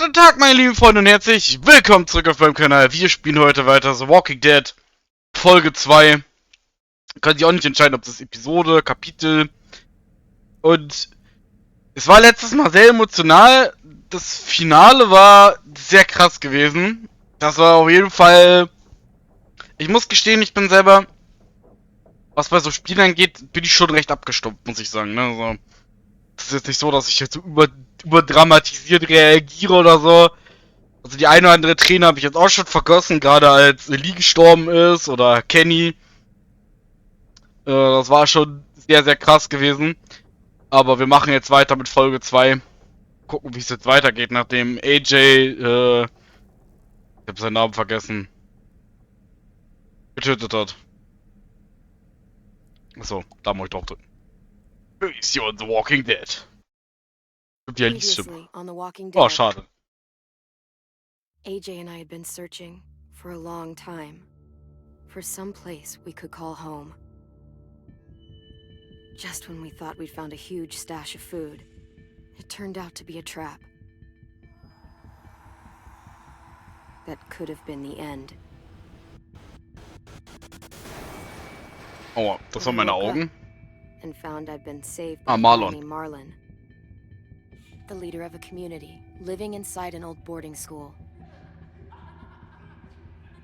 Guten Tag, meine lieben Freunde, und herzlich willkommen zurück auf meinem Kanal. Wir spielen heute weiter The Walking Dead Folge 2. Können sich auch nicht entscheiden, ob das Episode, Kapitel. Und es war letztes Mal sehr emotional. Das Finale war sehr krass gewesen. Das war auf jeden Fall... Ich muss gestehen, ich bin selber... Was bei so Spielen angeht, bin ich schon recht abgestumpft, muss ich sagen. Ne? Also, das ist jetzt nicht so, dass ich jetzt so überdramatisiert reagiere oder so. Also die eine oder andere Träne habe ich jetzt auch schon vergossen, gerade als Lee gestorben ist oder Kenny. Das war schon sehr, sehr krass gewesen. Aber wir machen jetzt weiter mit Folge 2. Gucken, wie es jetzt weitergeht, nachdem AJ, ich habe seinen Namen vergessen, getötet hat. Achso, da muss ich drauf drücken. Ist hier on The Walking Dead. Ja, Lies-Stimme. Oh, schade. AJ and I had been searching for a long time for some place we could call home. Just when we thought we'd found a huge stash of food, it turned out to be a trap. That could have been the end. Oh, das waren meine Augen. And found I'd been saved by Marlon. The leader of a community, living inside an old boarding school.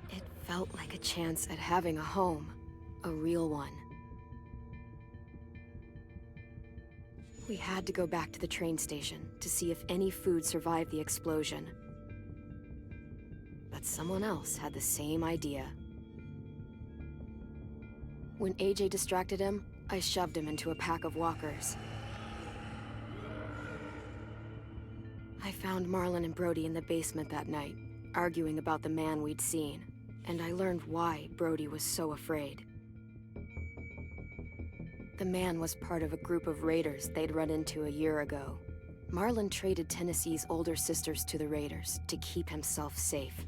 It felt like a chance at having a home, a real one. We had to go back to the train station to see if any food survived the explosion. But someone else had the same idea. When AJ distracted him, I shoved him into a pack of walkers. I found Marlon and Brody in the basement that night, arguing about the man we'd seen, and I learned why Brody was so afraid. The man was part of a group of raiders they'd run into a year ago. Marlon traded Tennessee's older sisters to the raiders to keep himself safe.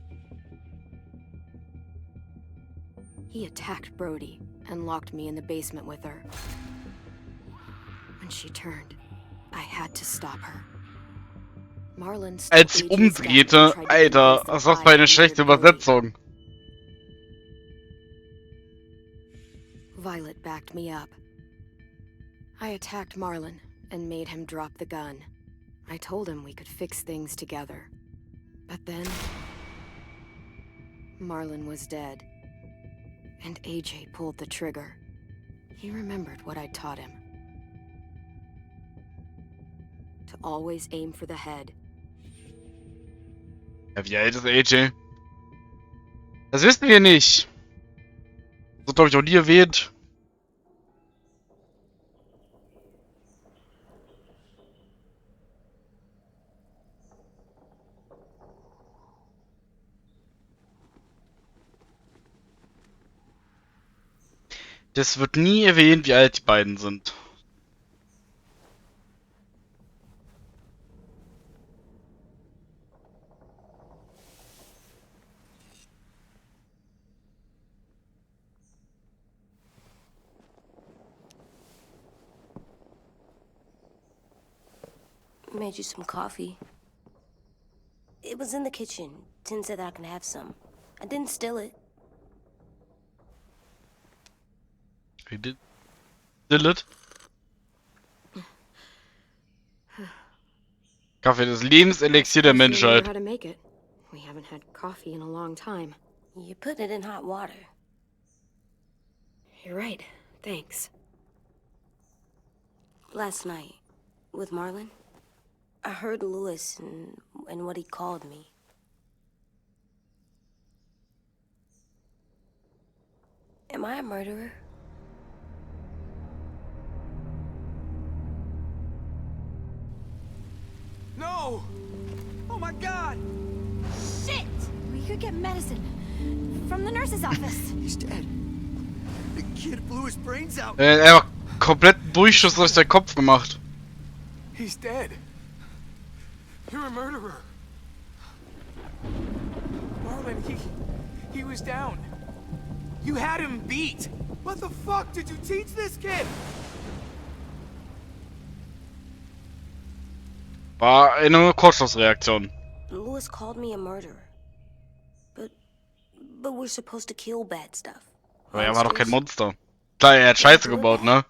He attacked Brody and locked me in the basement with her. When she turned, I had to stop her. Marlon Als sie umdrehte, Alter, was war das für eine schlechte Übersetzung? Violet backed me up. I attacked Marlon and made him drop the gun. I told him we could fix things together. But then... Marlon was dead. And AJ pulled the trigger. He remembered what I'd taught him. To always aim for the head. Ja, wie alt ist AJ? Das wissen wir nicht. Das wird, glaube ich, auch nie erwähnt. Das wird nie erwähnt, wie alt die beiden sind. Made you some coffee. It was in the kitchen. Tin said I can have some. I didn't steal it. He did. Still it? Kaffee, das Lebenselixier der Menschheit. We haven't had coffee in a long time. You put it in hot water. You're right. Thanks. Last night, with Marlon, I heard Lewis and what he called me. Am I a murderer? No! Oh my god! Shit! We could get medicine from the nurse's office. He's dead. The kid blew his brains out. Er hat kompletten Durchschuss durch den Kopf gemacht. He's dead. You're a murderer. Marlon, he was down. You had him beat. What the fuck did you teach this kid? War eine Kurzschlussreaktion. Lewis called me a murderer. But we're supposed to kill bad stuff. Aber er war doch kein Monsters. Monster. Klar, er hat Scheiße gebaut, ne?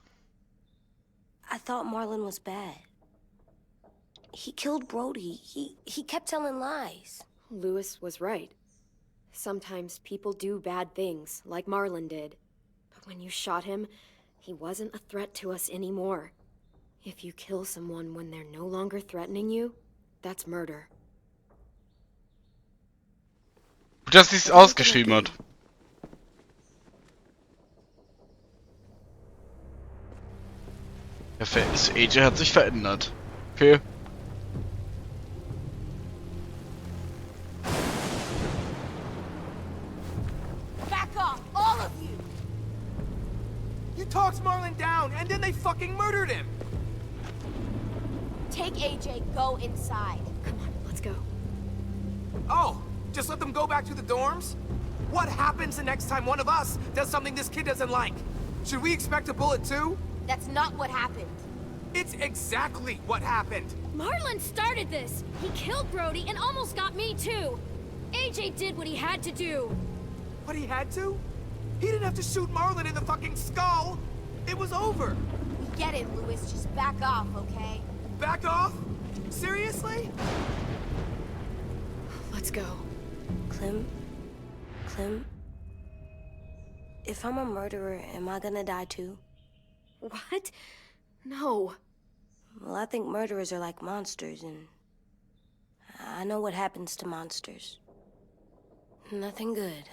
I thought Marlon was bad. He killed Brody. He kept telling lies. Lewis was right. Sometimes people do bad things, like Marlon did. But when you shot him, he wasn't a threat to us anymore. If you kill someone when they're no longer threatening you, that's murder. Gut, dass sie es ausgeschrieben hat. AJ hat sich verändert. Okay. Back off, all of you! You talked Marlon down, and then they fucking murdered him! Take AJ, go inside. Come on, let's go. Oh, just let them go back to the dorms? What happens the next time one of us does something this kid doesn't like? Should we expect a bullet too? That's not what happened. It's exactly what happened! Marlon started this! He killed Brody and almost got me too! AJ did what he had to do! What he had to? He didn't have to shoot Marlon in the fucking skull! It was over! We get it, Lewis. Just back off, okay? Back off? Seriously? Let's go. Clem? If I'm a murderer, am I gonna die too? What? No. Well, I think murderers are like monsters, and I know what happens to monsters. Nothing good.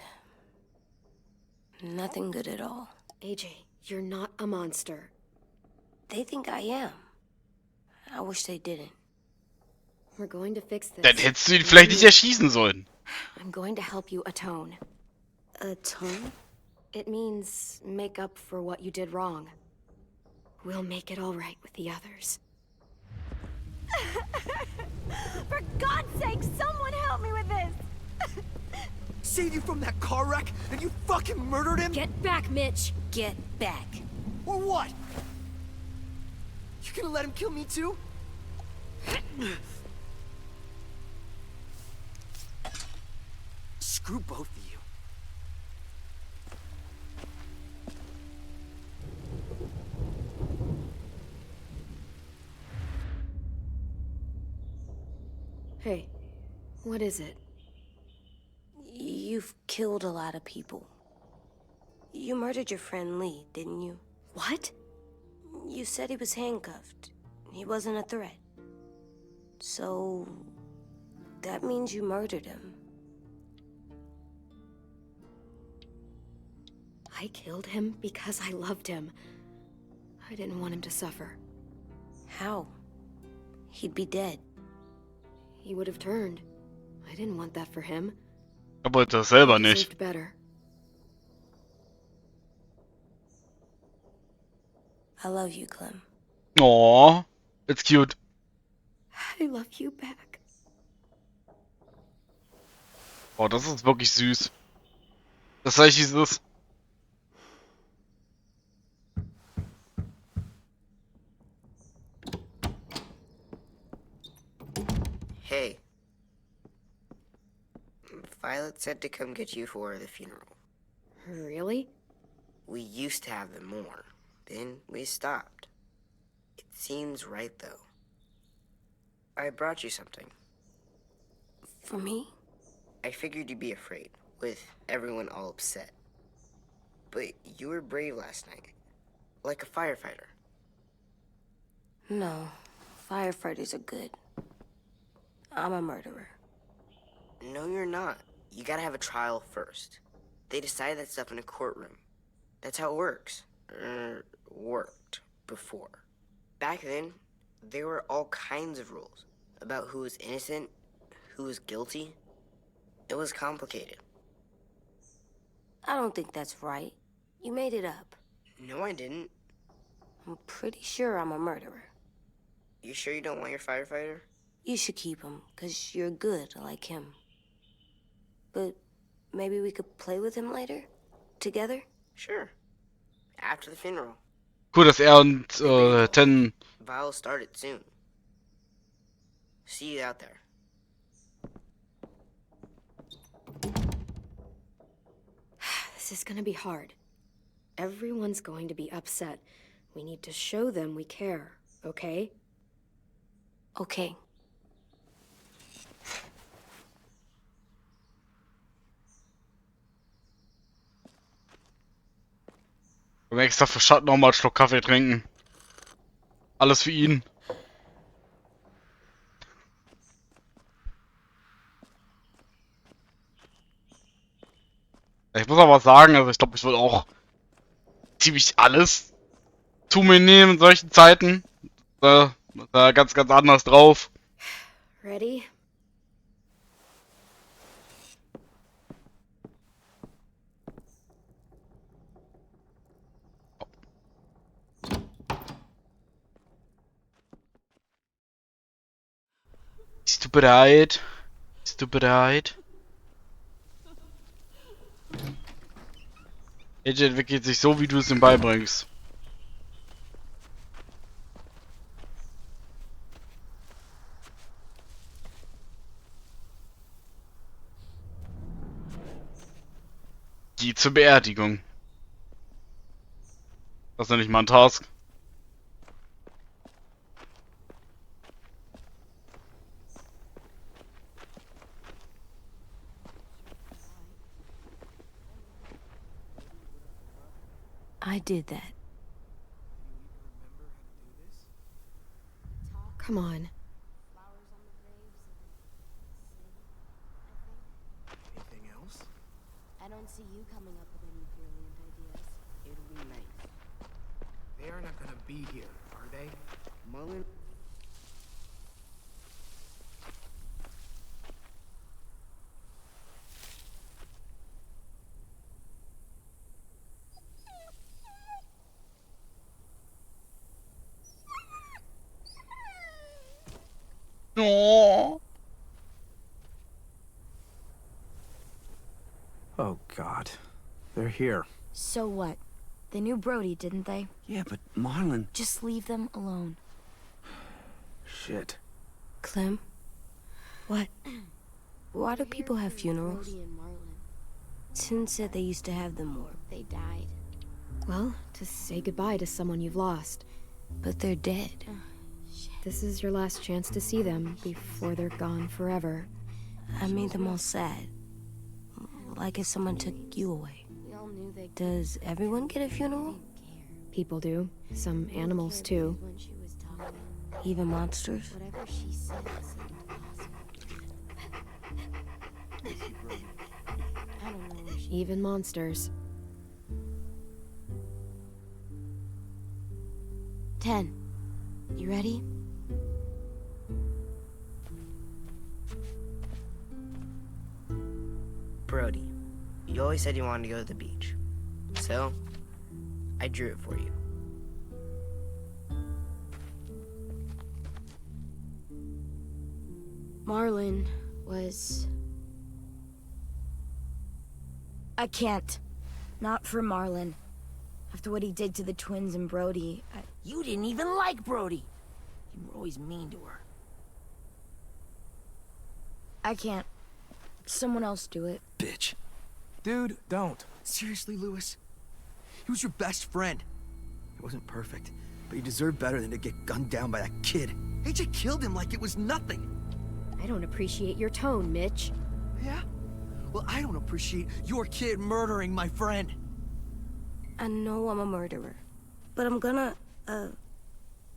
Nothing good at all. AJ, you're not a monster. They think I am. I wish they didn't. We're going to fix this. Dann hättest du ihn vielleicht nicht erschießen sollen. I'm going to help you atone. Atone? It means make up for what you did wrong. We'll make it all right with the others. For God's sake, someone help me with this! Saved you from that car wreck, and you fucking murdered him? Get back, Mitch! Get back. Or what? You gonna let him kill me too? Screw both of you. Hey, what is it? You've killed a lot of people. You murdered your friend Lee, didn't you? What? You said he was handcuffed. He wasn't a threat. So, that means you murdered him. I killed him because I loved him. I didn't want him to suffer. How? He'd be dead. He would have turned. I didn't want that for him. Er wollte das selber He nicht. deserved better. I love you, Clem. Oh, it's cute. I love you back. Oh, das ist wirklich süß. Das sag ich, wie es ist. Hey. Violet said to come get you for the funeral. Really? We used to have them more. Then we stopped. It seems right, though. I brought you something. For me? I figured you'd be afraid, with everyone all upset. But you were brave last night. Like a firefighter. No. Firefighters are good. I'm a murderer. No, you're not. You gotta have a trial first. They decide that stuff in a courtroom. That's how it works. Worked before. Back then, there were all kinds of rules about who was innocent, who was guilty. It was complicated. I don't think that's right. You made it up. No, I didn't. I'm pretty sure I'm a murderer. You sure you don't want your firefighter? You should keep him, 'cause you're good like him. But maybe we could play with him later? Together? Sure. After the funeral. Cool, dass er und Ten. Vio'll start it soon. See you out there. is gonna be hard. Everyone's going to be upset. We need to show them we care, okay? Okay. Wir haben extra für Schatten nochmal einen Schluck Kaffee trinken. Alles für ihn. Ich muss aber sagen, also ich glaube, ich würde auch ziemlich alles zu mir nehmen in solchen Zeiten. Da ganz anders drauf. Ready? Bist du bereit? Bist du bereit? AJ entwickelt sich so, wie du es ihm beibringst. Die zur Beerdigung. Das ist ja nicht mal ein Task. I did that. Come on. Anything else? I don't see you coming up with any brilliant ideas. It'll be nice. They are not gonna be here, are they? Mullen. Oh. Oh, God. They're here. So what? They knew Brody, didn't they? Yeah, but Marlon... Just leave them alone. Shit. Clem? What? Why do people have funerals? Brody and Marlon. Tin said they used to have them more. They died. Well, to say goodbye to someone you've lost. But they're dead. This is your last chance to see them before they're gone forever. I made them all sad. Like if someone took you away. We all knew they Does everyone get a funeral? People do. Some animals, too. when she was talking. Even monsters? Whatever she said seemed possible. I don't know where she... Even monsters. 10. You ready? Brody, you always said you wanted to go to the beach. So, I drew it for you. Marlon was... I can't. Not for Marlon. After what he did to the twins and Brody, You didn't even like Brody. You were always mean to her. I can't. Someone else do it. Bitch. Dude, don't. Seriously, Lewis? He was your best friend. He wasn't perfect, but he deserved better than to get gunned down by that kid. AJ killed him like it was nothing. I don't appreciate your tone, Mitch. Yeah? Well, I don't appreciate your kid murdering my friend. I know I'm a murderer. But I'm gonna,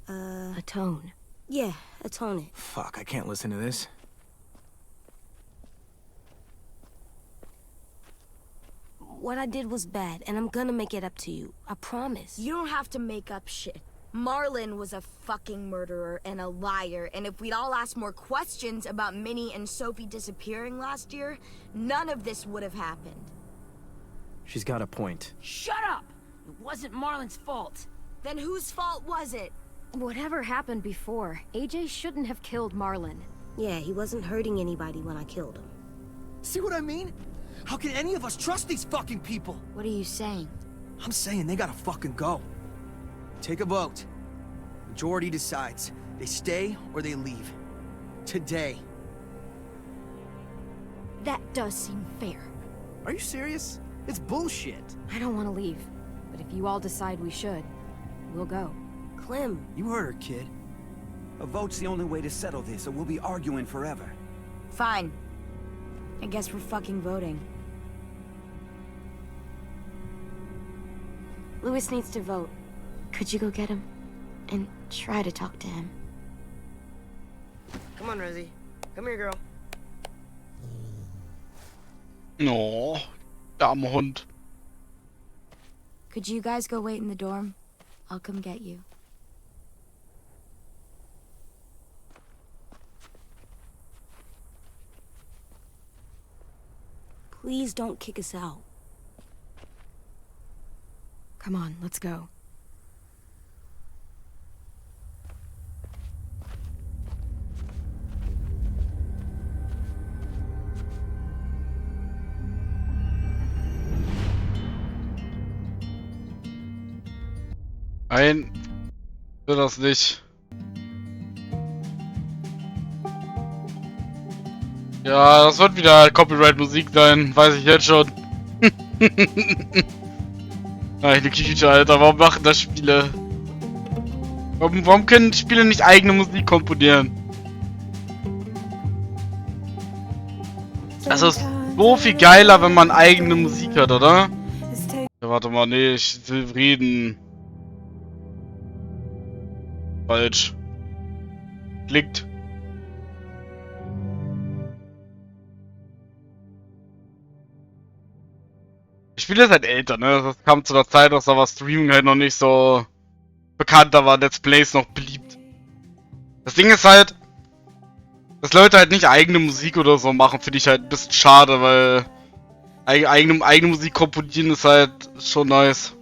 Atone. yeah, atone it. Fuck, I can't listen to this. What I did was bad, and I'm gonna make it up to you. I promise. You don't have to make up shit. Marlon was a fucking murderer and a liar, and if we'd all asked more questions about Minnie and Sophie disappearing last year, none of this would have happened. She's got a point. Shut up! It wasn't Marlon's fault. Then whose fault was it? Whatever happened before, AJ shouldn't have killed Marlon. Yeah, he wasn't hurting anybody when I killed him. See what I mean? How can any of us trust these fucking people? What are you saying? I'm saying they gotta fucking go. Take a vote. Majority decides. They stay or they leave. Today. That does seem fair. Are you serious? It's bullshit. I don't want to leave, but if you all decide we should, we'll go. Clem, You heard her, kid. A vote's the only way to settle this, or we'll be arguing forever. Fine. I guess we're fucking voting. Louis needs to vote. Could you go get him? And try to talk to him. Come on, Rosie. Come here, girl. Oh, der arme Hund. Could you guys go wait in the dorm? I'll come get you. please don't kick us out. Come on, let's go. Nein, will das nicht. Ja, das wird wieder Copyright-Musik sein, weiß ich jetzt schon. Meine Güte, Alter, warum machen das Spiele? Warum können Spiele nicht eigene Musik komponieren? Das ist so viel geiler, wenn man eigene Musik hat, oder? Ja, warte mal, nee, ich will reden. Falsch. Klickt. Das Spiel ist halt älter, ne? Das kam zu der Zeit, da war Streaming halt noch nicht so bekannt, da war Let's Plays noch beliebt. Das Ding ist halt, dass Leute halt nicht eigene Musik oder so machen, finde ich halt ein bisschen schade, weil eigene Musik komponieren ist halt schon nice.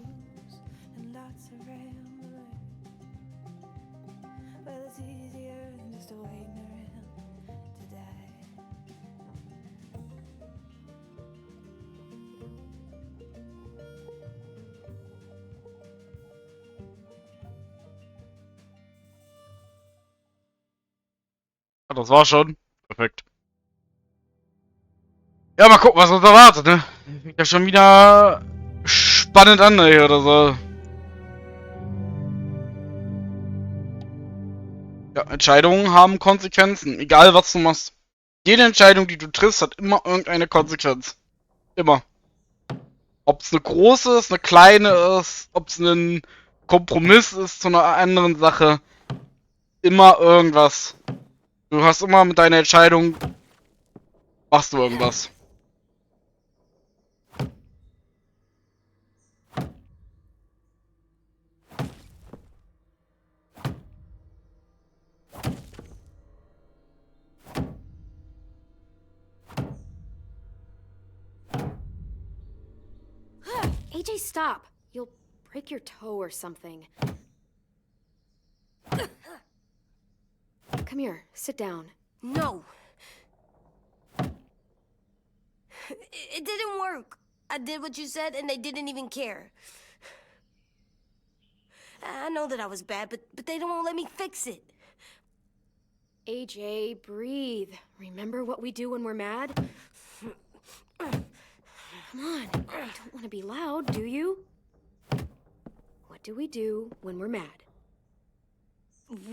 Das war schon. Perfekt. Ja, mal gucken, was uns erwartet, ne? Fängt ja schon wieder spannend an, ey, oder so. Ja, Entscheidungen haben Konsequenzen. Egal, was du machst. Jede Entscheidung, die du triffst, hat immer irgendeine Konsequenz. Immer. Ob es eine große ist, eine kleine ist, ob es ein Kompromiss ist zu einer anderen Sache. Immer irgendwas. Du hast immer mit deiner Entscheidung, machst du irgendwas. AJ, stop! You'll break your toe or something. Come here, sit down. No. It didn't work. I did what you said and they didn't even care. I know that I was bad, but they don't let me fix it. AJ, breathe. Remember what we do when we're mad? Come on, you don't want to be loud, do you? What do we do when we're mad?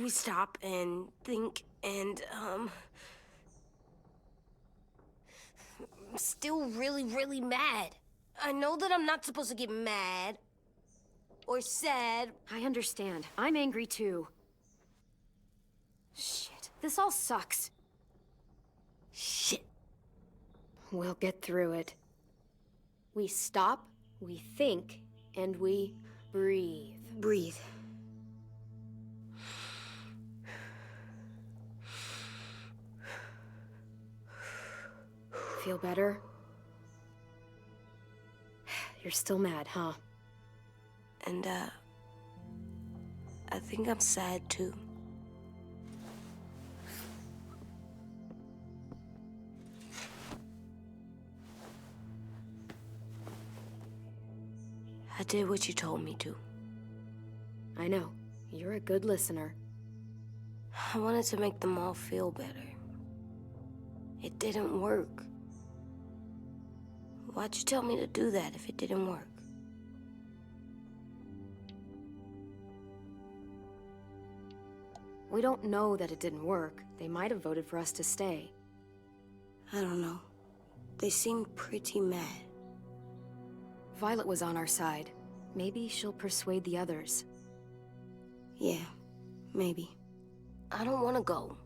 We stop and think and, I'm still really, really mad. I know that I'm not supposed to get mad or sad. I understand. I'm angry too. Shit, this all sucks. Shit. We'll get through it. We stop, we think, and we breathe. Breathe. Feel better? You're still mad, huh? And, I think I'm sad too. I did what you told me to. I know. You're a good listener. I wanted to make them all feel better. It didn't work. Why'd you tell me to do that if it didn't work? We don't know that it didn't work. They might have voted for us to stay. I don't know. They seemed pretty mad. Violet was on our side. Maybe she'll persuade the others. Yeah, maybe. I don't want to go.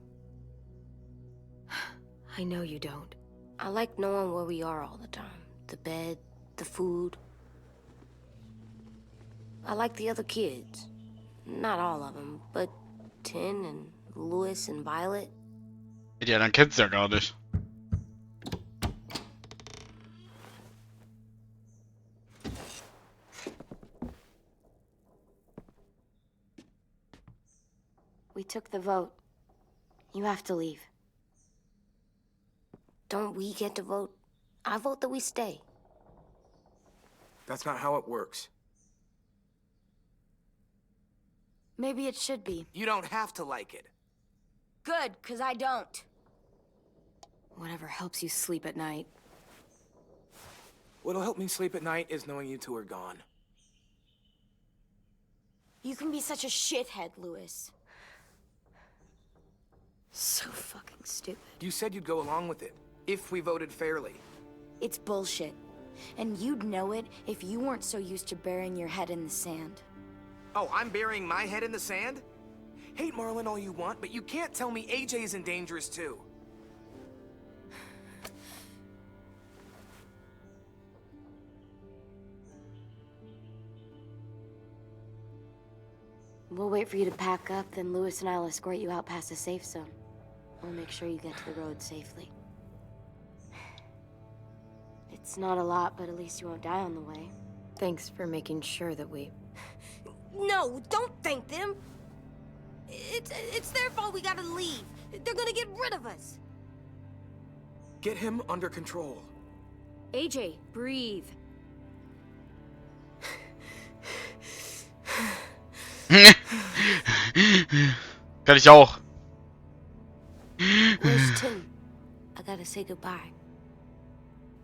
I know you don't. I like knowing where we are all the time. The bed, the food. I like the other kids. Not all of them, but Tin and Louis and Violet. Ja, dann kennst du ja gar nicht. We took the vote. You have to leave. Don't we get to vote? I vote that we stay. That's not how it works. Maybe it should be. You don't have to like it. Good, because I don't. Whatever helps you sleep at night. What'll help me sleep at night is knowing you two are gone. You can be such a shithead, Louis. So fucking stupid. You said you'd go along with it, if we voted fairly. It's bullshit. And you'd know it if you weren't so used to burying your head in the sand. Oh, I'm burying my head in the sand? Hate Marlin all you want, but you can't tell me AJ's in dangerous too. We'll wait for you to pack up, then Louis and I'll escort you out past the safe zone. We'll make sure you get to the road safely. It's not a lot, but at least you won't die on the way. Thanks for making sure that we... No, don't thank them! It's their fault we gotta leave. They're gonna get rid of us. Get him under control. AJ, breathe. Kann ich auch. Where's Tim? I gotta say goodbye.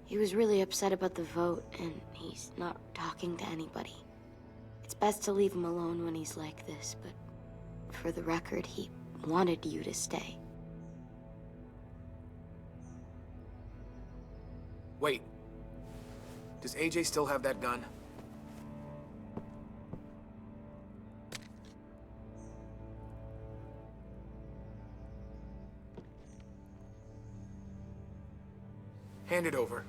He was really upset about the vote, and he's not talking to anybody. It's best to leave him alone when he's like this, but for the record, he wanted you to stay. Wait. Does AJ still have that gun? Hand it over.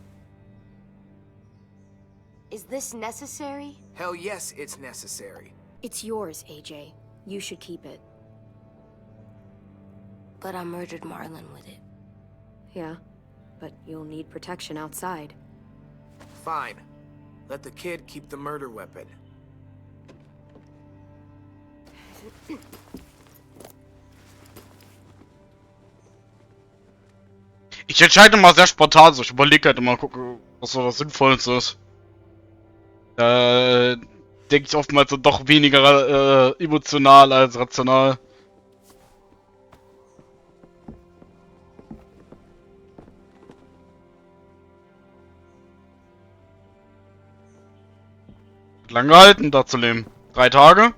Is this necessary? Hell yes, it's necessary. It's yours, AJ. You should keep it. But I murdered Marlin with it. Yeah, but you'll need protection outside. Fine. Let the kid keep the murder weapon. Ich entscheide immer sehr spontan, so ich überlege halt immer, gucke, was so das Sinnvollste ist. Denke ich oftmals so doch weniger emotional als rational. Lang gehalten, da zu leben. 3 Tage.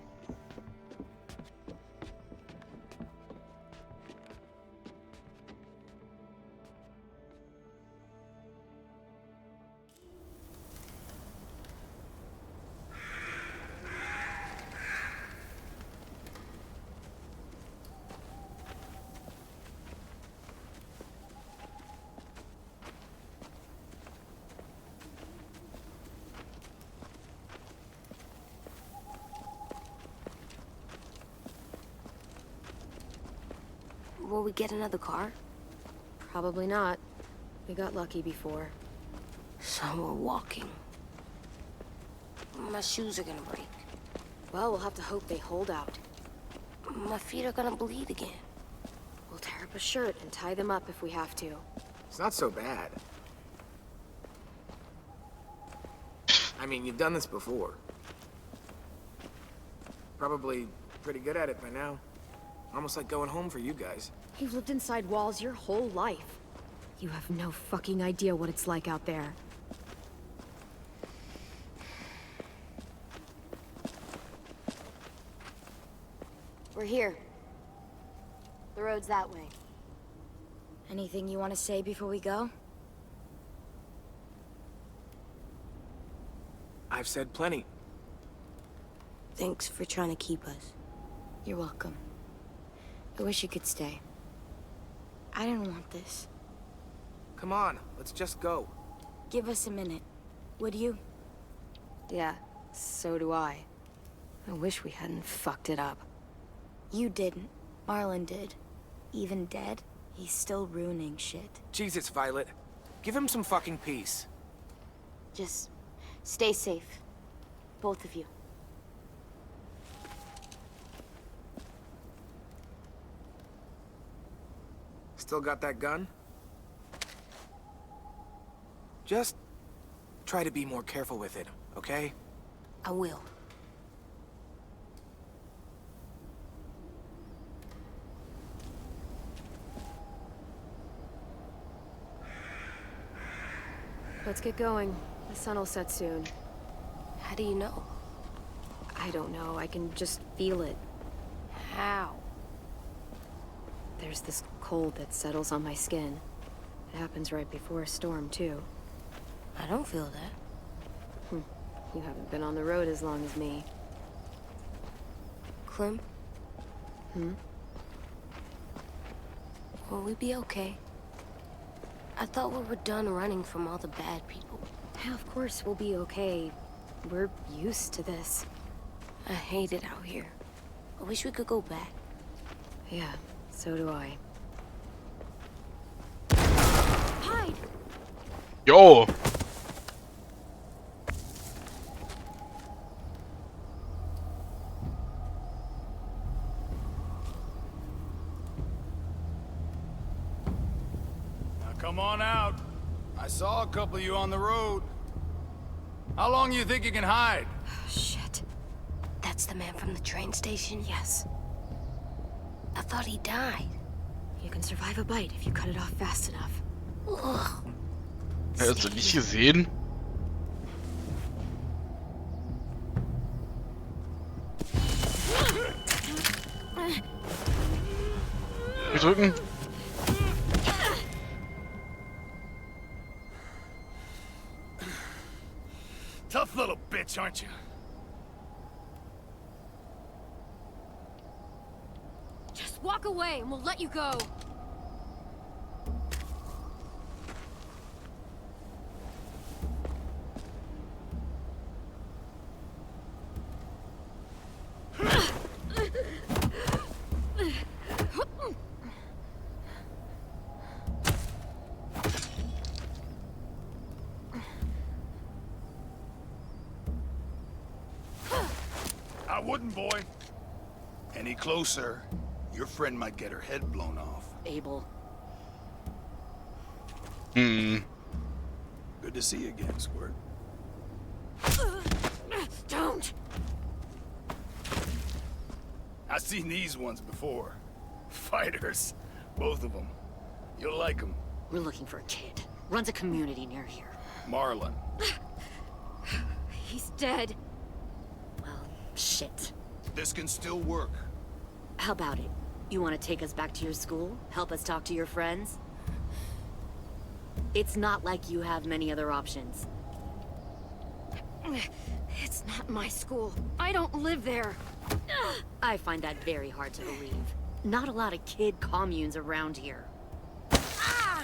Will we get another car? Probably not. We got lucky before. So we're walking. My shoes are gonna break. Well, we'll have to hope they hold out. My feet are gonna bleed again. We'll tear up a shirt and tie them up if we have to. It's not so bad. I mean, you've done this before. Probably pretty good at it by now. Almost like going home for you guys. You've lived inside walls your whole life. You have no fucking idea what it's like out there. We're here. The road's that way. Anything you want to say before we go? I've said plenty. Thanks for trying to keep us. You're welcome. I wish you could stay. I didn't want this. Come on, let's just go. Give us a minute, would you? Yeah, so do I. I wish we hadn't fucked it up. You didn't. Marlon did. Even dead, he's still ruining shit. Jesus, Violet. Give him some fucking peace. Just stay safe. Both of you. Still got that gun? Just try to be more careful with it, okay? I will. Let's get going. The sun will set soon. How do you know? I don't know, I can just feel it. How? There's this cold that settles on my skin. It happens right before a storm, too. I don't feel that. You haven't been on the road as long as me. Clem? Will we be okay? I thought we were done running from all the bad people. Yeah, of course we'll be okay. We're used to this. I hate it out here. I wish we could go back. Yeah, so do I. Hide! Yo! Come on out. I saw a couple of you on the road. How long do you think you can hide? Shit. That's the man from the train station? Yes. I thought he died. You can survive a bite if you cut it off fast enough. Ugh. Hast du nicht gesehen? Drücken. Tough little bitch, aren't you? Just walk away and we'll let you go. I wouldn't, boy. Any closer, your friend might get her head blown off. Abel. Hm. Good to see you again, Squirt. Don't! I've seen these ones before. Fighters. Both of them. You'll like them. We're looking for a kid. Runs a community near here. Marlon. He's dead. Well, shit. This can still work. How about it? You want to take us back to your school? Help us talk to your friends? It's not like you have many other options. It's not my school. I don't live there. I find that very hard to believe. Not a lot of kid communes around here.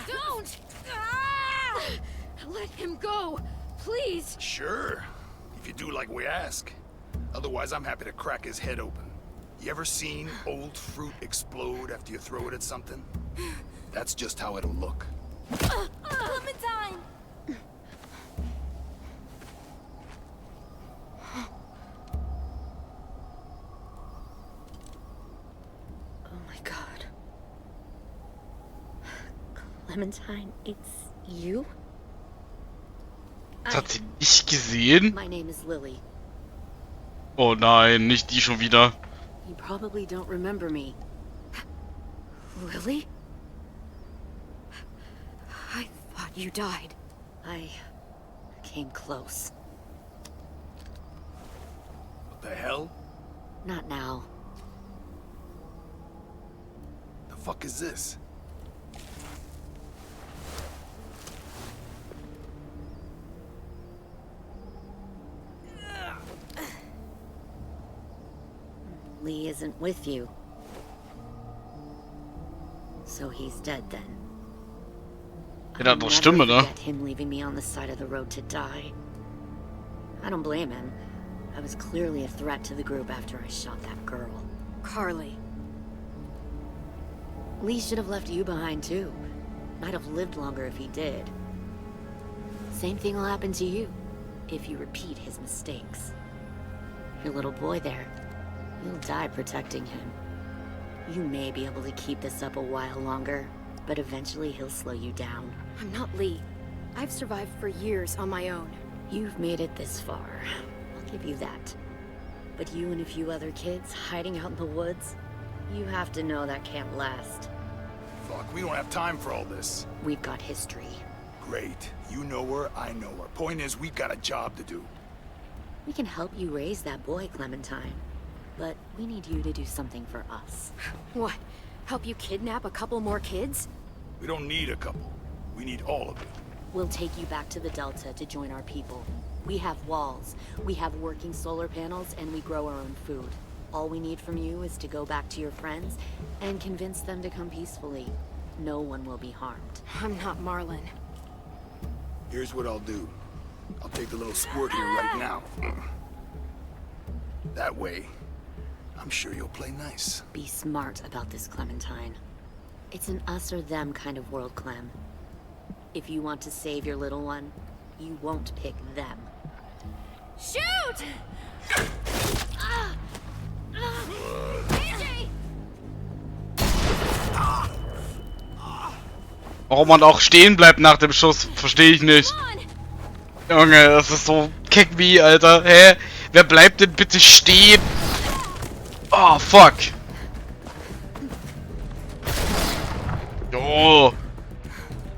Don't! Ah! Let him go, please. Sure. If you do like we ask. Otherwise, I'm happy to crack his head open. You ever seen old fruit explode after you throw it at something? That's just how it'll look. Clementine! Oh my god. Clementine, it's you? Das hat sie nicht gesehen? My name is Lily. Oh nein, nicht die schon wieder. You probably don't remember me. Lily? I thought you died. I came close. What the hell? Not now. fuck is this? Lee isn't with you. So he's dead then. Ja, das hat doch Stimme, ne? Forget him leaving me on the side of the road to die. I don't blame him. I was clearly a threat to the group after I shot that girl. Carly. Lee should have left you behind too. Might have lived longer if he did. Same thing will happen to you if you repeat his mistakes. Your little boy there, you'll die protecting him. You may be able to keep this up a while longer, but eventually he'll slow you down. I'm not Lee. I've survived for years on my own. You've made it this far. I'll give you that. But you and a few other kids hiding out in the woods, you have to know that can't last. Fuck, we don't have time for all this. We've got history. Great. You know her, I know her. Point is, we've got a job to do. We can help you raise that boy, Clementine. But we need you to do something for us. What? Help you kidnap a couple more kids? We don't need a couple. We need all of it. We'll take you back to the Delta to join our people. We have walls, we have working solar panels, and we grow our own food. All we need from you is to go back to your friends and convince them to come peacefully. No one will be harmed. I'm not Marlin. Here's what I'll do. I'll take the little squirt here right now. That way, I'm sure you'll play nice. Be smart about this, Clementine. It's an us or them kind of world, Clem. If you want to save your little one, you won't pick them. Shoot! AJ! Warum man auch stehen bleibt nach dem Schuss, verstehe ich nicht. Junge, das ist so keck wie, Alter. Hä? Wer bleibt denn bitte stehen? Oh, fuck. Jo.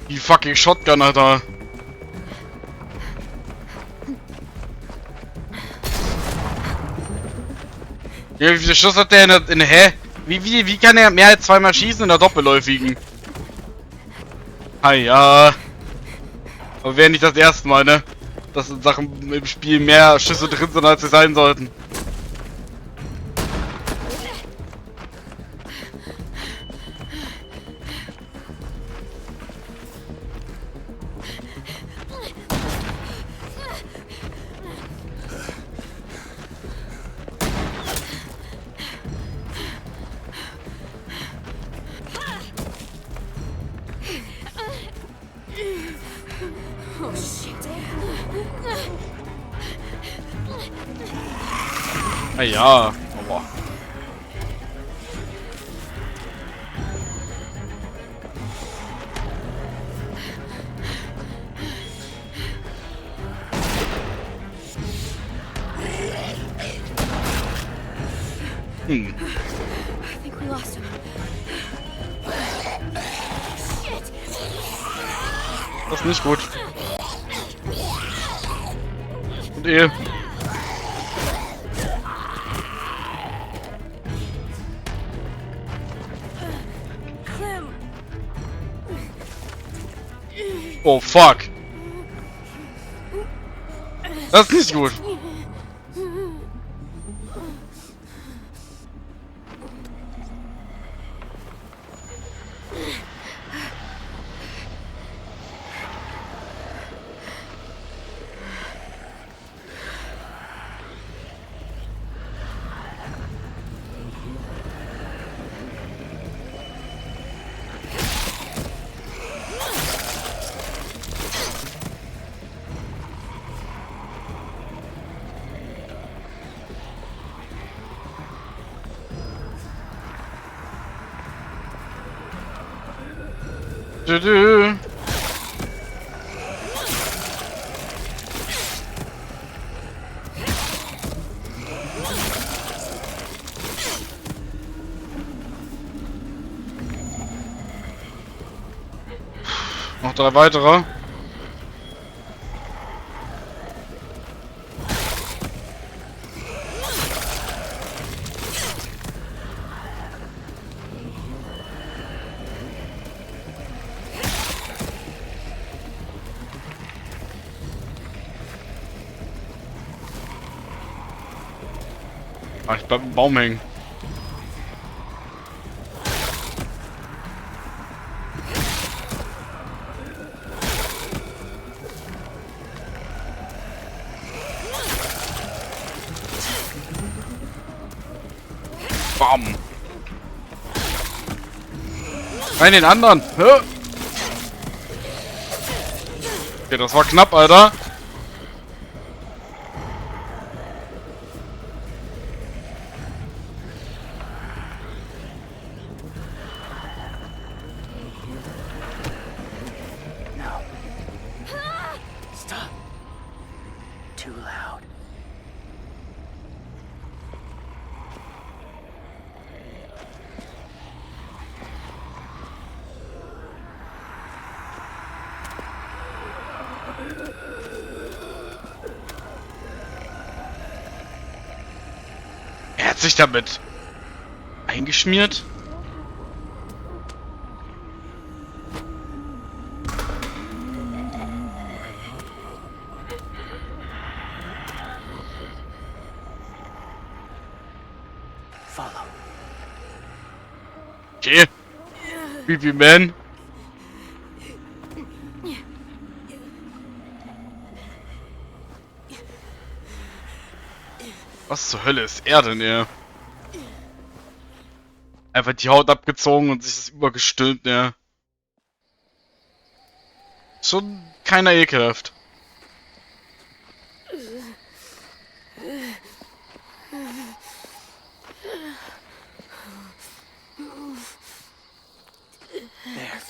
Die fucking Shotgun, Alter. Ja, wie viele Schuss hat der in hä? Wie kann er mehr als zweimal schießen in der Doppelläufigen? Ah ja. Aber wäre nicht das erste Mal, ne? Dass in Sachen im Spiel mehr Schüsse drin sind, als sie sein sollten. Oh shit. Ah ja, aber. I think we lost him. Shit. Das ist nicht gut. Und ihr? Clem. Oh fuck. Das ist nicht gut. Du. Noch 3 weitere. Ah, ich bleib im Baum hängen. Bam. Nein, den anderen. Hä? Okay, das war knapp, Alter. Stop. Too loud. Er hat sich damit eingeschmiert. Follow. Okay. Creepy Man. Was zur Hölle ist er denn, ey? Einfach die Haut abgezogen und sich das übergestülpt, ja. Schon keiner ekelhaft. There.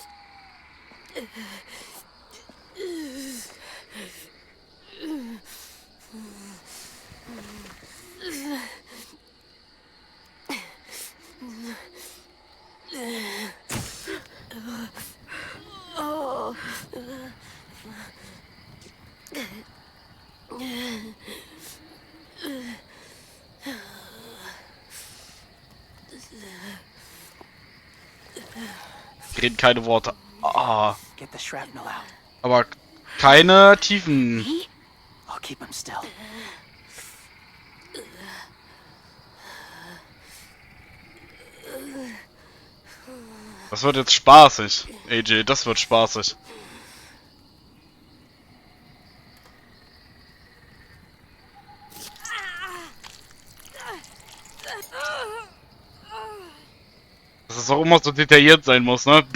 Ich rede keine Worte. Ah. Get the shrapnel out. Aber keine Tiefen. I'll keep him still. Das wird jetzt spaßig. AJ, das wird spaßig. Dass es auch immer so detailliert sein muss, ne?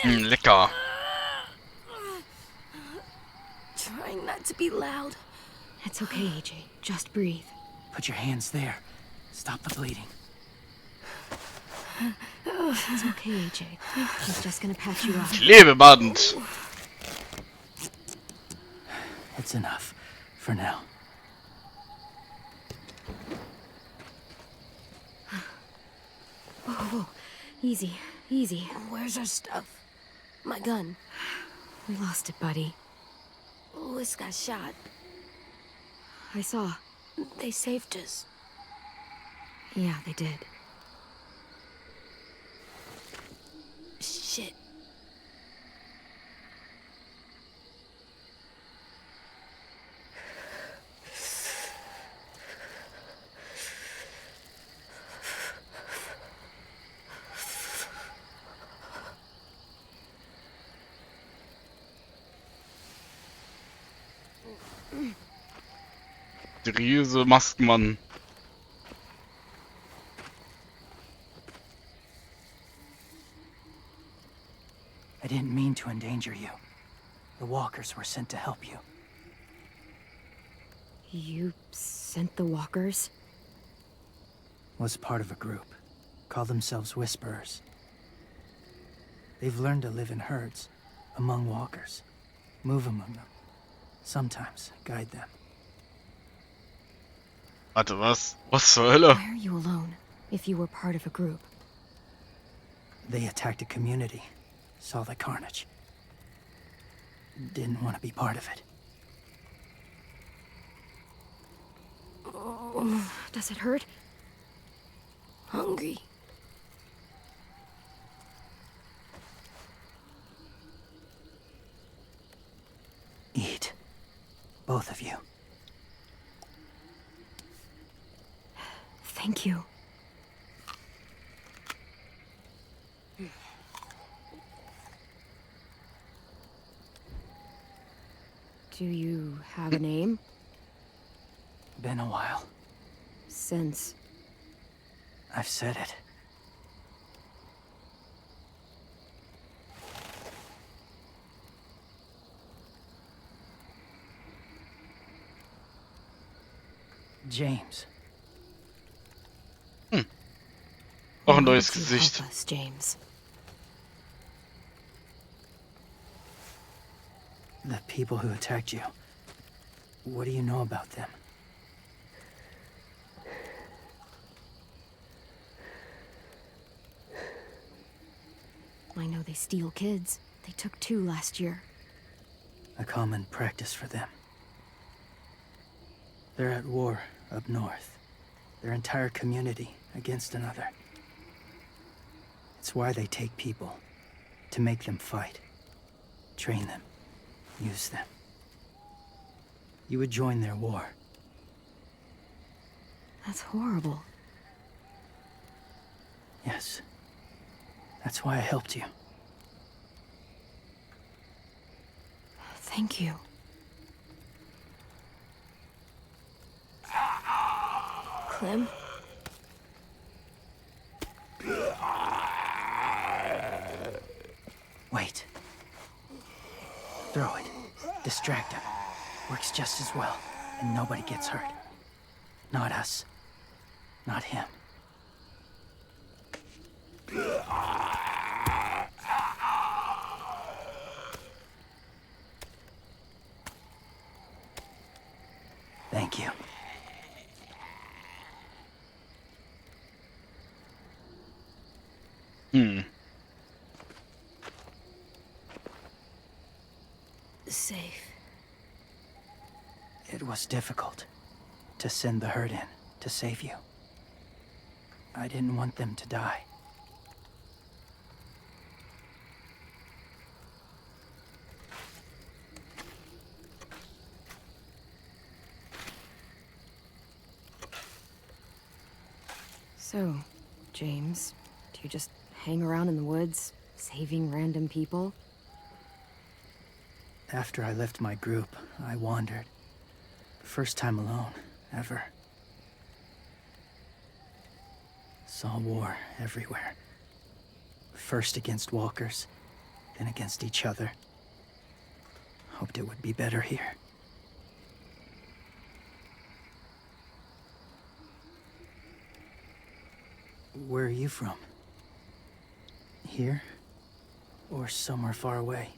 Lecker. Trying not to be loud. It's okay, AJ. Just breathe. Put your hands there. Stop the bleeding. It's okay, AJ. He's just gonna patch you up. Klebeband. It's enough. For now. Whoa. Easy. Easy. Where's our stuff? My gun. We lost it, buddy. Louis got shot. I saw. They saved us. Yeah, they did. Shit. Mysteriöse Maskenmann. I didn't mean to endanger you. The walkers were sent to help you. You sent the walkers? Was part of a group. Call themselves Whisperers. They've learned to live in herds, among walkers. Move among them. Sometimes guide them. Warte, was? Was zur Hölle? Why are you alone, if you were part of a group? They attacked a community. Saw the carnage. Didn't want to be part of it. Does it hurt? Hungry. Eat. Both of you. Thank you. Do you have a name? Been a while. Since... I've said it. James. Auch ein Why neues did you Gesicht. help us, James? The people who attacked you. What do you know about them? I know they steal kids. They took 2 last year. A common practice for them. They're at war up north. Their entire community against another. It's why they take people. To make them fight. Train them. Use them. You would join their war. That's horrible. Yes. That's why I helped you. Thank you. Clem? Wait. Throw it. Distract him. Works just as well, and nobody gets hurt. Not us. Not him. Thank you. Safe. It was difficult to send the herd in to save you. I didn't want them to die. So, James, do you just hang around in the woods, saving random people? After I left my group, I wandered. First time alone, ever. Saw war everywhere. First against walkers, then against each other. Hoped it would be better here. Where are you from? Here? Or somewhere far away?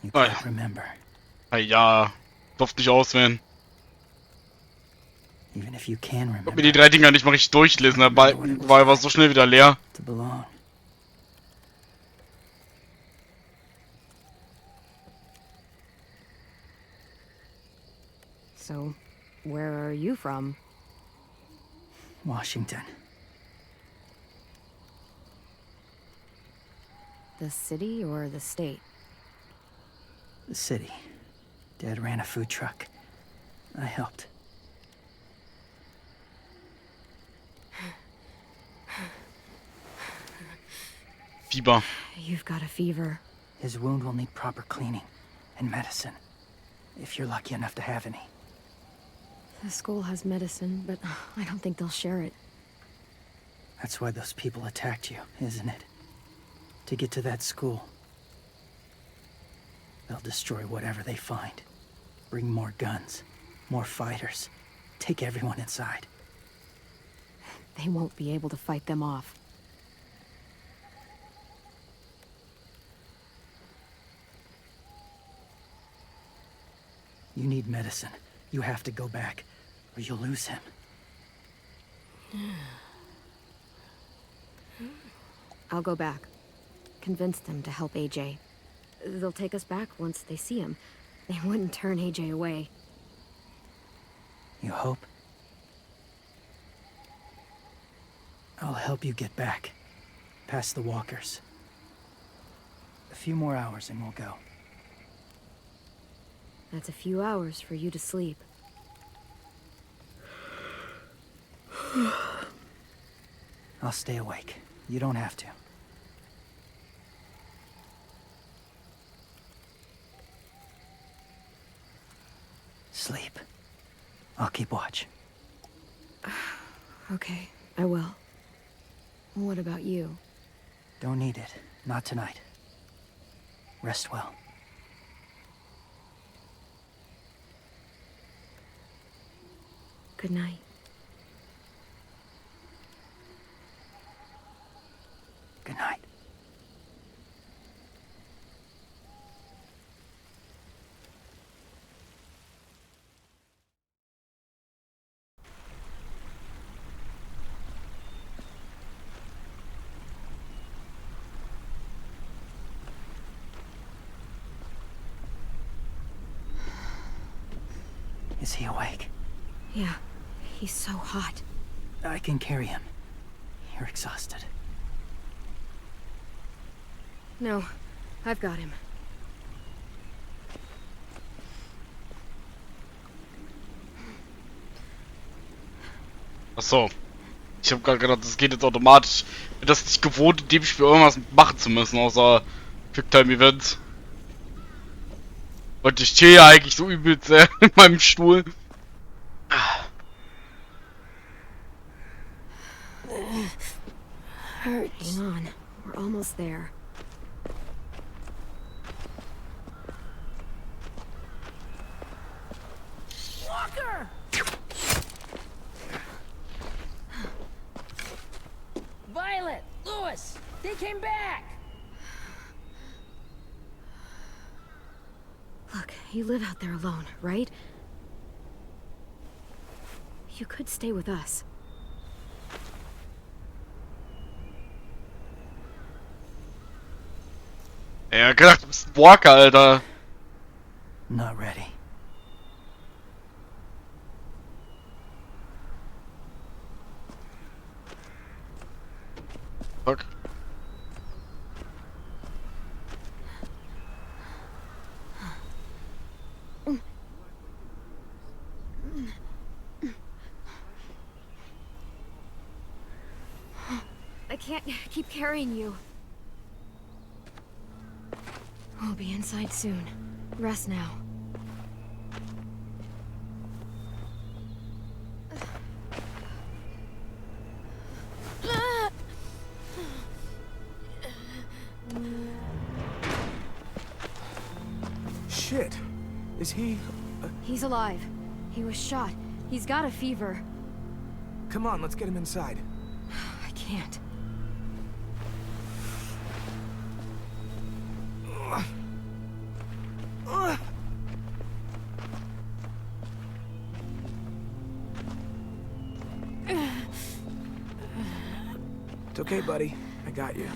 You can't remember. Ja, durfte nicht auswählen. Even if you can Ich remember. hab mir die 3 Dinger nicht mal richtig durchlesen, dabei war einfach so schnell wieder leer. To belong. So, where are you from? Washington. The city or the state? The city. Dad ran a food truck. I helped. Fieber. You've got a fever. His wound will need proper cleaning and medicine. If you're lucky enough to have any. The school has medicine, but I don't think they'll share it. That's why those people attacked you, isn't it? To get to that school. They'll destroy whatever they find. Bring more guns, more fighters. Take everyone inside. They won't be able to fight them off. You need medicine. You have to go back, or you'll lose him. I'll go back. Convince them to help AJ. They'll take us back once they see him. They wouldn't turn AJ away. You hope? I'll help you get back. Past the walkers. A few more hours and we'll go. That's a few hours for you to sleep. I'll stay awake. You don't have to. Sleep. I'll keep watch. Okay, I will. What about you? Don't need it. Not tonight. Rest well. Good night. Good night. Is he awake? Yeah, he's so hot. I can carry him. You're exhausted. No, I've got him. Achso. Ich habe gerade gedacht, das geht jetzt automatisch. Ich bin das nicht gewohnt, in dem Spiel irgendwas machen zu müssen, außer Quicktime-Events. Und ich stehe ja eigentlich so übelst in meinem Stuhl. Hang on, we're almost there. Walker! Violet! Lewis! They came back! Look, you live out there alone, right? You could stay with us. Ja, gedacht, du bist ein Walker, Alter. Not ready. Fuck. I can't keep carrying you. We'll be inside soon. Rest now. Shit. Is he... He's alive. He was shot. He's got a fever. Come on, let's get him inside. I can't. It's okay, buddy. I got you.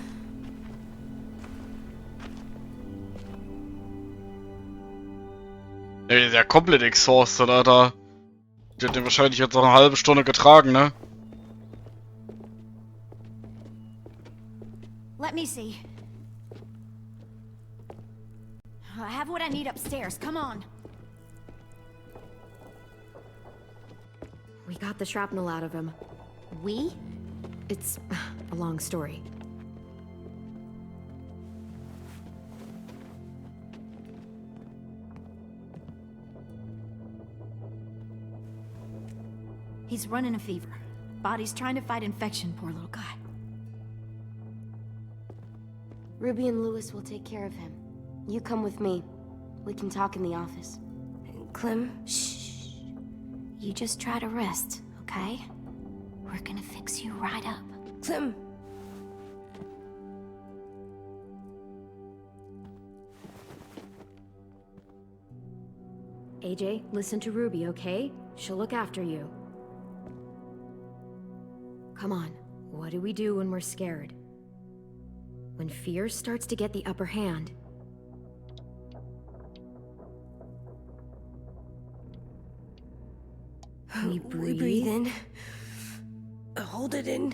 Ey, der ist ja komplett exhausted, Alter. Der hat den wahrscheinlich jetzt noch eine halbe Stunde getragen, ne? Let me see. I have what I need upstairs. Come on. We got the shrapnel out of him. We? It's a long story. He's running a fever. Body's trying to fight infection, poor little guy. Ruby and Lewis will take care of him. You come with me. We can talk in the office. Clem, shh. You just try to rest, okay? We're gonna fix you right up. Clem! AJ, listen to Ruby, okay? She'll look after you. Come on, what do we do when we're scared? When fear starts to get the upper hand. We breathe. breathe in. Hold it in.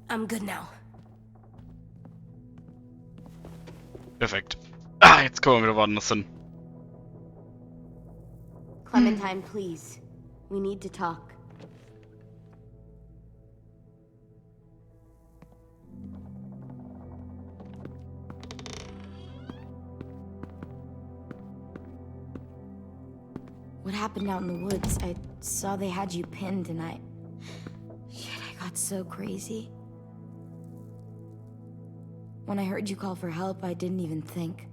I'm good now. Perfekt. Ah, jetzt kommen wir wieder woanders hin. Clementine, please. We need to talk. What happened out in the woods? I saw they had you pinned and Shit, I got so crazy. When I heard you call for help, I didn't even think.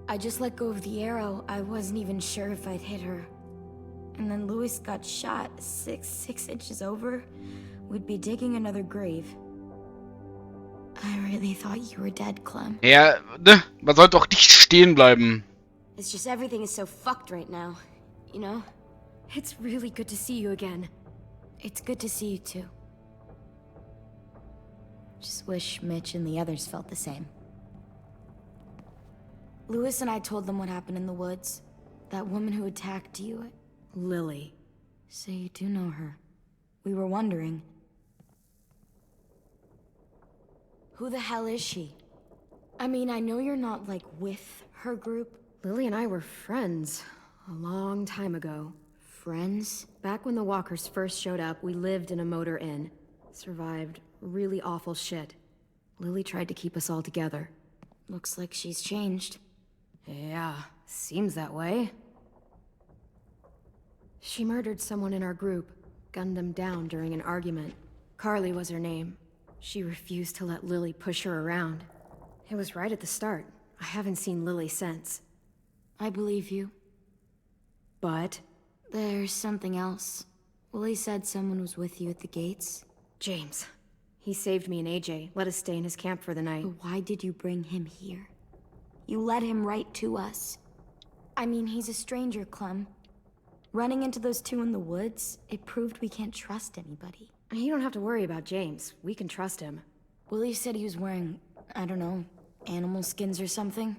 I just let go of the arrow. I wasn't even sure if I'd hit her. And then Louis got shot 6 inches over. We'd be digging another grave. I really thought you were dead, Clem. Ja, ne? Man sollte auch nicht stehen bleiben. It's just everything is so fucked right now, you know? It's really good to see you again. It's good to see you too. Just wish Mitch and the others felt the same. Louis and I told them what happened in the woods. That woman who attacked you. Lily. So you do know her. We were wondering. Who the hell is she? I mean, I know you're not, like, with her group. Lily and I were friends a long time ago. Friends? Back when the walkers first showed up, we lived in a motor inn. Survived really awful shit. Lily tried to keep us all together. Looks like she's changed. Yeah, seems that way. She murdered someone in our group, gunned them down during an argument. Carly was her name. She refused to let Lily push her around. It was right at the start. I haven't seen Lily since. I believe you. But? There's something else. Willie said someone was with you at the gates. James. He saved me and AJ, let us stay in his camp for the night. But why did you bring him here? You led him right to us. I mean, he's a stranger, Clem. Running into those two in the woods, it proved we can't trust anybody. You don't have to worry about James. We can trust him. Willie said he was wearing, I don't know, animal skins or something.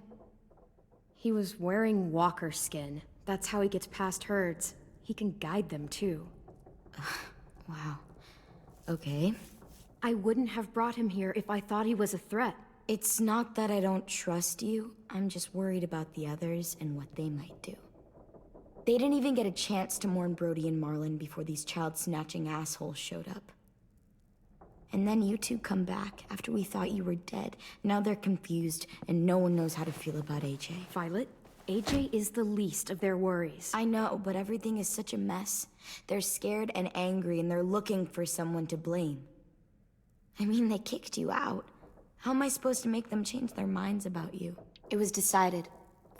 He was wearing walker skin. That's how he gets past herds. He can guide them, too. Wow. Okay. I wouldn't have brought him here if I thought he was a threat. It's not that I don't trust you. I'm just worried about the others and what they might do. They didn't even get a chance to mourn Brody and Marlon before these child-snatching assholes showed up. And then you two come back after we thought you were dead. Now they're confused, and no one knows how to feel about AJ. Violet, AJ is the least of their worries. I know, but everything is such a mess. They're scared and angry, and they're looking for someone to blame. I mean, they kicked you out. How am I supposed to make them change their minds about you? It was decided.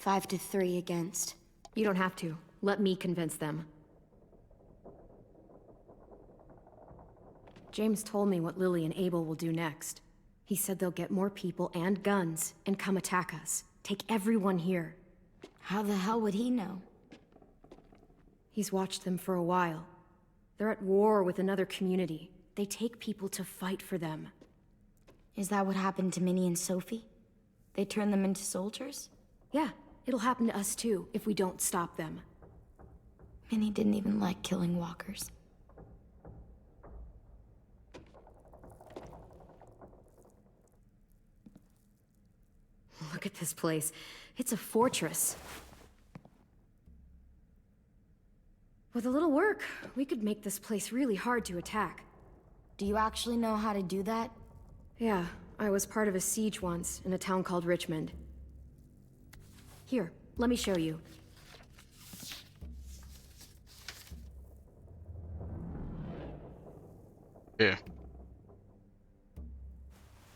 5-3 against. You don't have to. Let me convince them. James told me what Lily and Abel will do next. He said they'll get more people and guns and come attack us. Take everyone here. How the hell would he know? He's watched them for a while. They're at war with another community. They take people to fight for them. Is that what happened to Minnie and Sophie? They turned them into soldiers? Yeah, it'll happen to us too if we don't stop them. Minnie didn't even like killing walkers. Look at this place. It's a fortress. With a little work, we could make this place really hard to attack. Do you actually know how to do that? Yeah, I was part of a siege once in a town called Richmond. Here, let me show you. Yeah.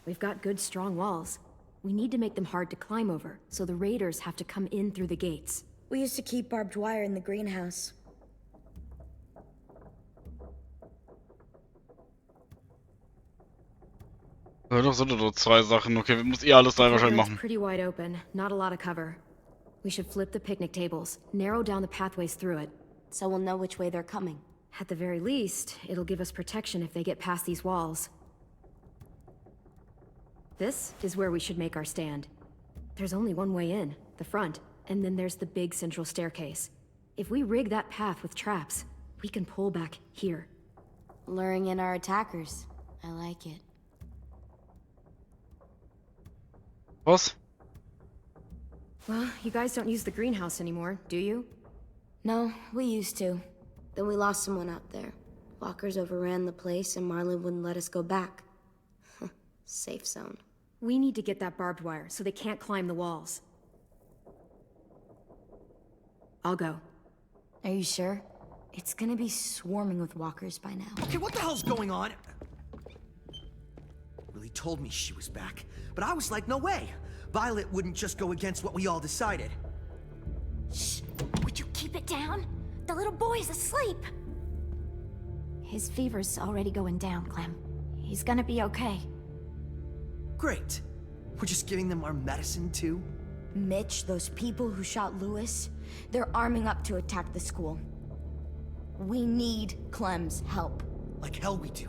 We've got good, strong walls. We need to make them hard to climb over, so the raiders have to come in through the gates. We used to keep barbed wire in the greenhouse. Ja, doch sind nur zwei Sachen. Okay, wir müssen alles da wahrscheinlich machen. Pretty wide open, not a lot of cover. We should flip the picnic tables, narrow down the pathways through it. So we'll know which way they're coming. At the very least, it'll give us protection if they get past these walls. This is where we should make our stand. There's only one way in, the front, and then there's the big central staircase. If we rig that path with traps, we can pull back here. Luring in our attackers. I like it. Was? Well, you guys don't use the greenhouse anymore, do you? No, we used to. Then we lost someone out there. Walkers overran the place and Marlin wouldn't let us go back. Safe zone. We need to get that barbed wire so they can't climb the walls. I'll go. Are you sure? It's gonna be swarming with walkers by now. Okay, what the hell's going on? Willie told me she was back, but I was like, no way. Violet wouldn't just go against what we all decided. Shh! Would you keep it down? The little boy's asleep! His fever's already going down, Clem. He's gonna be okay. Great. We're just giving them our medicine, too? Mitch, those people who shot Lewis, they're arming up to attack the school. We need Clem's help. Like hell we do.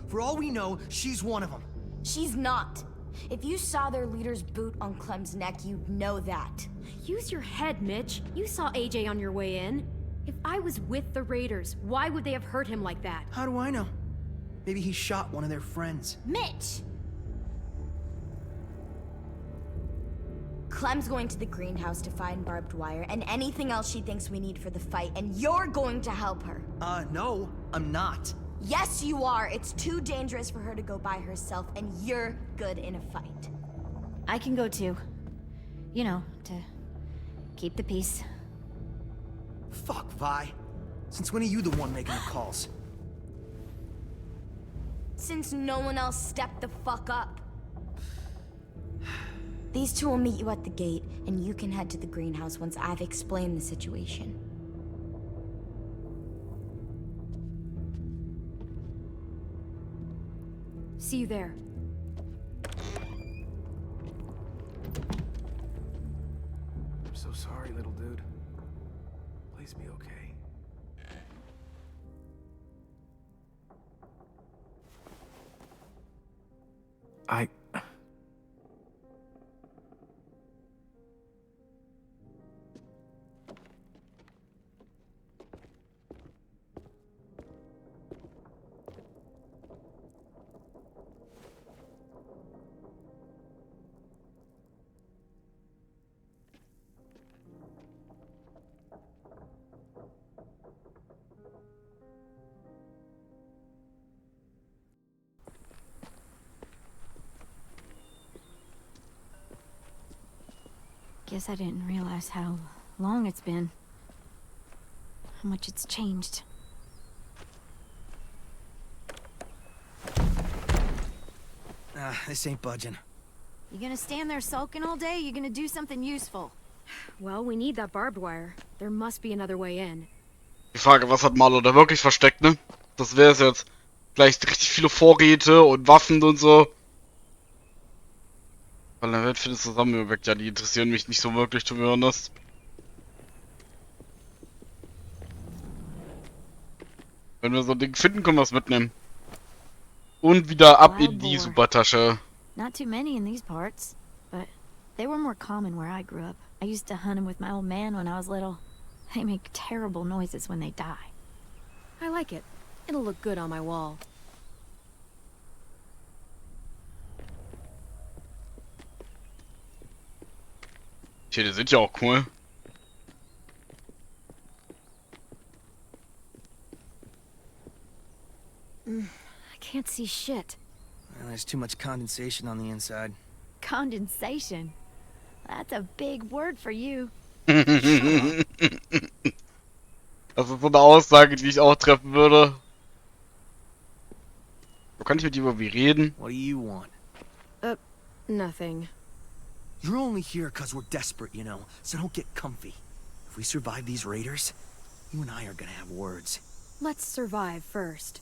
For all we know, she's one of them. She's not. If you saw their leader's boot on Clem's neck, you'd know that. Use your head, Mitch. You saw AJ on your way in. If I was with the Raiders, why would they have hurt him like that? How do I know? Maybe he shot one of their friends. Mitch! Clem's going to the greenhouse to find barbed wire and anything else she thinks we need for the fight, and you're going to help her. No, I'm not. Yes, you are. It's too dangerous for her to go by herself, and you're good in a fight. I can go too. You know, to keep the peace. Fuck, Vi. Since when are you the one making the calls? Since no one else stepped the fuck up. These two will meet you at the gate, and you can head to the greenhouse once I've explained the situation. See you there. I'm so sorry, little dude. Please be okay. Guess I didn't realize how long it's been. How much it's changed. This ain't budging. You gonna stand there sulking all day? You gonna do something useful? Well, we need that barbed wire. There must be another way in. Die Frage, was hat Marlo da wirklich versteckt, ne? Das wäre es jetzt. Vielleicht richtig viele Vorräte und Waffen und so. Weil der Welt für das Zusammenwirkt, ja, die interessieren mich nicht so wirklich, to be honest. Wenn wir so ein Ding finden, können wir es mitnehmen. Und wieder ab in die Supertasche. Not too many in these parts, but they were more common where I grew up. I used to hunt them with my old man when I was little. They make terrible noises when they die. I like it. It'll look good on my wall. Tja, die sind ja auch cool. I can't see shit. Well, there's too much condensation on the inside. Condensation? That's a big word for you. Das ist so eine Aussage, die ich auch treffen würde. Wo kann ich mit dir über wie reden? What do you want? Nothing. You're only here because we're desperate, you know, so don't get comfy. If we survive these raiders, you and I are gonna have words. Let's survive first.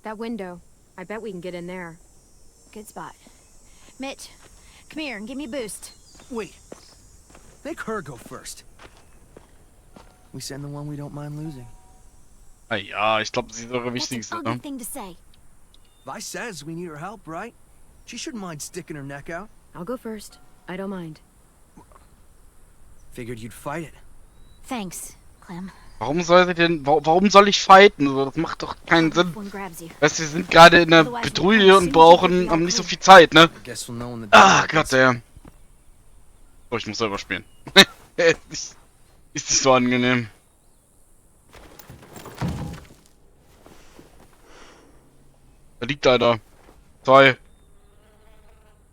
That window. I bet we can get in there. Good spot. Mitch, come here and give me a boost. Wait. Make her go first. We send the one we don't mind losing. Ah ja, ich glaube, sie ist eure That's wichtigste, an ugly ne? thing to say. Vi says we need her help, right? She shouldn't mind sticking her neck out. I'll go first. I don't mind. Figured you'd fight it. Thanks, Clem. Warum soll sie denn, warum soll ich fighten? So, das macht doch keinen Sinn. One grabs you. Weißt du, wir sind gerade in der Patrouille und haben nicht so viel Zeit, ne? I guess we'll know when the Ah, dog Gott, der. Oh, ich muss selber spielen. Ist nicht so angenehm. Da liegt einer. 2.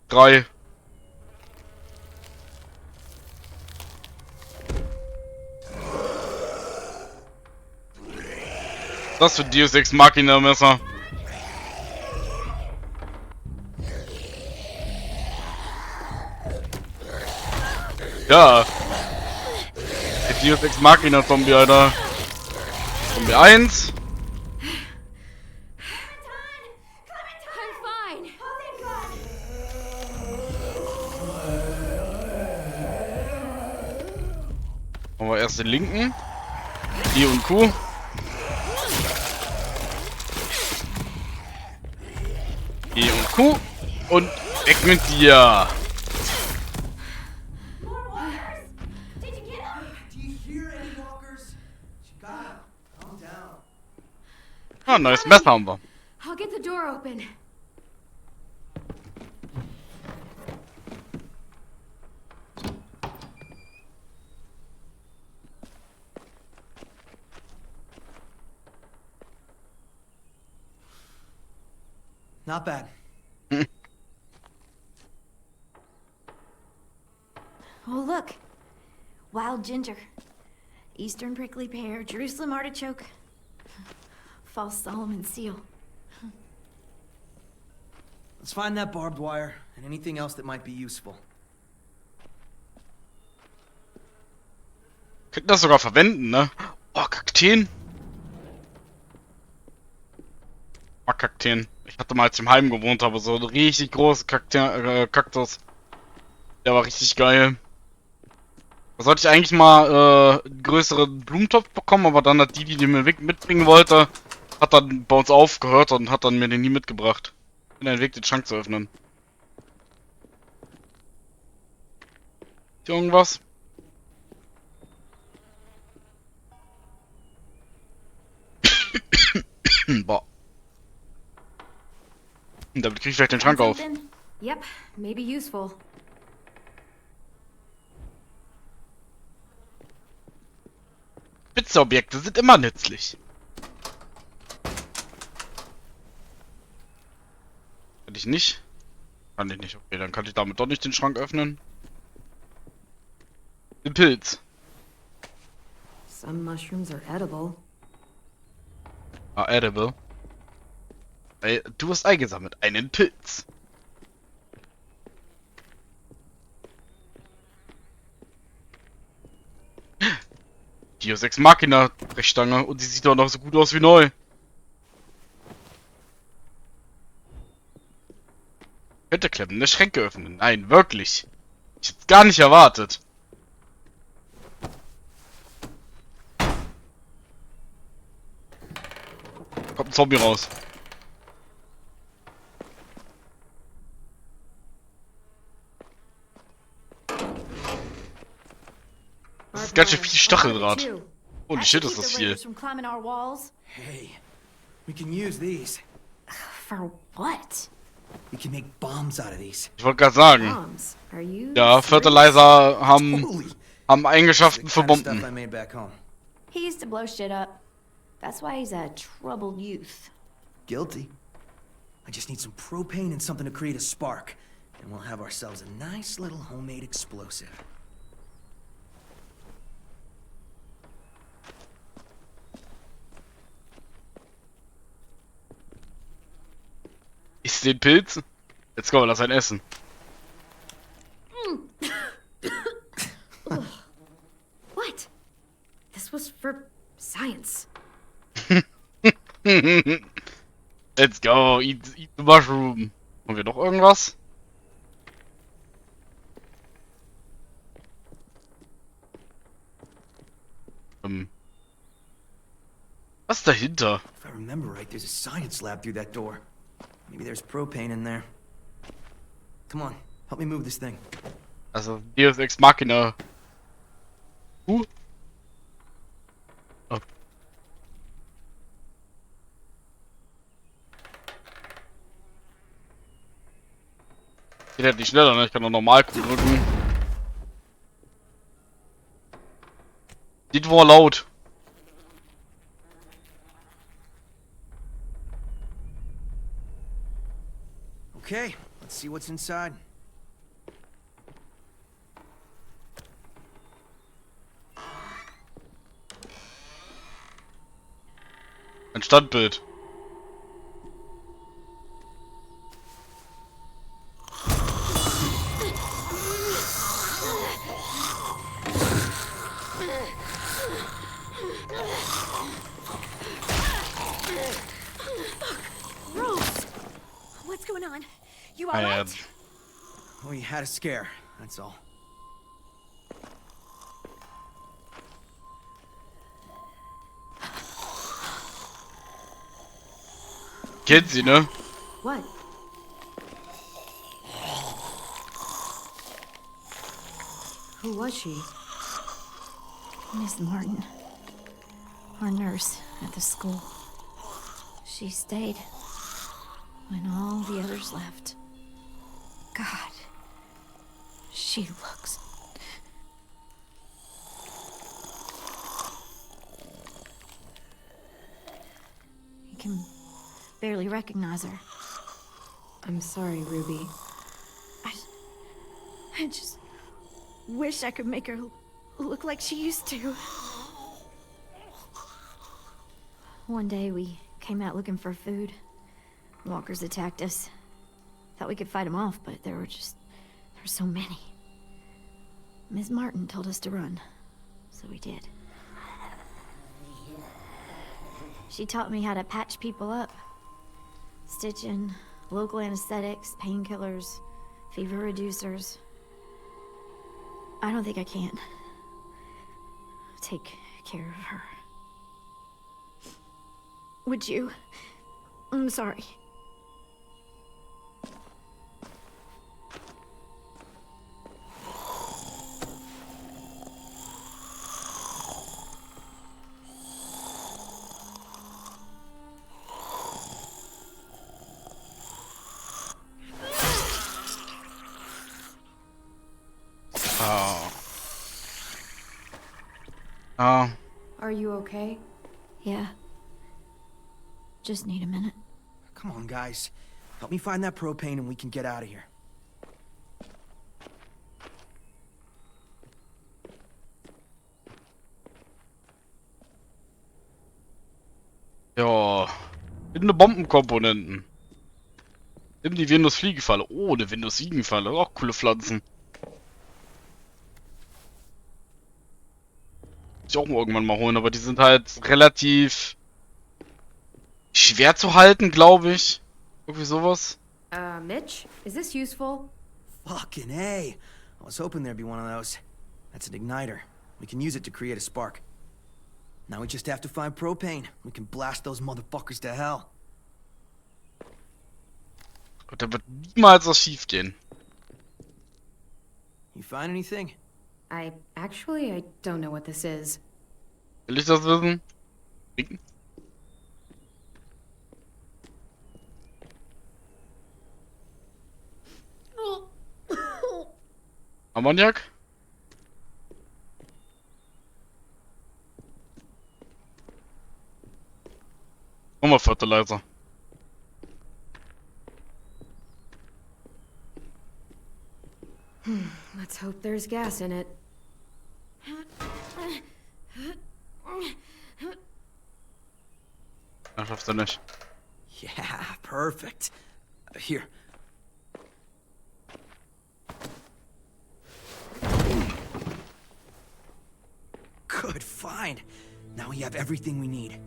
3. Das für Deus Ex Machina Messer. Ja. Der Deus Ex Machina Zombie, Alter. Zombie 1. I'm fine. Machen wir erst den linken. I und Q. E und Q. Und weg mit dir. Ah, neues Messer haben wir. I'll get the door open. Not bad. Oh, look. Wild ginger. Eastern prickly pear, Jerusalem artichoke. False Solomon seal. Let's find that barbed wire and anything else that might be useful. Könnten das sogar verwenden, ne? Oh, Kakteen. Oh, Kakteen. Ich hatte mal, als ich im Heim gewohnt habe, so einen richtig großen Kaktus. Der war richtig geil. Da sollte ich eigentlich mal einen größeren Blumentopf bekommen, aber dann hat die mir mitbringen wollte, hat dann bei uns aufgehört und hat dann mir den nie mitgebracht. Bin ein Weg, den Schrank zu öffnen. Ist hier irgendwas? Boah. Und damit krieg ich vielleicht den Schrank auf. Something? Yep, maybe useful. Spitzeobjekte sind immer nützlich. Kann ich nicht? Kann ich nicht. Okay, dann kann ich damit doch nicht den Schrank öffnen. Den Pilz. Some mushrooms are edible. Ah, edible. Ey, du hast eingesammelt. Einen Pilz. Deus Ex Machina Brechstange und sie sieht doch noch so gut aus wie neu. Könnte klemmende Schränke öffnen. Nein, wirklich. Ich hätte es gar nicht erwartet. Kommt ein Zombie raus. Das ist ganz schön viel Stacheldraht. Holy shit, ist das viel. From climbing our walls. Hey, we can use these. For what? We can make bombs out of these. Ich wollte gerade sagen. Bombs. Are you Ja, serious? Fertilizer haben Totally. Eigenschaften The für kind of stuff I Bomben. made back home. He used to blow shit up. That's why he's a troubled youth. Guilty. I just need some propane and something to create a spark. And we'll have ourselves a nice little homemade explosive. Ist den Pilz? Jetzt komm, lass ein essen. What? This was for science. Let's go, eat the mushroom. Haben wir noch irgendwas? Was ist dahinter? If I remember right, there's a science lab through that door. Maybe there's propane in there. Come on, help me move this thing. Also, Deus Ex Machina. Oh. Geht halt nicht schneller, ne? Ich kann nur normal drücken. Das war laut. Okay, let's see what's inside. Ein Standbild. What's going on? You Ah, ja. alright? We had a scare, that's all. Kennt sie, ne? What? Who was she? Miss Martin. Our nurse at the school. She stayed when all the others left. God. She looks... You can barely recognize her. I'm sorry, Ruby. I just wish I could make her look like she used to. One day we came out looking for food. Walkers attacked us. Thought we could fight them off, but there were so many. Ms. Martin told us to run, so we did. She taught me how to patch people up. Stitching, local anesthetics, painkillers, fever reducers. I don't think I can take care of her. Would you? I'm sorry. Oh. Are you okay? Yeah. Just need a minute. Come on, guys. Help me find that propane and we can get out of here. Ja. Finde Bombenkomponenten. Nimm die Windows-Fliegenfalle. Oh, eine Windows-Fliegenfalle. Auch coole Pflanzen. Muss ich auch mal irgendwann mal holen, aber die sind halt relativ schwer zu halten, glaube ich. Irgendwie sowas. Mitch, is this useful? Fucking A. I was hoping there'd be one of those. That's an igniter. We can use it to create a spark. Now we just have to find propane. We can blast those motherfuckers to hell. Und da wird niemals was schief gehen. You find anything? I don't know what this is. Will ich das wissen? Trinken? Ammoniak? Nochmal Fertilizer. Let's hope there's gas in it. Das schaffst du nicht. Yeah, perfect. Here. Good find. Now we have everything we need.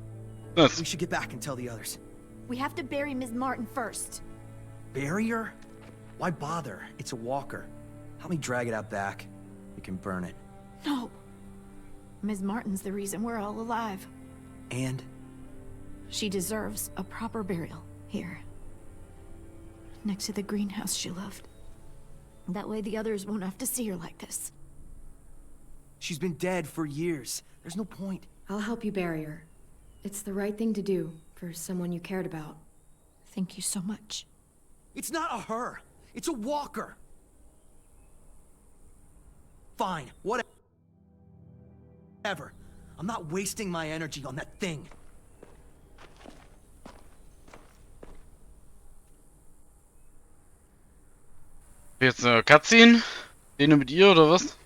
Yes. We should get back and tell the others. We have to bury Ms. Martin first. Bury her? Why bother? It's a walker. Help me drag it out back. We can burn it. No. Ms. Martin's the reason we're all alive. And She deserves a proper burial here. Next to the greenhouse she loved. That way the others won't have to see her like this. She's been dead for years. There's no point. I'll help you bury her. It's the right thing to do for someone you cared about. Thank you so much. It's not a her. It's a walker. Fine, whatever. I'm not wasting my energy on that thing. Jetzt eine Cutscene? Szene mit ihr oder was?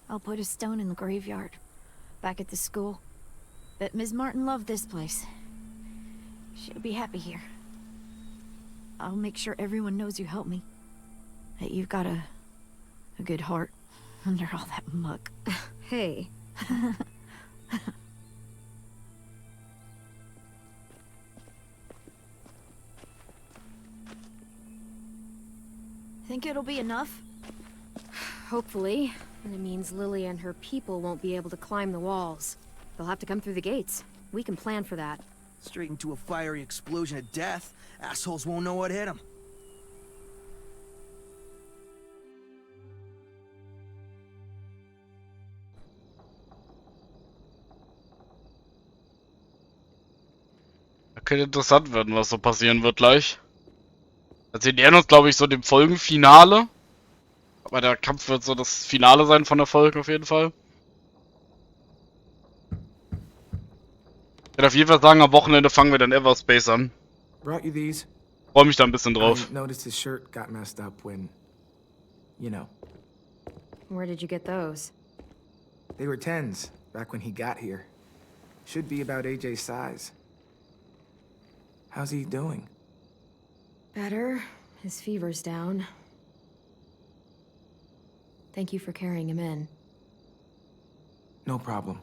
I'll put a stone in the graveyard, back at the school. Bet Ms. Martin loved this place. She'll be happy here. I'll make sure everyone knows you helped me. That you've got a good heart under all that muck. Hey. Think it'll be enough? Hopefully. And it means Lily and her people won't be able to climb the walls. They'll have to come through the gates. We can plan for that. Straight into a fiery explosion of death. Assholes won't know what hit them. Könnte interessant werden, was so passieren wird gleich. Also wir nähern uns, glaube ich, so dem Folgenfinale. Aber der Kampf wird so das Finale sein von der Folge auf jeden Fall. Ich würde auf jeden Fall sagen, am Wochenende fangen wir dann Everspace an. Brought you these. Freue mich da ein bisschen drauf. I noticed his shirt got messed up when, you know. Where did you get those? They were 10s, back when he got here. Should be about AJ's size. How's he doing? Better. His fever's down. Thank you for carrying him in. No problem.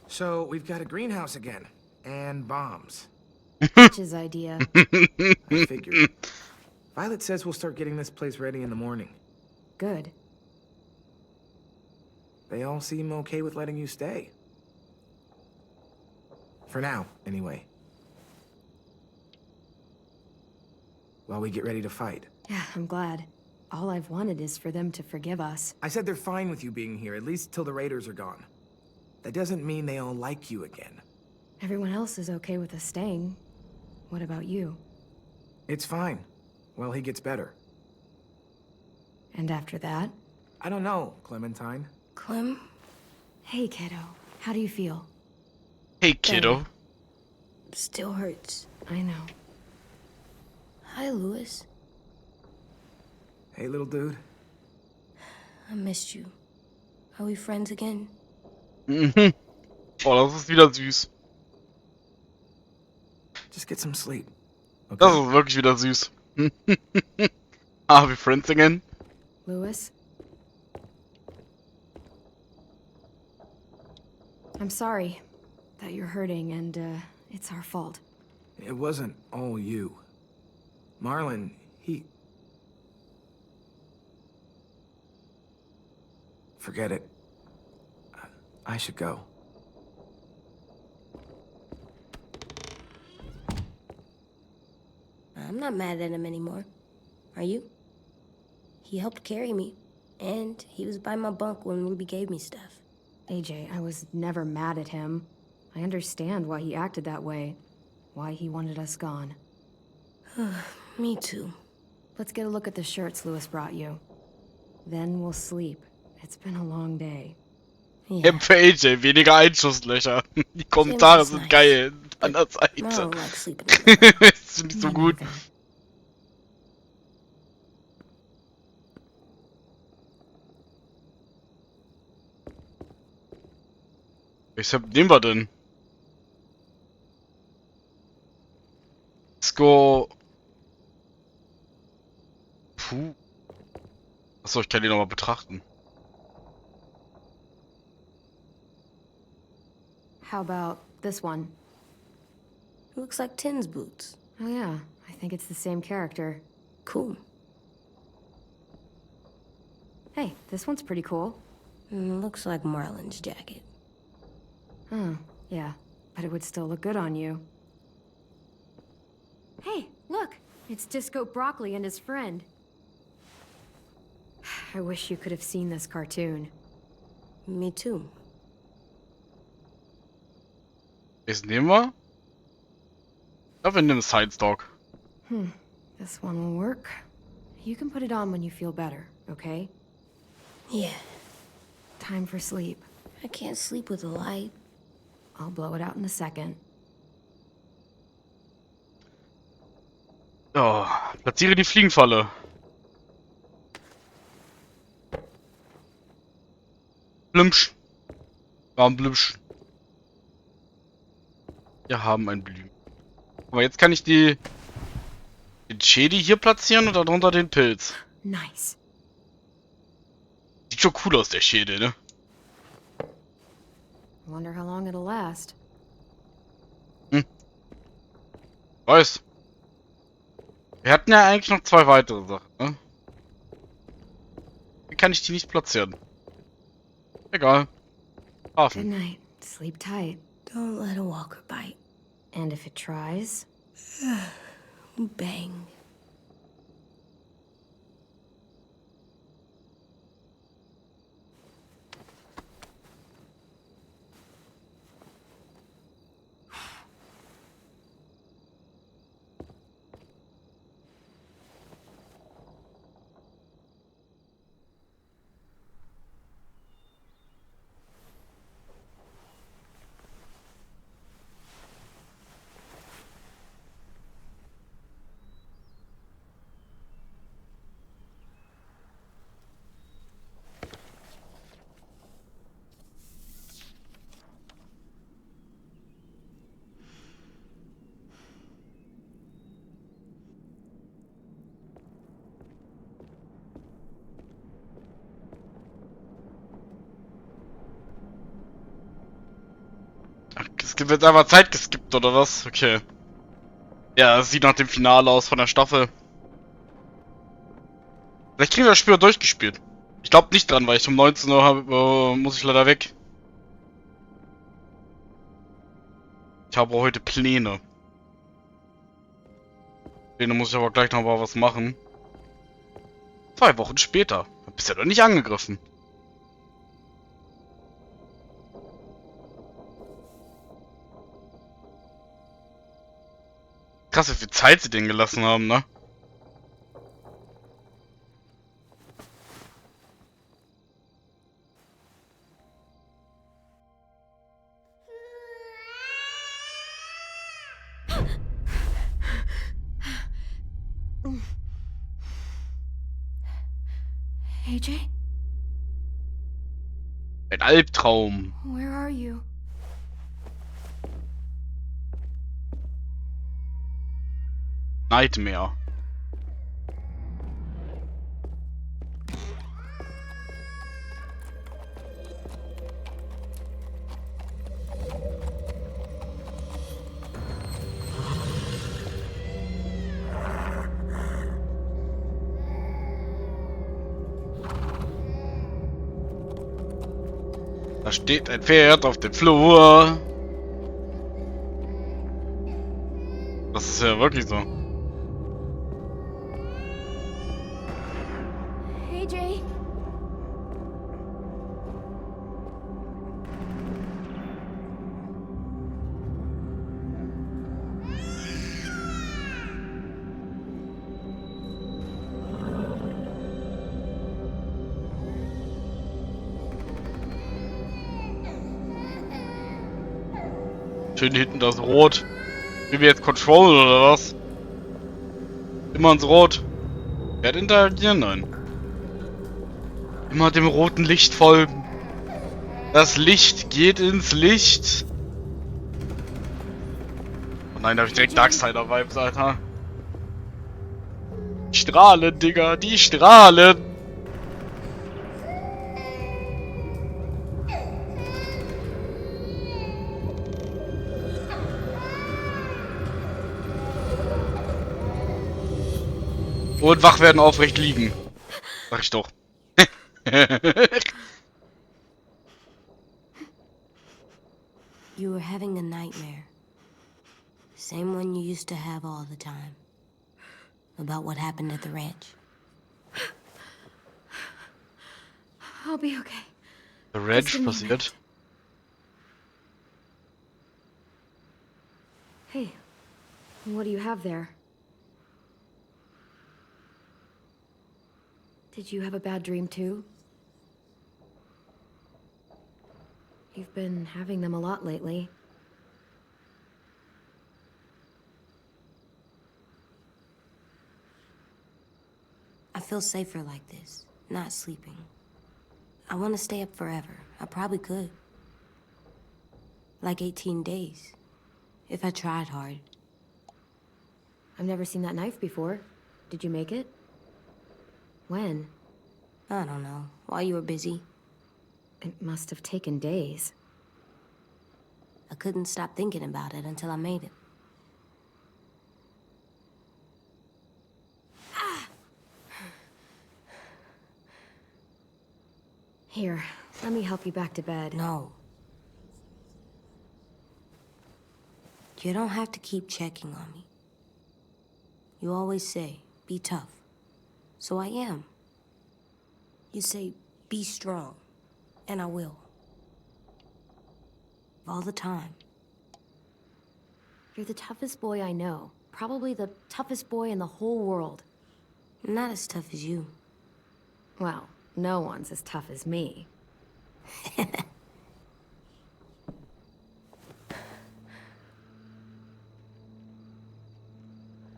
So, we've got a greenhouse again. And bombs. His idea. I figured. Violet says we'll start getting this place ready in the morning. Good. They all seem okay with letting you stay. For now, anyway. While we get ready to fight. Yeah, I'm glad. All I've wanted is for them to forgive us. I said they're fine with you being here, at least till the raiders are gone. That doesn't mean they all like you again. Everyone else is okay with us staying. What about you? It's fine. Well, he gets better. And after that? I don't know, Clementine. Clem? Hey, kiddo. How do you feel? Hey, kiddo. Still hurts. I know. Hi, Louis. Hey, little dude. I missed you. Are we friends again? Mhm. Oh, das ist wieder süß. Just get some sleep. Okay? Das ist wirklich wieder süß. Are we friends again? Louis? I'm sorry that you're hurting, and it's our fault. It wasn't all you. Marlon, he... Forget it. I should go. I'm not mad at him anymore. Are you? He helped carry me, and he was by my bunk when Ruby gave me stuff. AJ, I was never mad at him. I understand why he acted that way. Why he wanted us gone. Me too. Let's get a look at the shirts Louis brought you. Then we'll sleep. It's been a long day. Yeah. Für AJ, weniger Einschusslöcher. Die Kommentare sind geil. An der I Seite. don't like sleeping alone. Das finde ich so gut. Welches nehmen wir denn? Let's go. Puh. Achso, ich kann die nochmal betrachten. How about this one? Looks like Tin's boots. Oh yeah, I think it's the same character. Cool. Hey, this one's pretty cool. Looks like Marlon's jacket. Oh, yeah. But it would still look good on you. Hey, look! It's Disco Broccoli and his friend. I wish you could have seen this cartoon. Me too. Welches nehmen wir? Ich glaube, wir nehmen Science Dog. This one will work. You can put it on when you feel better, okay? Yeah. Time for sleep. I can't sleep with a light. I'll blow it out in a second. Oh, platziere die Fliegenfalle. Blümsch. Warum Blümsch? Wir haben ein Blüm. Aber jetzt kann ich den Schädel hier platzieren und darunter den Pilz. Nice. Sieht schon cool aus, der Schädel, ne? Wonder how long it'll last. Weiß. Wir hatten ja eigentlich noch 2 weitere Sachen, ne? Wie kann ich die nicht platzieren? Egal. Good Hafen. night. Sleep tight. Don't let a walker bite. And if it tries, Bang. Es gibt jetzt einfach Zeit geskippt, oder was? Okay. Ja, es sieht nach dem Finale aus von der Staffel. Vielleicht kriegen wir das Spiel durchgespielt. Ich glaube nicht dran, weil ich um 19 Uhr muss ich leider weg. Ich habe heute Pläne. Pläne muss ich aber gleich noch mal was machen. 2 Wochen später. Bist ja doch nicht angegriffen. Krass, wie viel Zeit sie denen gelassen haben, ne? AJ? Ein Albtraum. Where are you? Nightmare. Da steht ein Pferd auf dem Flur. Das ist ja wirklich so. AJ? Schön hinten das Rot. Wie wir jetzt Control oder was? Immer ins Rot. Werde interagieren? Nein. Immer dem roten Licht folgen. Das Licht geht ins Licht. Oh nein, da hab ich direkt Darksider-Vibes, Alter. Die Strahlen, Digga, die Strahlen. Und wach werden, aufrecht liegen. Sag ich doch. You were having a nightmare. Same one you used to have all the time. About what happened at the ranch. I'll be okay. The Ranch Just give me a passiert. minute. Hey, what do you have there? Did you have a bad dream too? You've been having them a lot lately. I feel safer like this, not sleeping. I want to stay up forever. I probably could. Like 18 days. If I tried hard. I've never seen that knife before. Did you make it? When? I don't know. While you were busy. It must have taken days. I couldn't stop thinking about it until I made it. Here, let me help you back to bed. No. You don't have to keep checking on me. You always say, be tough. So I am. You say, be strong. And I will. All the time. You're the toughest boy I know. Probably the toughest boy in the whole world. Not as tough as you. Well, no one's as tough as me.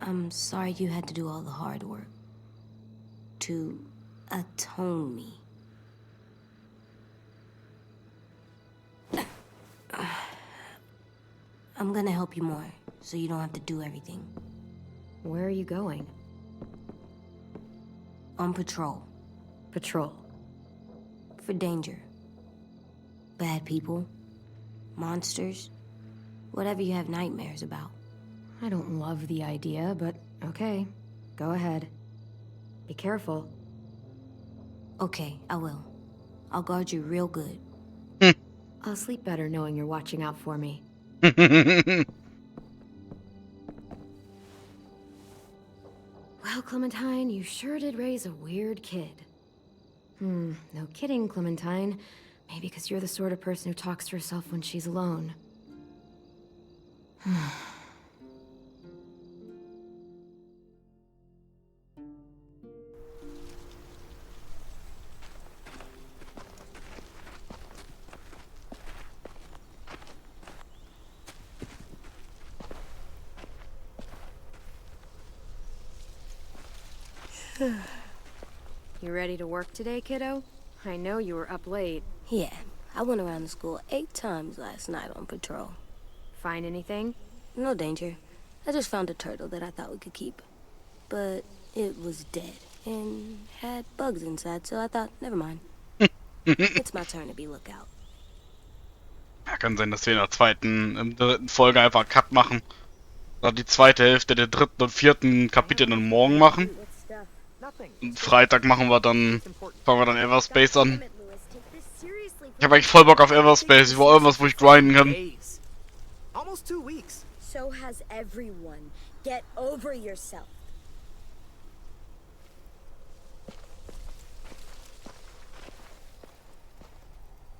I'm sorry you had to do all the hard work. To atone me. I'm gonna help you more, so you don't have to do everything. Where are you going? On patrol. Patrol. For danger. Bad people. Monsters. Whatever you have nightmares about. I don't love the idea, but okay. Go ahead. Be careful. Okay, I will. I'll guard you real good. I'll sleep better knowing you're watching out for me. Well, Clementine, you sure did raise a weird kid. No kidding, Clementine. Maybe because you're the sort of person who talks to herself when she's alone. You ready to work today, kiddo? I know you were up late. Yeah, I went around the school 8 times last night on patrol. Find anything? No danger. I just found a turtle that I thought we could keep. But it was dead and had bugs inside, so I thought, never mind. It's my turn to be lookout. Ja, kann sein, dass wir in der dritten Folge einfach einen Cut machen. Dann die zweite Hälfte der 3. und 4. Kapitel dann morgen machen. Und Freitag fangen wir dann Everspace an. Ich habe eigentlich voll Bock auf Everspace. Ich will irgendwas, wo ich grinden kann. Almost 2 weeks. So has everyone. Get over yourself.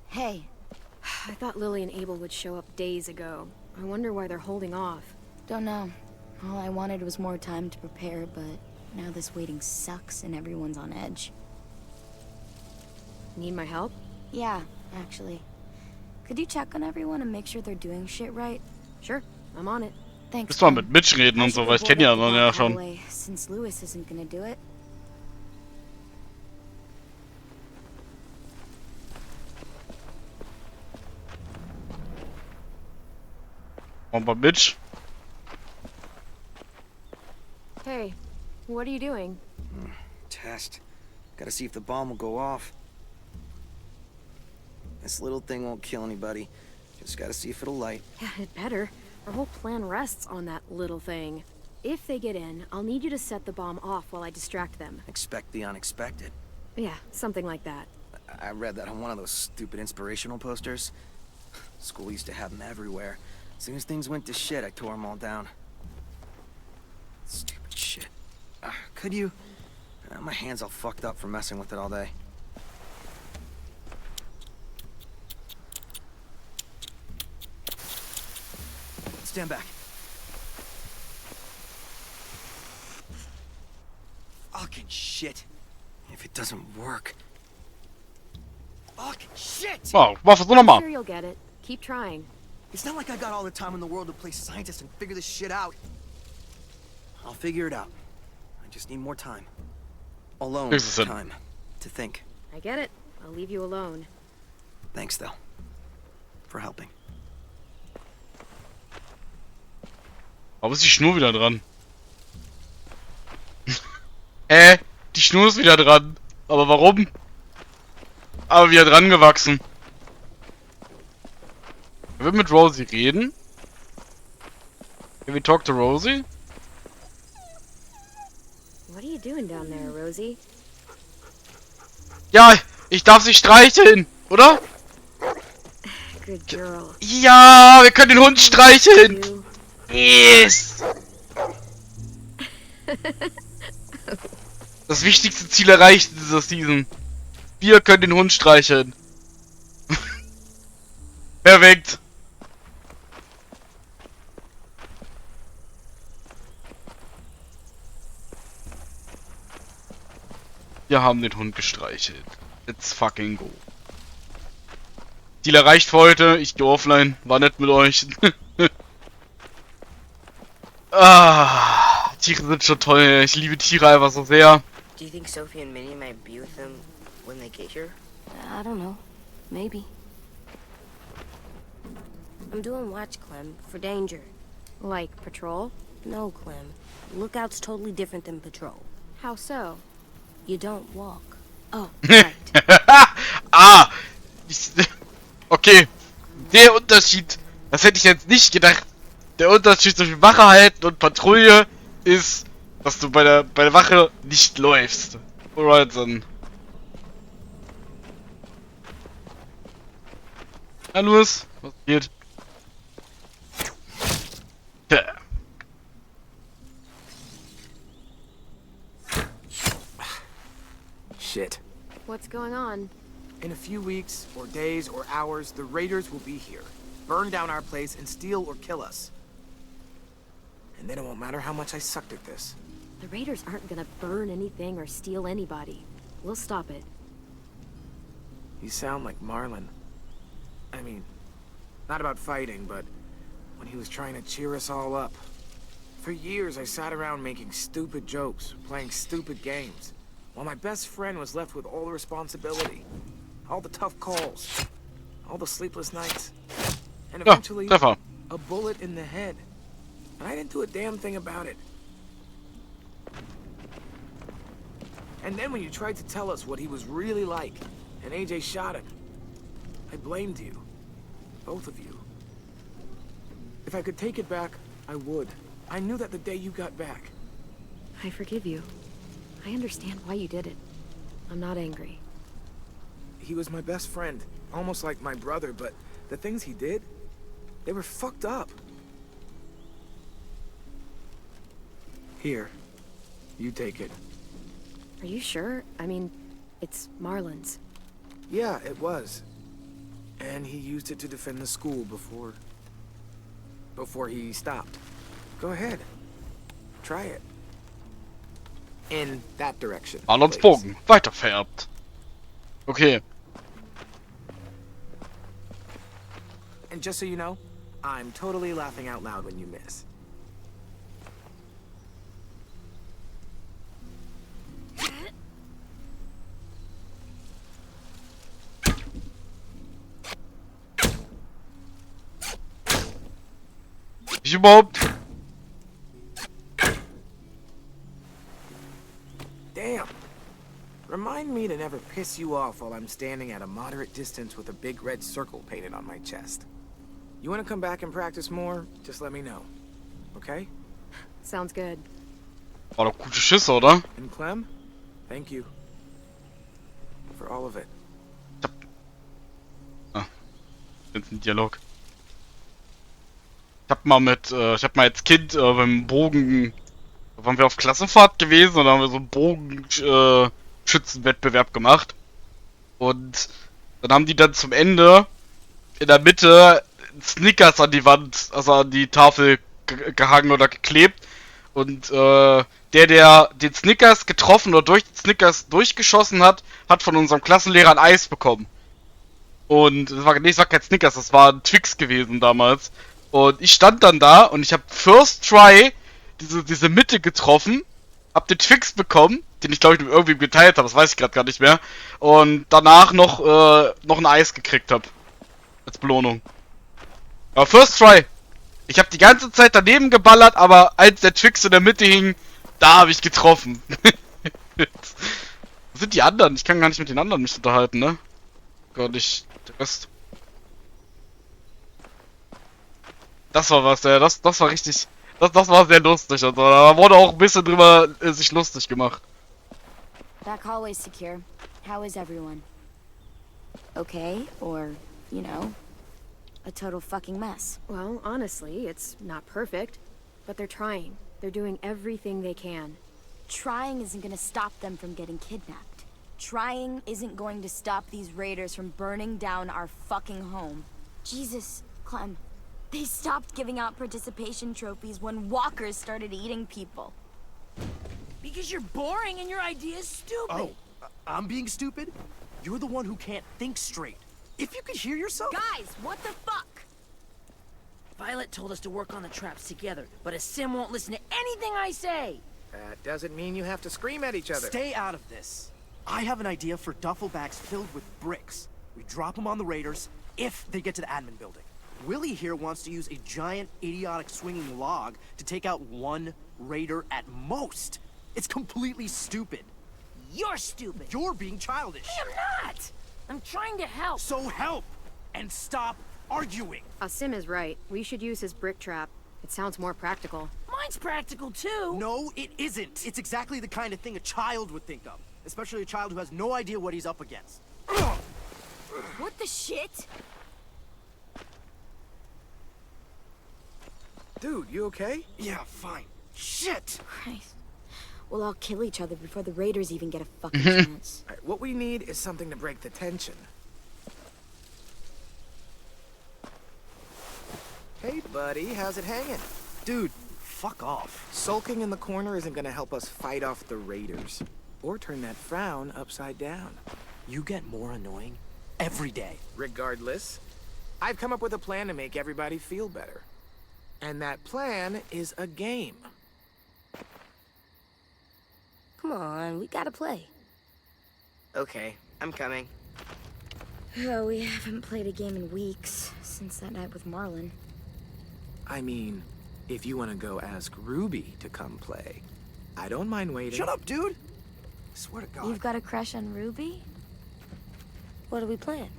Hey. I thought Lily and Abel would show up days ago. I wonder why they're holding off. Don't know. All I wanted was more time to prepare, but now this waiting sucks and everyone's on edge. Need my help? Yeah, actually. Could you check on everyone and make sure they're doing shit right? Sure, I'm on it. Thanks. Müssen wir mit Mitch reden und so, weil ich kenne ja dann ja schon. Since Lewis isn't gonna do it. Und bei Mitch. Hey, what are you doing? Test. Gotta see if the bomb will go off. This little thing won't kill anybody. Just gotta see if it'll light. Yeah, it better. Our whole plan rests on that little thing. If they get in, I'll need you to set the bomb off while I distract them. Expect the unexpected. Yeah, something like that. I read that on one of those stupid inspirational posters. School used to have them everywhere. As soon as things went to shit, I tore them all down. Stupid shit. Could you? My hand's all fucked up from messing with it all day. Stand back. Fucking shit. If it doesn't work. Fucking shit! Wow, mach versuch I'm nochmal. sure you'll get it. Keep trying. It's not like I got all the time in the world to play scientist and figure this shit out. I'll figure it out. I just need more time. Alone time to think. I get it. I'll leave you alone. Thanks, though, for helping. Warum ist die Schnur wieder dran? Die Schnur ist wieder dran. Aber warum? Aber wieder dran gewachsen. Er will mit Rosie reden. Can we talk to Rosie? What are you doing down there, Rosie? Ja, ich darf sie streicheln, oder? Good girl. Ja, wir können den Hund streicheln. Yes! Das wichtigste Ziel erreicht in dieser Season. Wir können den Hund streicheln. Perfekt. Wir haben den Hund gestreichelt. Let's fucking go. Ziel erreicht für heute. Ich gehe offline. War nett mit euch. Tiere sind schon toll. Ich liebe Tiere einfach so sehr. Do you think Sophie and Minnie might be with them when they get here? I don't know. Maybe. I'm doing watch, Clem, for danger. Like patrol? No, Clem. Lookout's totally different than patrol. How so? You don't walk. Oh, right. Okay. Der Unterschied, das hätte ich jetzt nicht gedacht. Der Unterschied zwischen Wache halten und Patrouille ist, dass du bei der Wache nicht läufst. Alright dann. Na Louis, was geht? Shit. What's going on? In a few weeks, or days, or hours, the raiders will be here. Burn down our place and steal or kill us. And then it won't matter how much I sucked at this. The raiders aren't gonna burn anything or steal anybody. We'll stop it. You sound like Marlin. I mean, not about fighting, but when he was trying to cheer us all up. For years, I sat around making stupid jokes, playing stupid games, while my best friend was left with all the responsibility, all the tough calls, all the sleepless nights, and eventually, a bullet in the head. And I didn't do a damn thing about it. And then when you tried to tell us what he was really like, and AJ shot him, I blamed you. Both of you. If I could take it back, I would. I knew that the day you got back. I forgive you. I understand why you did it. I'm not angry. He was my best friend, almost like my brother, but the things he did, they were fucked up. Here, you take it. Are you sure? I mean, it's Marlin's. Yeah, it was. And he used it to defend the school before he stopped. Go ahead. Try it. In that direction. Marlons Bogen. Weitervererbt. Okay. And just so you know, I'm totally laughing out loud when you miss. Ich überhaupt? Damn. Remind me to never piss you off while I'm standing at a moderate distance with a big red circle painted on my chest. You want to come back and practice more? Just let me know. Okay? Sounds good. War doch gute Schüsse, oder? And Clem, thank you. For all of it. Jetzt ein Dialog. Ich hab mal als Kind beim Bogen, da waren wir auf Klassenfahrt gewesen und da haben wir so einen Bogenschützenwettbewerb gemacht. Und dann haben die dann zum Ende in der Mitte Snickers an die Wand, also an die Tafel gehangen oder geklebt. Und der den Snickers getroffen oder durch den Snickers durchgeschossen hat, hat von unserem Klassenlehrer ein Eis bekommen. Und das war kein Snickers, das war ein Twix gewesen damals. Und ich stand dann da und ich habe First Try diese Mitte getroffen, hab den Twix bekommen, den ich glaube ich irgendwie geteilt habe, das weiß ich gerade gar nicht mehr. Und danach noch ein Eis gekriegt habe. Als Belohnung. Aber First Try. Ich habe die ganze Zeit daneben geballert, aber als der Twix in der Mitte hing, da habe ich getroffen. Wo sind die anderen? Ich kann gar nicht mit den anderen mich unterhalten, ne? Gar nicht. Der Rest. Das war was, ja. Das war richtig. Das war sehr lustig. Also, da wurde auch ein bisschen drüber sich lustig gemacht. Back hallway's secure. How is everyone? Okay, or, you know, a total fucking mess. Well, honestly, it's not perfect, but they're trying. They're doing everything they can. Trying isn't gonna stop them from getting kidnapped. Trying isn't going to stop these raiders from burning down our fucking home. Jesus, Clem. They stopped giving out participation trophies when walkers started eating people. Because you're boring and your idea is stupid. Oh, I'm being stupid? You're the one who can't think straight. If you could hear yourself... Guys, what the fuck? Violet told us to work on the traps together, but a sim won't listen to anything I say. That doesn't mean you have to scream at each other. Stay out of this. I have an idea for duffel bags filled with bricks. We drop them on the raiders if they get to the admin building. Willie here wants to use a giant, idiotic swinging log to take out one raider at most. It's completely stupid. You're stupid. You're being childish. I am not. I'm trying to help. So help and stop arguing. Sim is right. We should use his brick trap. It sounds more practical. Mine's practical too. No, it isn't. It's exactly the kind of thing a child would think of. Especially a child who has no idea what he's up against. What the shit? Dude, you okay? Yeah, fine. Shit! Christ. We'll all kill each other before the raiders even get a fucking chance. All right, what we need is something to break the tension. Hey, buddy, how's it hanging? Dude, fuck off. Sulking in the corner isn't gonna help us fight off the raiders. Or turn that frown upside down. You get more annoying every day. Regardless, I've come up with a plan to make everybody feel better. And that plan is a game. Come on, we gotta play. Okay, I'm coming. Oh, we haven't played a game in weeks, since that night with Marlin. I mean, if you want to go ask Ruby to come play, I don't mind waiting. Shut up, dude! I swear to God. You've got a crush on Ruby? What are we playing?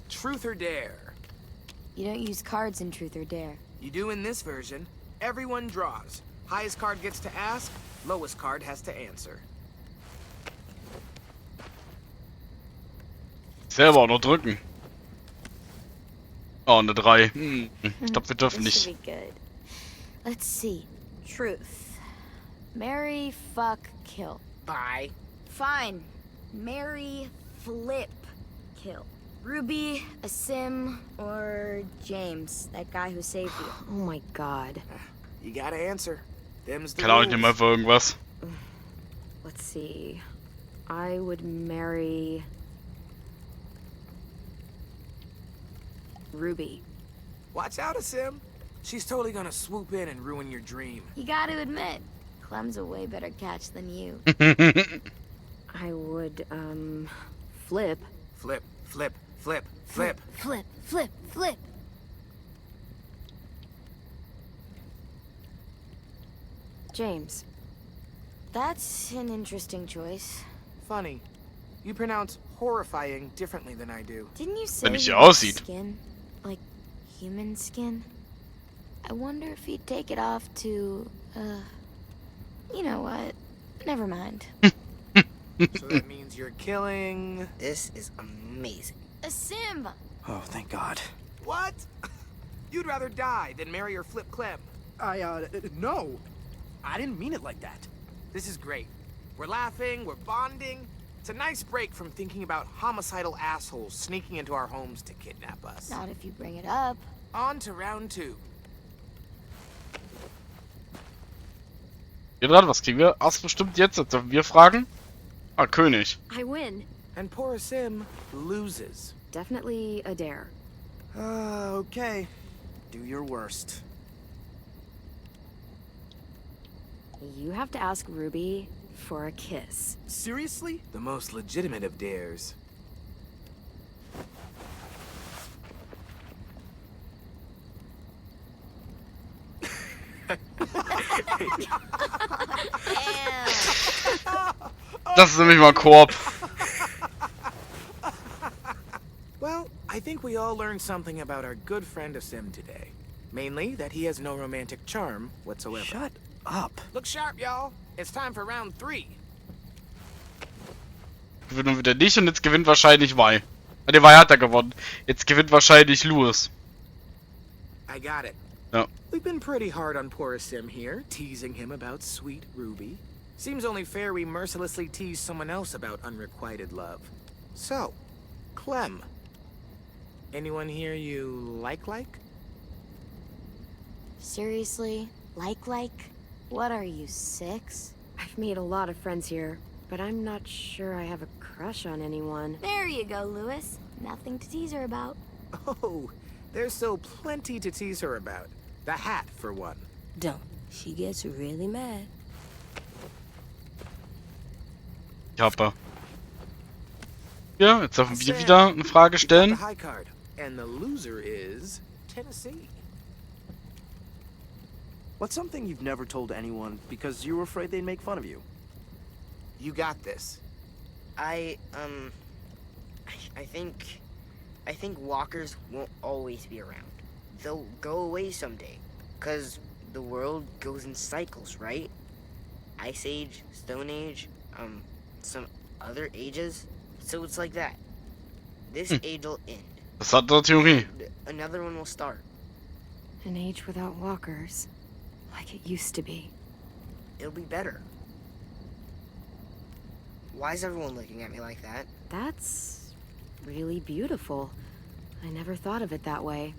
Truth or Dare. You don't use cards in Truth or Dare. You do in this version. Everyone draws. Highest card gets to ask, lowest card has to answer. Selber auch noch drücken. Oh, eine 3. Ich glaube, wir dürfen This nicht. should be good. Let's see. Truth. Marry, fuck, kill. Bye. Fine. Marry, flip, kill. Ruby, a sim, or James, that guy who saved you. Oh my god. You gotta answer. Them's the Keine Ahnung, rules. ich nehme einfach irgendwas. Let's see. I would marry... Ruby. Watch out, Sim. She's totally gonna swoop in and ruin your dream. You gotta admit, Clem's a way better catch than you. I would, flip. Flip, flip, flip, flip. Flip, flip, flip. James. That's an interesting choice. Funny. You pronounce horrifying differently than I do. Didn't you say Wenn ich he hier had aussieht. skin? Like human skin? I wonder if he'd take it off to, you know what? Never mind. So that means you're killing... This is amazing. A sim! Oh, thank God. What? You'd rather die than marry or flip Clem. No. I didn't mean it like that. This is great. We're laughing, we're bonding. It's a nice break from thinking about homicidal assholes sneaking into our homes to kidnap us. Not if you bring it up. On to round 2. Hier dran, was kriegen wir? Ach, bestimmt jetzt. Jetzt dürfen wir fragen. Ah, König. I win. And poor Sim loses. Definitely a dare. Okay. Do your worst. You have to ask Ruby for a kiss. Seriously? The most legitimate of dares. Das ist nämlich mal Koop. Well, I think we all learned something about our good friend Sim today. Mainly that he has no romantic charm whatsoever. Shut up. Look sharp, y'all. It's time for round 3. Gewinnen wieder nicht und jetzt gewinnt wahrscheinlich Vi. Der Vi hat er gewonnen. Jetzt gewinnt wahrscheinlich Louis. I got it. Ja. We've been pretty hard on poor Sim here, teasing him about sweet Ruby. Seems only fair we mercilessly tease someone else about unrequited love. So, Clem. Anyone here you like? Seriously? Like? What are you, 6? I've made a lot of friends here, but I'm not sure I have a crush on anyone. There you go, Louis. Nothing to tease her about. Oh, there's still plenty to tease her about. The hat, for one. Don't. She gets really mad. Ich hab er. Ja, jetzt dürfen wir wieder eine Frage stellen. The high card, and the loser is Tennessee. What's something you've never told anyone because you were afraid they'd make fun of you? You got this. I think walkers won't always be around. They'll go away someday. 'Cause the world goes in cycles, right? Ice Age, Stone Age, some other ages. So it's like that. This age'll end. Das hat eine Theorie. Another one will start. An age without walkers. Like it used to be. It'll be better. Why is everyone looking at me like that? That's really beautiful. I never thought of it that way.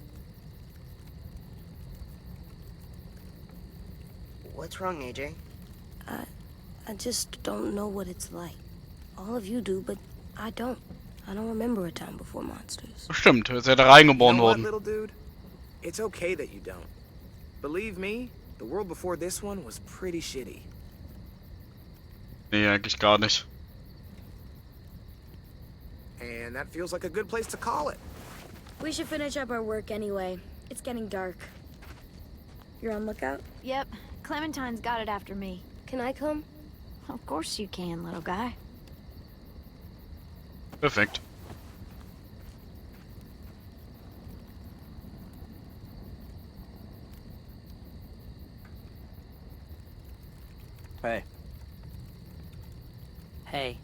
What's wrong, AJ? I just don't know what it's like. All of you do, but I don't. I don't remember a time before monsters. Stimmt, er ist ja da reingeboren You know what, worden. little dude? It's okay that you don't. Believe me, the world before this one was pretty shitty. Nee, eigentlich gar nicht. And that feels like a good place to call it. We should finish up our work anyway. It's getting dark. You're on lookout? Yep. Clementine's got it after me. Can I come? Of course you can, little guy. Perfekt. Hey, Hey.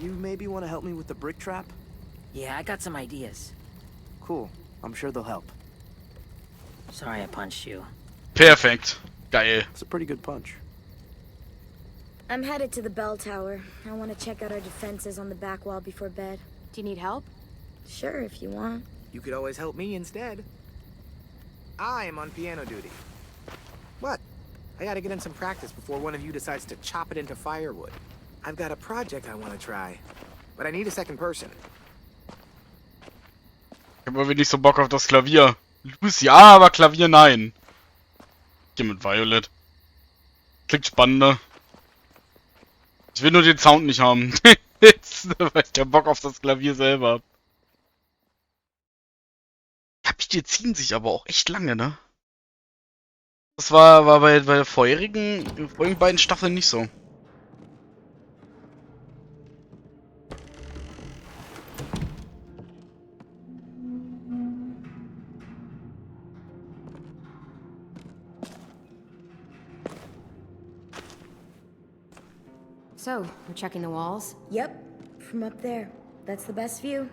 you maybe want to help me with the brick trap? Yeah, I got some ideas. Cool. I'm sure they'll help. Sorry I punched you. Perfekt. Geil. It's a pretty good punch. I'm headed to the bell tower. I want to check out our defenses on the back wall before bed. Do you need help? Sure, if you want. You could always help me instead. I am on piano duty. What? I gotta get in some practice before one of you decides to chop it into firewood. I've got a project I want to try, but I need a second person. Ich hab irgendwie nicht so Bock auf das Klavier. Luis ja, aber Klavier nein. Hier mit Violet. Klingt spannender. Ich will nur den Sound nicht haben. Weil ich keinen Bock auf das Klavier selber hab. Kapitel ziehen sich aber auch echt lange, ne? Das war bei der vorherigen beiden Staffeln nicht so. So, we're checking the walls? Yep, from up there. That's the best view.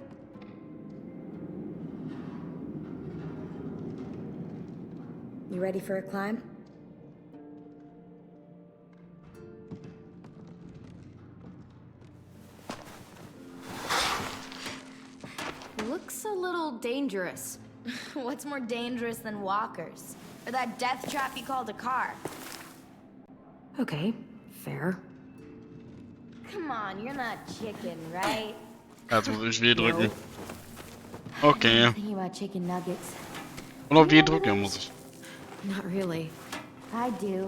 You ready for a climb? Looks a little dangerous. What's more dangerous than walkers? Or that death trap you called a car? Okay, fair. Come on, you're not chicken, right? Jetzt muss ich W drücken. Okay. Thinking about chicken nuggets. Und auf W drücken, ja, muss ich. Not really. I do.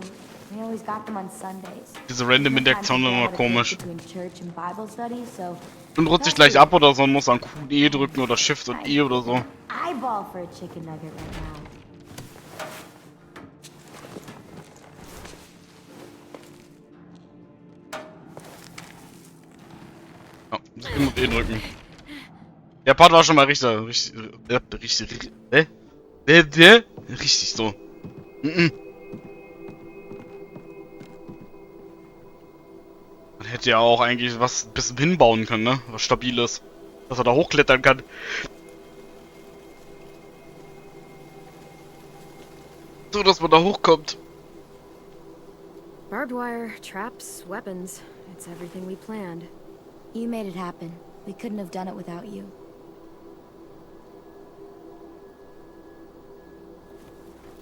We always got them on Sundays. Diese random Interaktion ist immer komisch. Between church and Bible study, so Und rutscht sich gleich ab oder so und muss dann Q und E drücken oder Shift und E oder so. eyeball for a chicken nugget right now. Ja, muss I und E drücken. Der Part war schon mal richtig so. Man hätte ja auch eigentlich was ein bisschen hinbauen können, ne? Was Stabiles. Dass er da hochklettern kann. So, dass man da hochkommt. Barbed wire, traps, weapons. It's everything we planned. You made it happen. We couldn't have done it without you.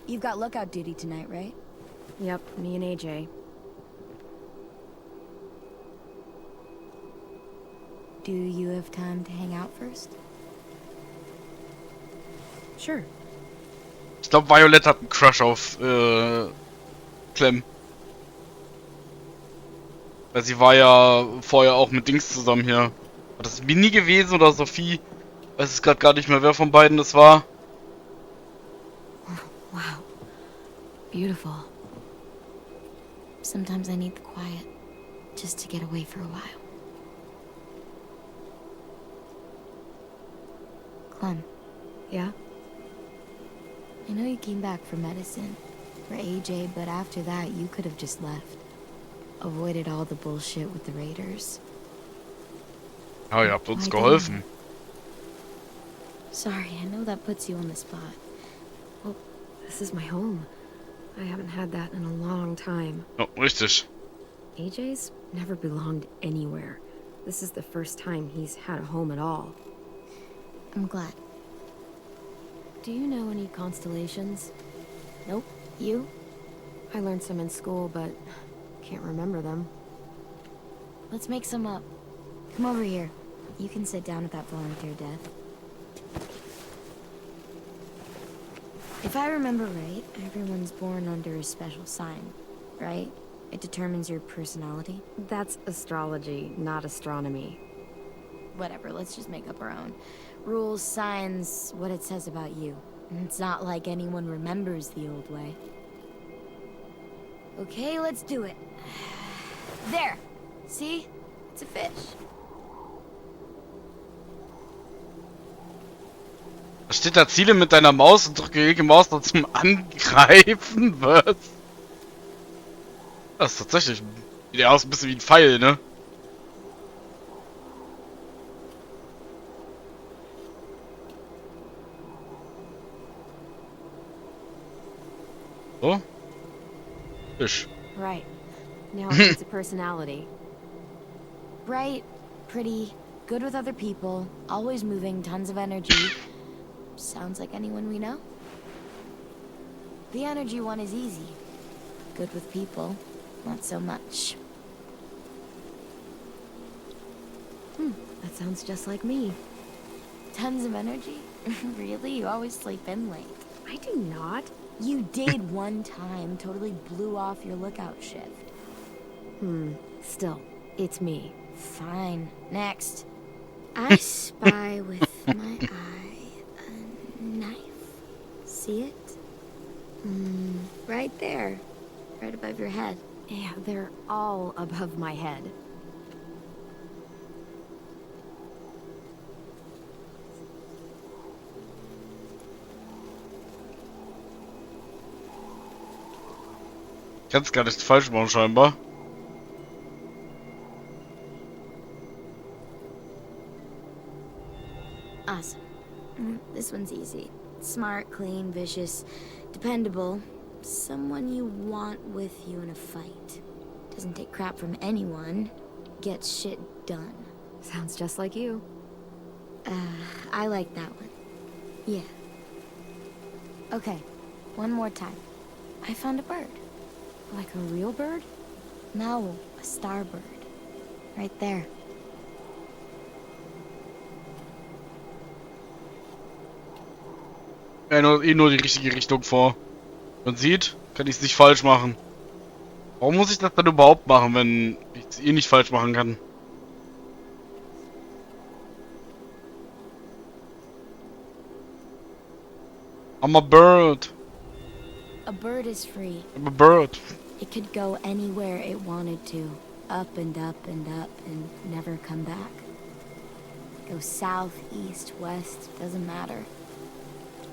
You've got lookout duty tonight, right? Yep, me and AJ. Do you have time to hang out first? Sure. Ich glaube, Violet hat einen Crush auf Clem. Weil sie war ja vorher auch mit Dings zusammen hier. War das Mini gewesen oder Sophie? Weiß es gerade gar nicht mehr, wer von beiden das war. Wow. Beautiful. Sometimes I need the quiet, just to get away for a while. Clem. Yeah? I know you came back for medicine, for AJ, but after that, you could have just left. Avoided all the bullshit with the Raiders. Ja, ihr habt uns geholfen. Sorry, I know that puts you on the spot. Well, this is my home. I haven't had that in a long time. Ja, richtig. AJ's never belonged anywhere. This is the first time he's had a home at all. I'm glad. Do you know any constellations? Nope. You? I learned some in school, but can't remember them. Let's make some up. Come over here. You can sit down at that volunteer desk. If I remember right, everyone's born under a special sign, right? It determines your personality. That's astrology, not astronomy. Whatever, let's just make up our own. Rules, signs, what it says about you. It's not like anyone remembers the old way. Okay, let's do it. There! See? It's a fish. Da steht da Ziele mit deiner Maus und drücke die Maus noch zum Angreifen. Was? Das ist tatsächlich. Sieht ja aus ein bisschen wie ein Pfeil, ne? So? Fisch. Right. Now it's a personality. Bright, pretty, good with other people, always moving, tons of energy. Sounds like anyone we know. The energy one is easy. Good with people, not so much. That sounds just like me. Tons of energy? Really? You always sleep in late. I do not. You did one time. Totally blew off your lookout shift. Still, it's me. Fine. Next. I spy with my eye a knife. See it? Right there. Right above your head. Yeah, they're all above my head. Kannst gar nichts falsch machen, scheinbar. Awesome. This one's easy. Smart, clean, vicious, dependable. Someone you want with you in a fight. Doesn't take crap from anyone. Gets shit done. Sounds just like you. I like that one. Yeah. Okay, one more time. I found a bird. Like a real bird? No, a starbird. Right there. Ja, nur die richtige Richtung vor. Man sieht, kann ich es nicht falsch machen. Warum muss ich das dann überhaupt machen, wenn ich es nicht falsch machen kann? I'm a bird. A bird is free. I'm a bird. It could go anywhere it wanted to. Up and up and up and never come back. Go south, east, west, doesn't matter.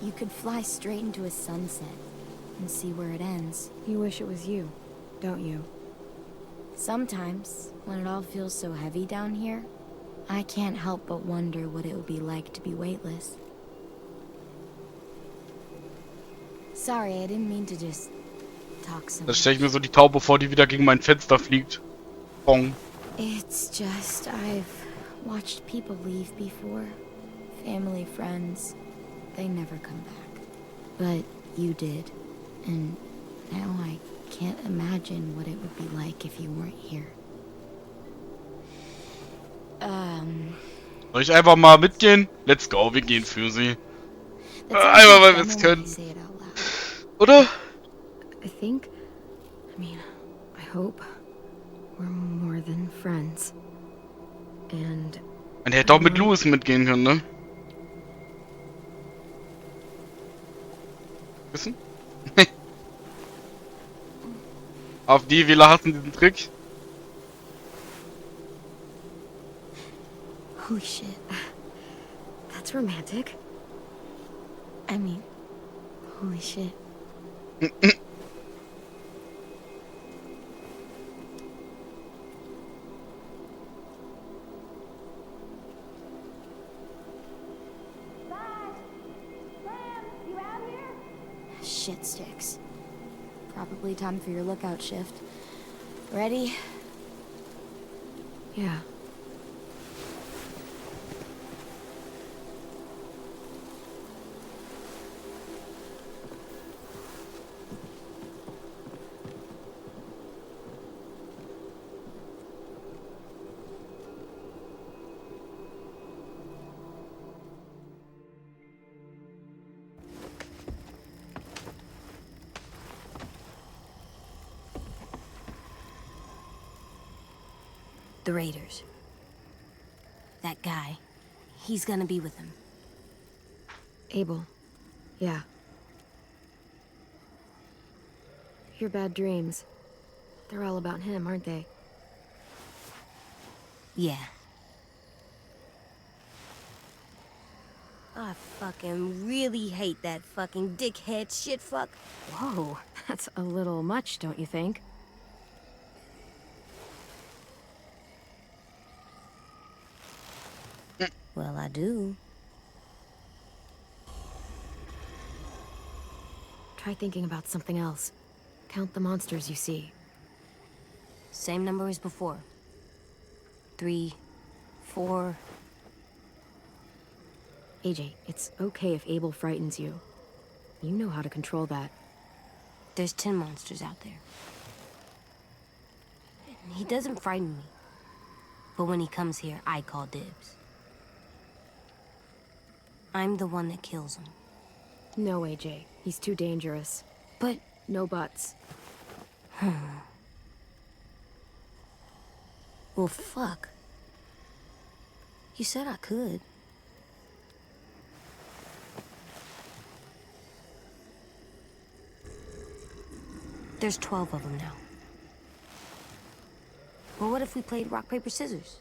You could fly straight into a sunset and see where it ends. You wish it was you, don't you? Sometimes, when it all feels so heavy down here, I can't help but wonder what it would be like to be weightless. Sorry, I didn't mean to just talk so Da stelle ich mir so die Taube vor, die wieder gegen mein Fenster fliegt. Bong. It's just, I've watched people leave before. Family, friends. They never come back. But you did. And now I can't imagine what it would be like if you weren't here. Soll ich einfach mal mitgehen? Let's go, wir gehen für sie. Einmal, weil wir es können. Oder? I hope we're more than friends. And Man hätte auch mit Louis mitgehen können, ne? Wissen? Auf die Wähler hassen diesen Trick. holy shit. That's romantic. I mean, holy shit. Shit sticks. Probably time for your lookout shift. Ready? Yeah. The Raiders. That guy. He's gonna be with him. Abel. Yeah. Your bad dreams. They're all about him, aren't they? Yeah. I fucking really hate that fucking dickhead shitfuck. Whoa, that's a little much, don't you think? Well, I do. Try thinking about something else. Count the monsters you see. Same number as before. 3, 4... AJ, it's okay if Abel frightens you. You know how to control that. There's 10 monsters out there. He doesn't frighten me. But when he comes here, I call dibs. I'm the one that kills him. No, AJ. He's too dangerous. But... No buts. Well, fuck. You said I could. There's 12 of them now. Well, what if we played rock, paper, scissors?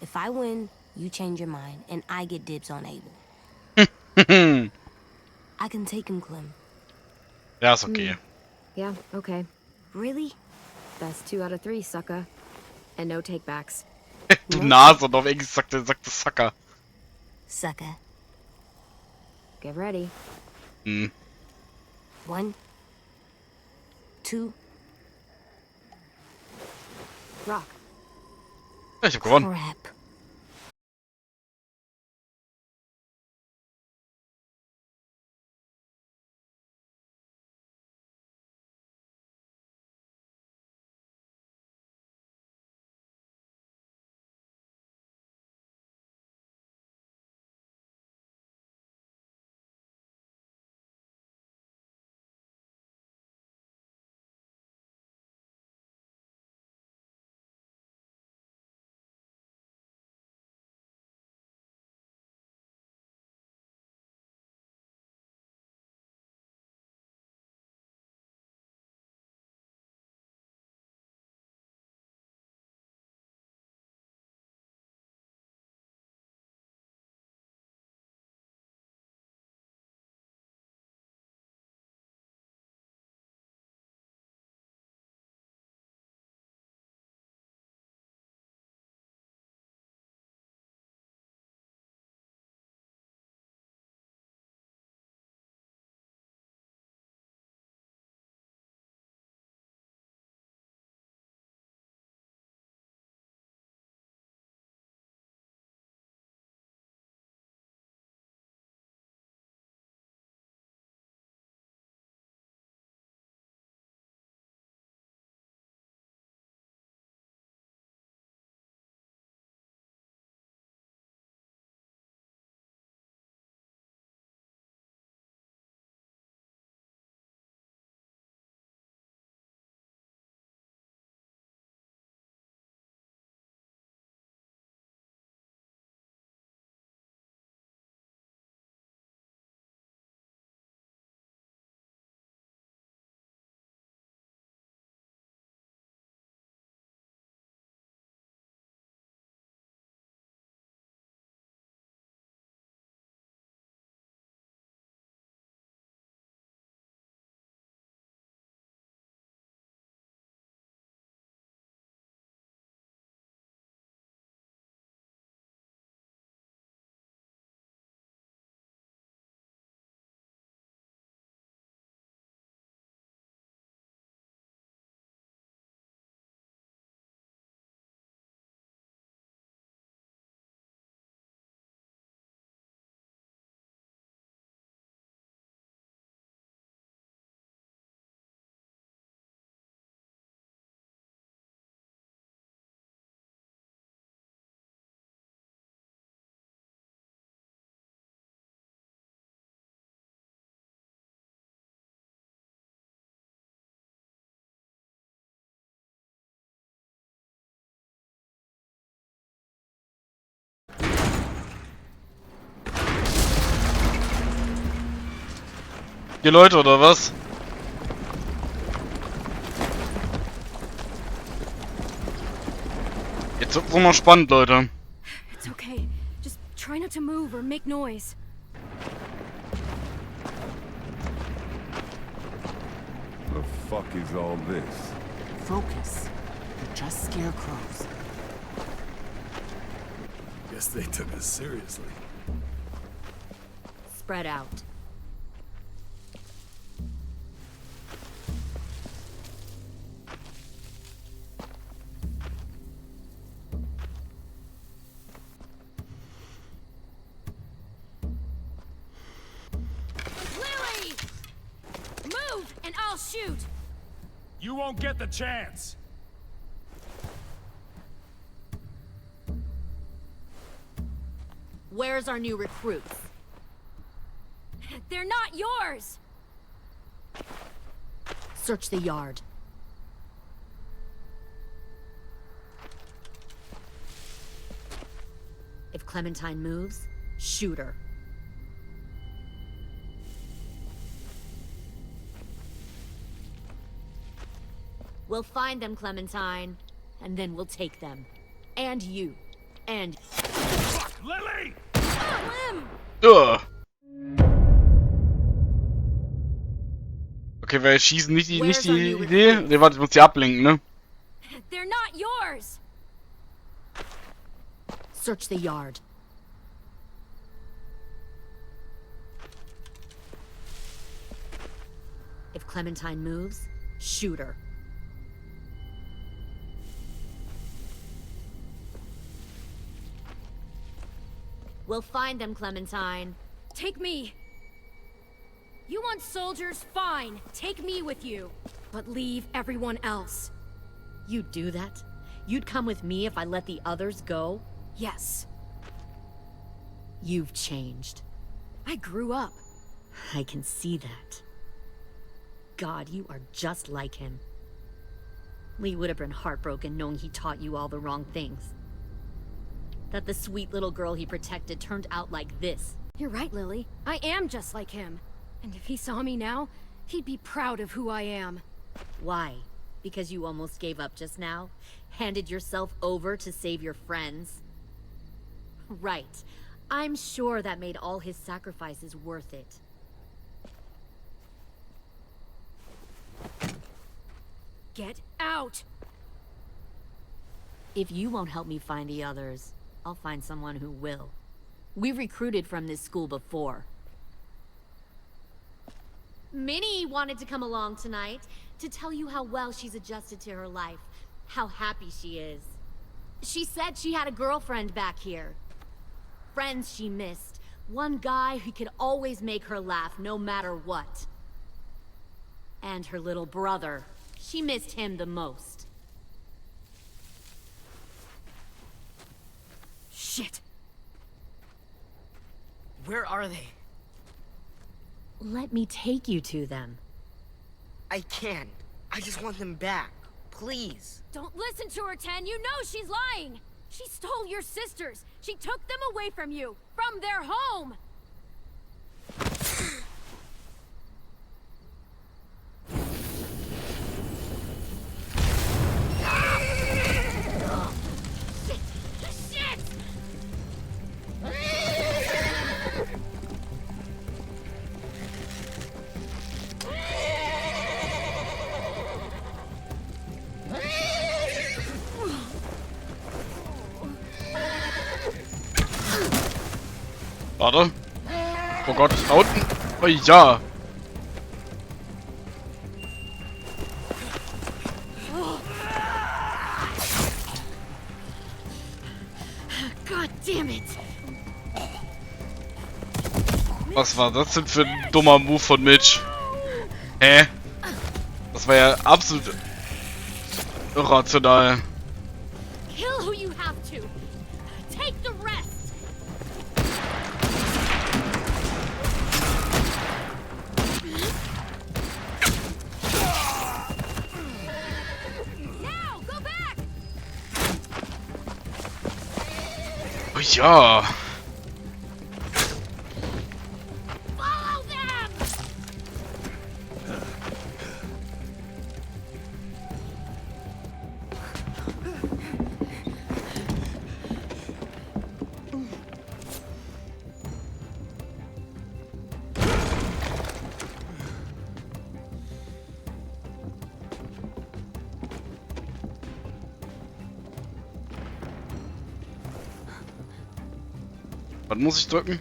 If I win, you change your mind, and I get dibs on Abel. I can take him, Clem. Ja, ist okay. Yeah, okay. Really? Best 2 out of 3, sucker. And no takebacks. Du Nase, und auf Englisch sagt er Sucker. sucker. Get ready. 1, 2, Rock. Ja, ich hab gewonnen. crap. Die Leute, oder was? Jetzt wird's noch spannend, Leute. It's okay. Just try not to move or make noise. The fuck is all this? Focus. They're just scarecrows. Guess they took us seriously. Spread out. Lily! Move and I'll shoot! You won't get the chance! Where's our new recruits? They're not yours! Search the yard. If Clementine moves, shoot her. We'll find them, Clementine, and then we'll take them. And you. And... Fuck, Lily! Ugh. Okay, weil schießen nicht die Idee. Ne, warte, ich muss die ablenken, ne? They're not yours! Search the yard. If Clementine moves, shoot her. We'll find them, Clementine. Take me! You want soldiers? Fine. Take me with you. But leave everyone else. You'd do that? You'd come with me if I let the others go? Yes. You've changed. I grew up. I can see that. God, you are just like him. Lee would have been heartbroken knowing he taught you all the wrong things. That the sweet little girl he protected turned out like this. You're right, Lily. I am just like him. And if he saw me now, he'd be proud of who I am. Why? Because you almost gave up just now? Handed yourself over to save your friends? Right. I'm sure that made all his sacrifices worth it. Get out! If you won't help me find the others, I'll find someone who will. We recruited from this school before. Minnie wanted to come along tonight to tell you how well she's adjusted to her life, how happy she is. She said she had a girlfriend back here. Friends she missed. One guy who could always make her laugh no matter what. And her little brother. She missed him the most. Shit. Where are they? Let me take you to them. I can't. I just want them back. Please. Don't listen to her, Ten. You know she's lying. She stole your sisters. She took them away from you. From their home. Warte. Oh Gott, da unten. Oh ja. God damn it. Was war das denn für ein dummer Move von Mitch? Hä? Das war ja absolut irrational. Kill who you have to. Take the rest. Oh ja. Follow them. Was muss ich drücken?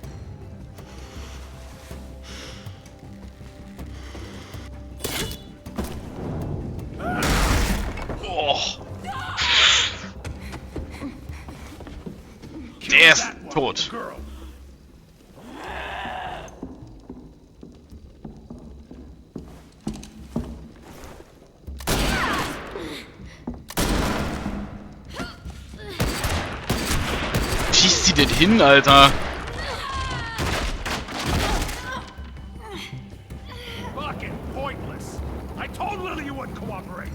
Oh. Der ist tot. Schießt sie denn hin, Alter? Fucking pointless. I told Lily you wouldn't cooperate.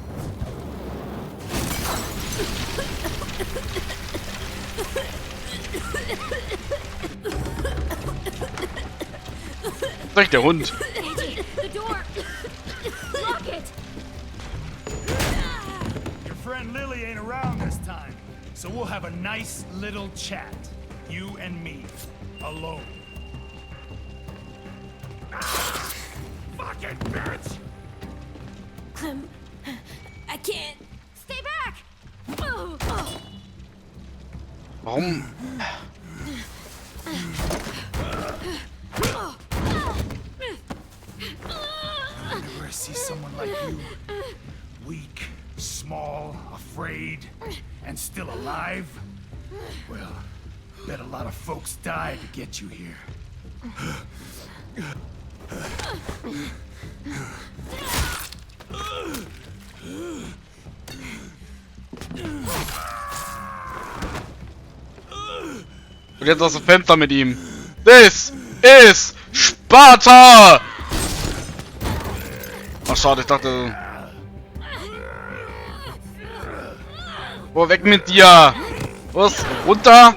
Sag der Hund. The door. Lock it. Your friend Lily ain't around this time, so we'll have a nice little chat. You and me. Alone. Fucking bitch! I can't. Stay back. Warum? Where's he like you. Weak, small, afraid, and still alive? Well, bet a lot of folks died to get you here. Und jetzt aus dem Fenster mit ihm. This is Sparta! Ach schade, ich dachte... Oh, weg mit dir! Was? Runter?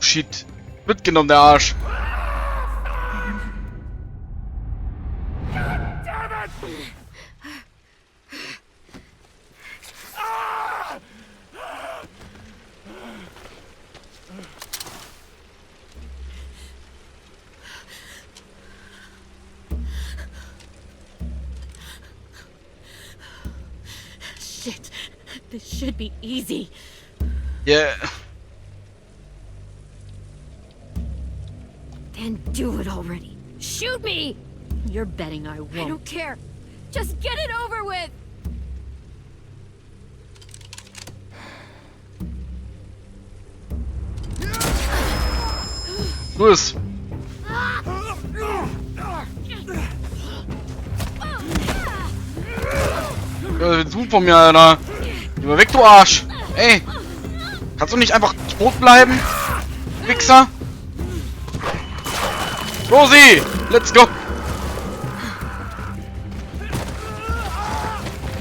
Shit. Mitgenommen, der Arsch. Shit. This should be easy. Yeah. Then do it already. Shoot me! You're betting I won't. I don't care. Just get it over with! Tu es! Ja, was willst du von mir, Alter? Geh mal weg, du Arsch! Ey! Kannst du nicht einfach tot bleiben? Wichser! Rosi! Let's go!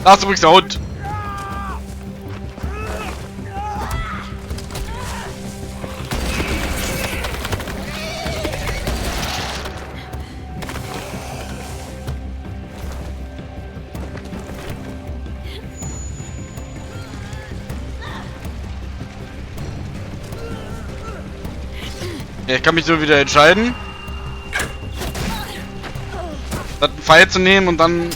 Da ist übrigens der Hund! Ja, ich kann mich so wieder entscheiden, das einen Pfeil zu nehmen und dann...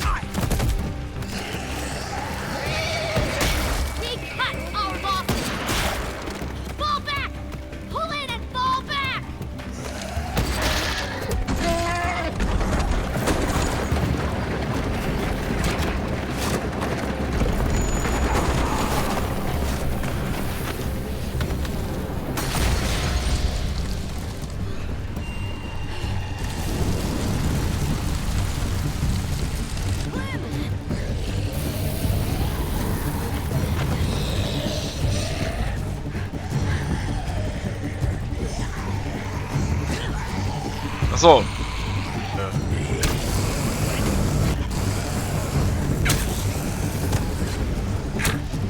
Achso.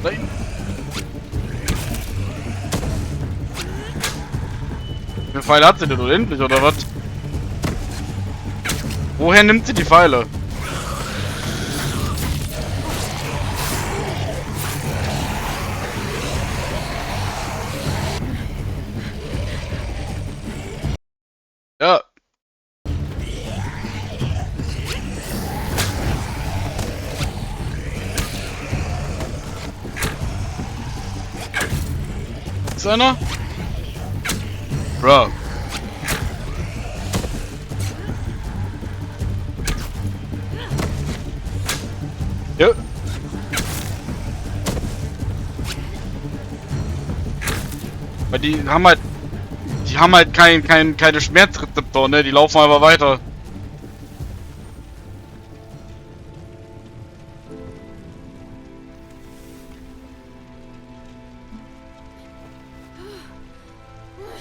Nein. Wie viele Pfeile hat sie denn unendlich oder was? Woher nimmt sie die Pfeile? Ja. Ist einer? Bro. Ja. Weil die haben halt keine Schmerzrezeptoren, ne? Die laufen einfach weiter.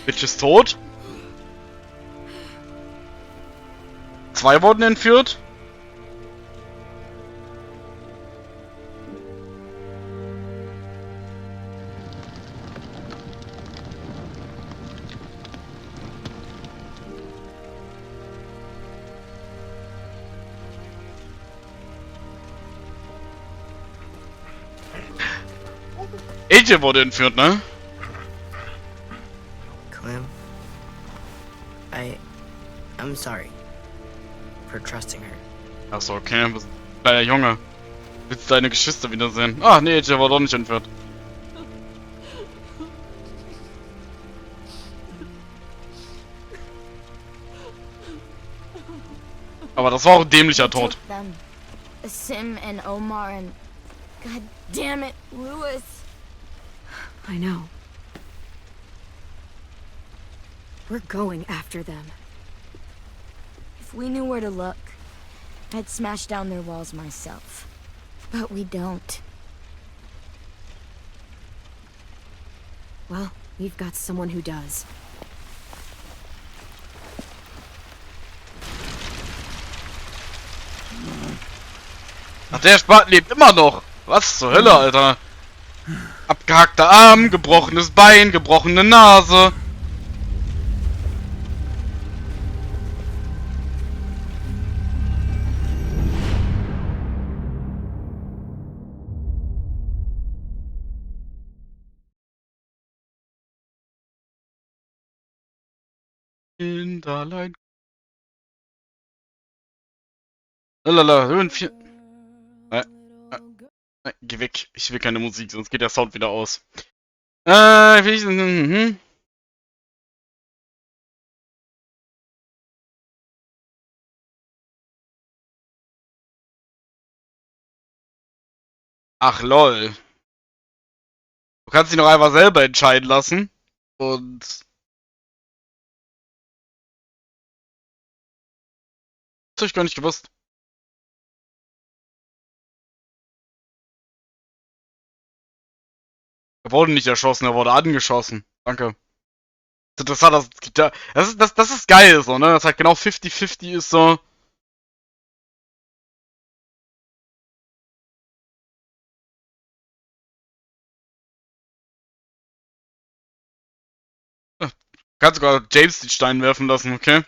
Bitch ist tot. 2 wurden entführt. AJ wurde entführt, ne? Clem, I'm sorry for trusting her. Achso, okay, was kleiner Junge. Willst deine Geschwister wiedersehen? Ah, nee, AJ war doch nicht entführt. Aber das war auch ein dämlicher They Tod. took them. Sim and Omar and... God damn it, Louis. I know. We're going after them. If we knew where to look, I'd smash down their walls myself. But we don't. Well, we've got someone who does. Ach, der Spaten lebt immer noch. Was zur Hölle, Alter? Abgehackter Arm, gebrochenes Bein, gebrochene Nase. Kinderlein. Lalala, Höhen 4. Geh weg. Ich will keine Musik, sonst geht der Sound wieder aus. Ach lol. Du kannst dich noch einfach selber entscheiden lassen. Und... Das hab ich gar nicht gewusst. Er wurde nicht erschossen, er wurde angeschossen. Danke. Das ist interessant, es gibt ja... Das ist geil so, ne? Das halt genau 50-50 ist so... Kannst sogar James den Stein werfen lassen, okay?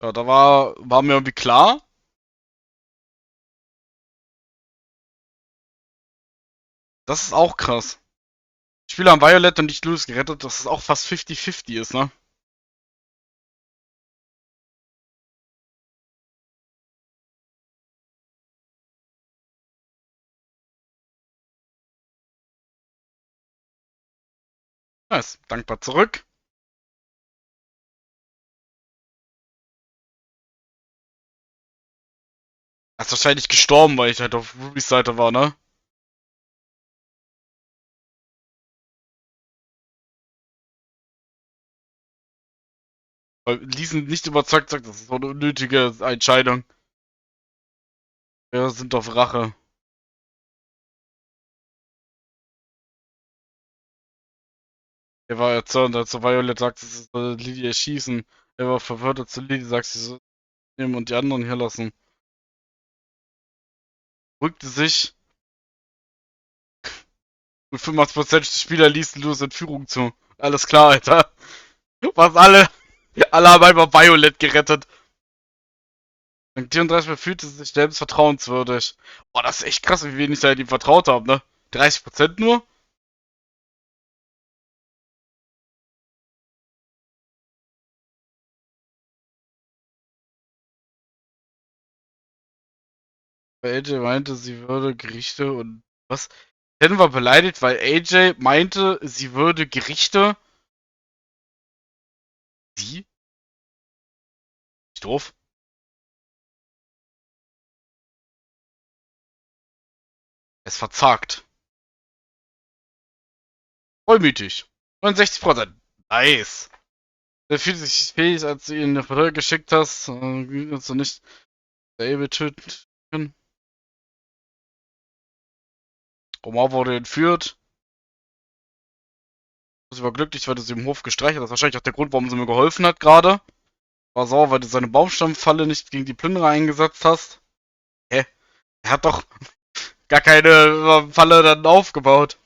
Ja, da war mir irgendwie klar. Das ist auch krass. Spieler haben Violet und nicht Louis gerettet, dass es auch fast 50-50 ist, ne? Nice. Dankbar zurück. Er ist wahrscheinlich gestorben, weil ich halt auf Rubys Seite war, ne? Weil Lee sind nicht überzeugt, sagt, das ist so eine unnötige Entscheidung. Wir sind auf Rache. Er war erzürnt, als Violet sagt, sie soll Lily erschießen. Er war verwirrt, als Lily sagt, sie soll nehmen und die anderen hier lassen. Rückte sich. Und 85% der Spieler ließen Louis Entführung zu. Alles klar, Alter. Was alle haben einfach Violet gerettet. 34 fühlte sich selbst vertrauenswürdig. Boah, das ist echt krass, wie wenig da ihm vertraut haben, ne? 30% nur? Weil AJ meinte, sie würde Gerichte und... Was? Ken war beleidigt, weil AJ meinte, sie würde Gerichte... Sie? Ist doof. Es verzagt. Vollmütig. 69%. Nice. Er fühlt sich fähig, als du ihn in der Verteidigung geschickt hast. Kannst du nicht Abel töten. Omar wurde entführt. Sie war glücklich, weil du sie im Hof gestreichelt hast. Das ist wahrscheinlich auch der Grund, warum sie mir geholfen hat gerade. War sauer, weil du seine Baumstammfalle nicht gegen die Plünderer eingesetzt hast. Hä? Er hat doch gar keine Falle dann aufgebaut.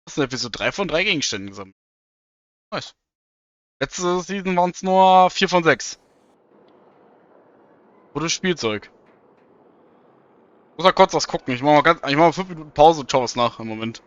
Das sind Episode 3 von 3 Gegenständen gesammelt. Nice. Letzte Season waren es nur 4 von 6. Gutes Spielzeug. Ich muss mal kurz was gucken. Ich mach mal 5 Minuten Pause und schau was nach im Moment.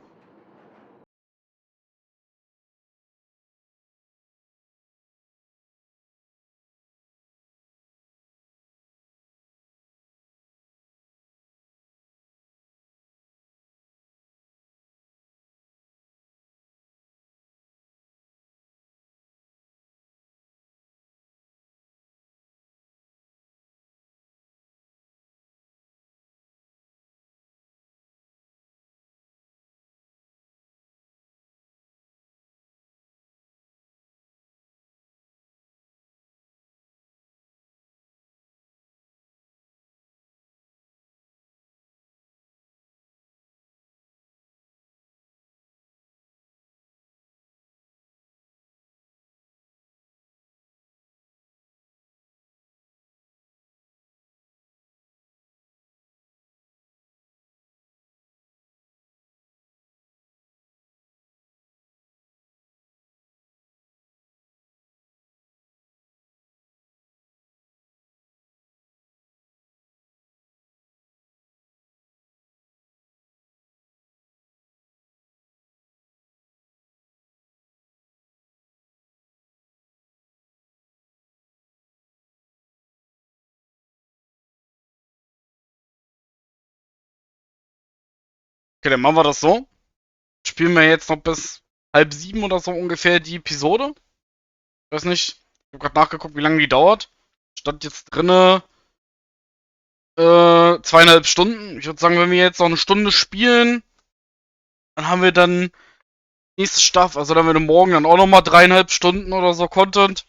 Okay, dann machen wir das so. Spielen wir jetzt noch bis 6:30 oder so ungefähr die Episode. Ich weiß nicht. Ich habe gerade nachgeguckt, wie lange die dauert. Stand jetzt drinne 2,5 Stunden. Ich würde sagen, wenn wir jetzt noch eine Stunde spielen, dann haben wir dann nächste Staffel, also dann haben wir morgen dann auch nochmal 3,5 Stunden oder so Content.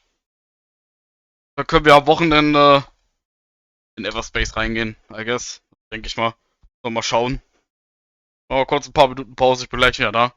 Dann können wir am Wochenende in Everspace reingehen, I guess. Denke ich mal. Mal schauen. Mal kurz ein paar Minuten Pause, ich bin gleich wieder da.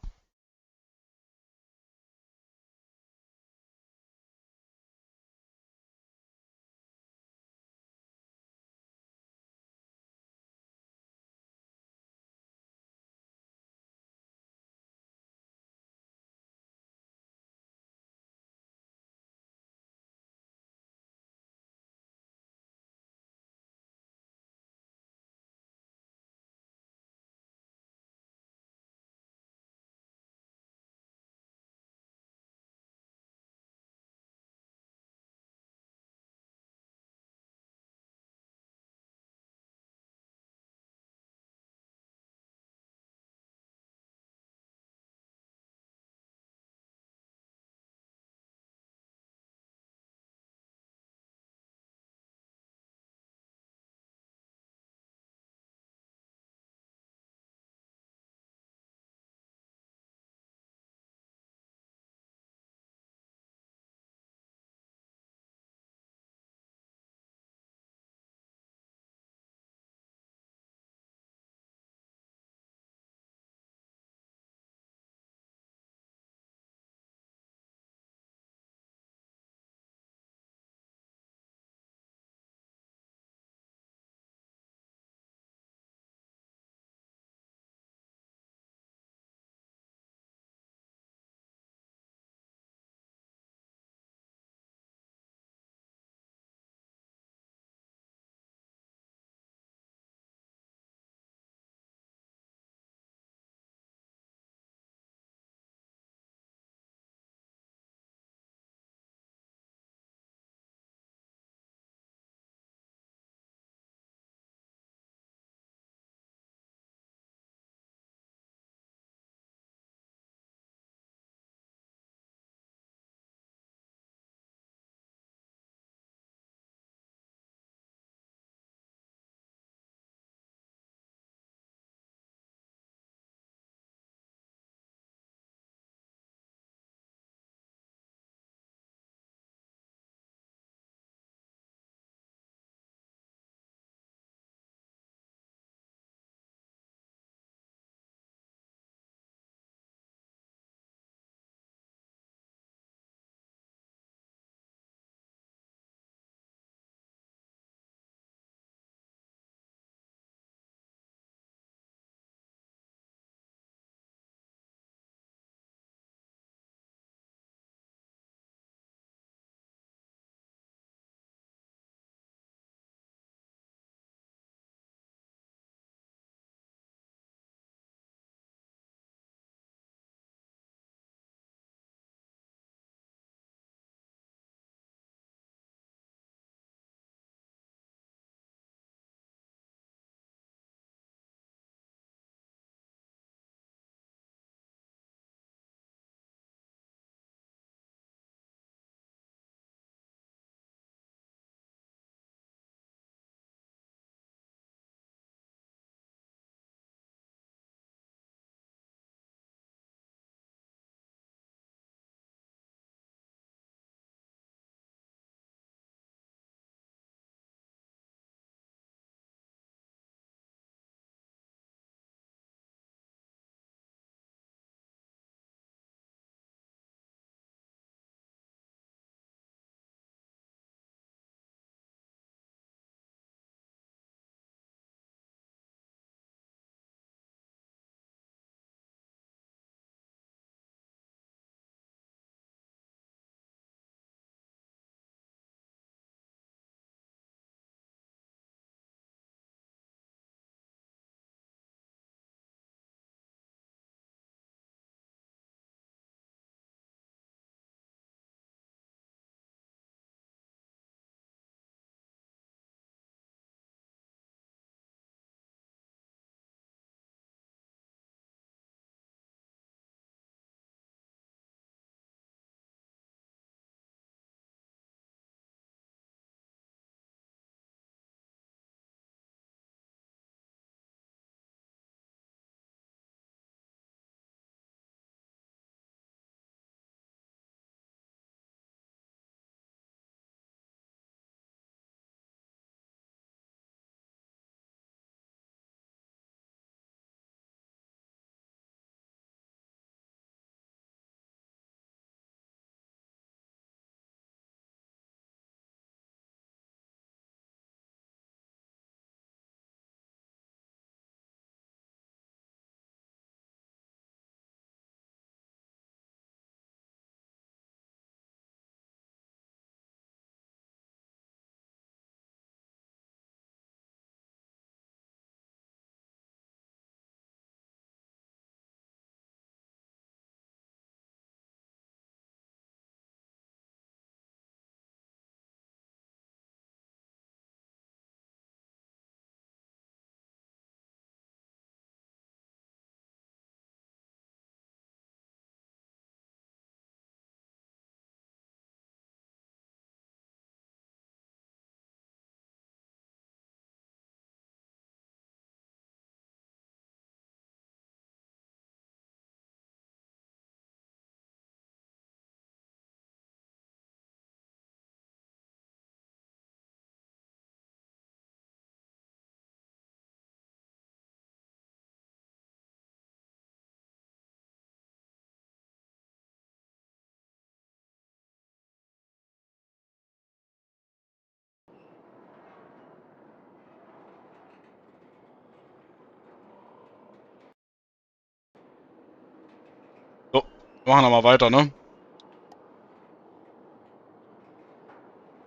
machen wir mal weiter, ne?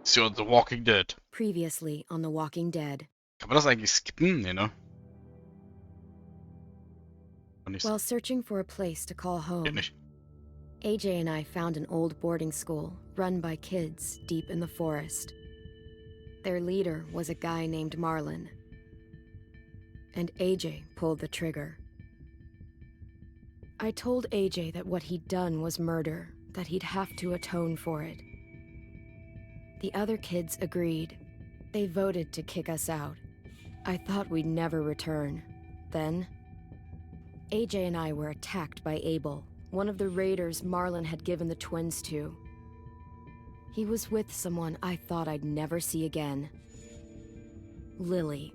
Ist ja The Walking Dead. Previously on The Walking Dead. Kann man das eigentlich skippen? Nee, ne? Nicht. While searching for a place to call home, Geht nicht. AJ and I found an old boarding school run by kids deep in the forest. Their leader was a guy named Marlin. And AJ pulled the trigger. I told AJ that what he'd done was murder, that he'd have to atone for it. The other kids agreed. They voted to kick us out. I thought we'd never return. Then, AJ and I were attacked by Abel, one of the raiders Marlin had given the twins to. He was with someone I thought I'd never see again. Lily.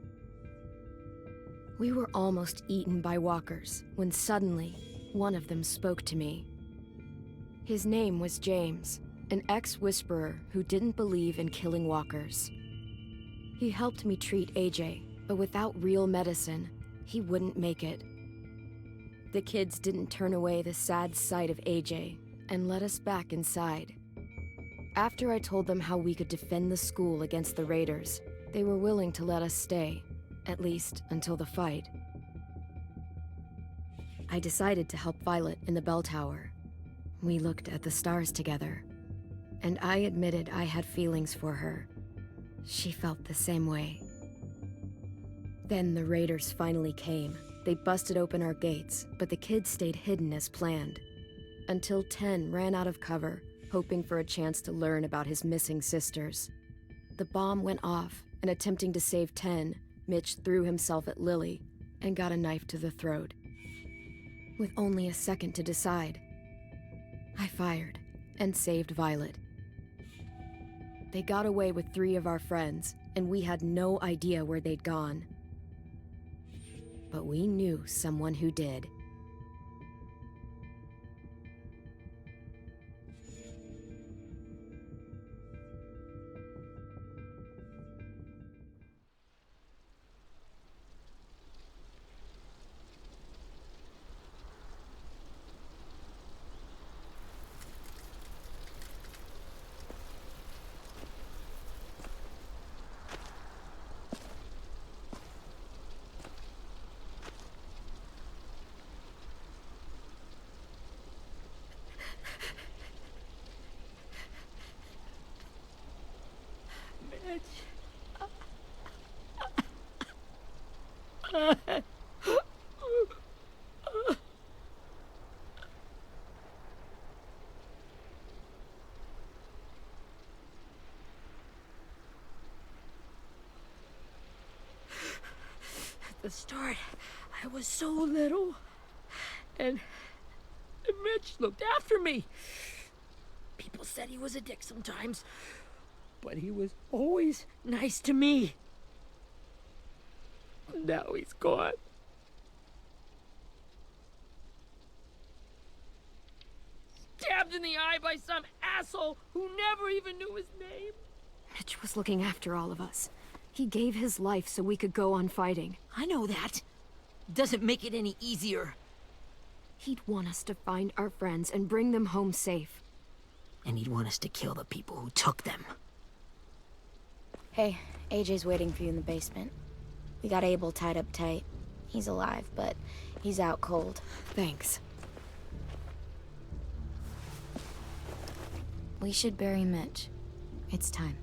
We were almost eaten by walkers when suddenly, one of them spoke to me. His name was James, an ex-whisperer who didn't believe in killing walkers. He helped me treat AJ, but without real medicine, he wouldn't make it. The kids didn't turn away the sad sight of AJ and let us back inside. After I told them how we could defend the school against the raiders, they were willing to let us stay, at least until the fight. I decided to help Violet in the bell tower. We looked at the stars together, and I admitted I had feelings for her. She felt the same way. Then the raiders finally came. They busted open our gates, but the kids stayed hidden as planned. Until 10 ran out of cover, hoping for a chance to learn about his missing sisters. The bomb went off, and attempting to save 10, Mitch threw himself at Lily and got a knife to the throat. With only a second to decide, I fired and saved Violet. They got away with 3 of our friends, and we had no idea where they'd gone. But we knew someone who did. At the start, I was so little, and Mitch looked after me. People said he was a dick sometimes, but he was always nice to me. Now he's gone. Stabbed in the eye by some asshole who never even knew his name. Mitch was looking after all of us. He gave his life so we could go on fighting. I know that. Doesn't make it any easier. He'd want us to find our friends and bring them home safe. And he'd want us to kill the people who took them. Hey, AJ's waiting for you in the basement. We got Abel tied up tight. He's alive, but he's out cold. Thanks. We should bury Mitch. It's time.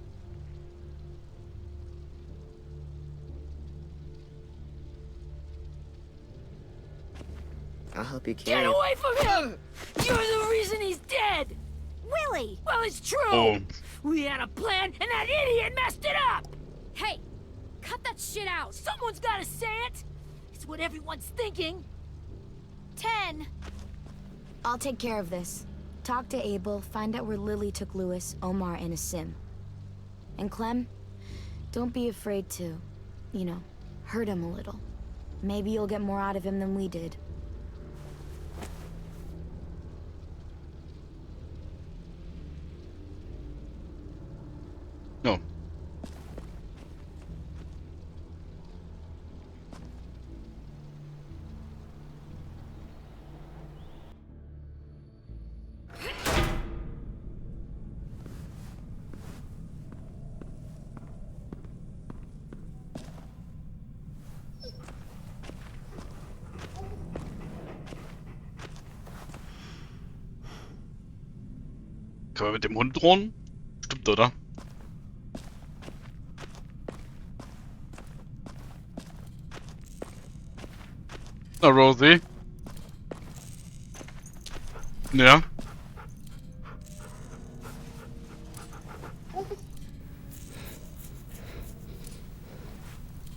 I'll help you carry Get it. away from him! You're the reason he's dead! Willie! Well, it's true! Oh. We had a plan, and that idiot messed it up! Hey! Cut that shit out! Someone's gotta say it! It's what everyone's thinking. 10! I'll take care of this. Talk to Abel, find out where Lily took Lewis, Omar, and Asim. And Clem, don't be afraid to, hurt him a little. Maybe you'll get more out of him than we did. No. Können wir mit dem Hund drohen? Stimmt, oder? Na, Rosie? Ja.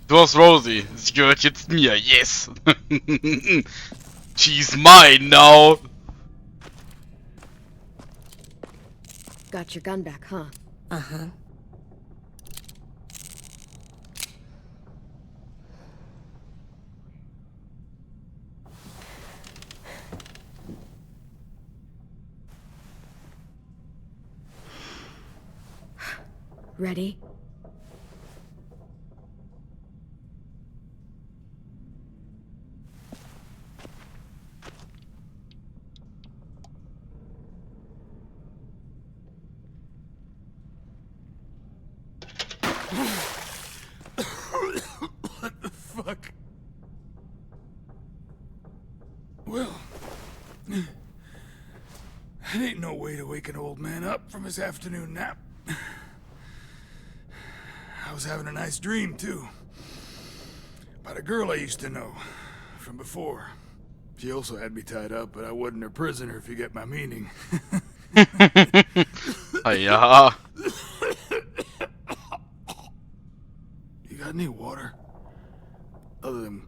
Du hast Rosie. Sie gehört jetzt mir. Yes. She's mine now. Got your gun back, huh? Uh-huh. Ready? What the fuck? Well, that ain't no way to wake an old man up from his afternoon nap. I was having a nice dream, too. About a girl I used to know from before. She also had me tied up, but I wasn't her prisoner, if you get my meaning. Ja. You got any water? Other than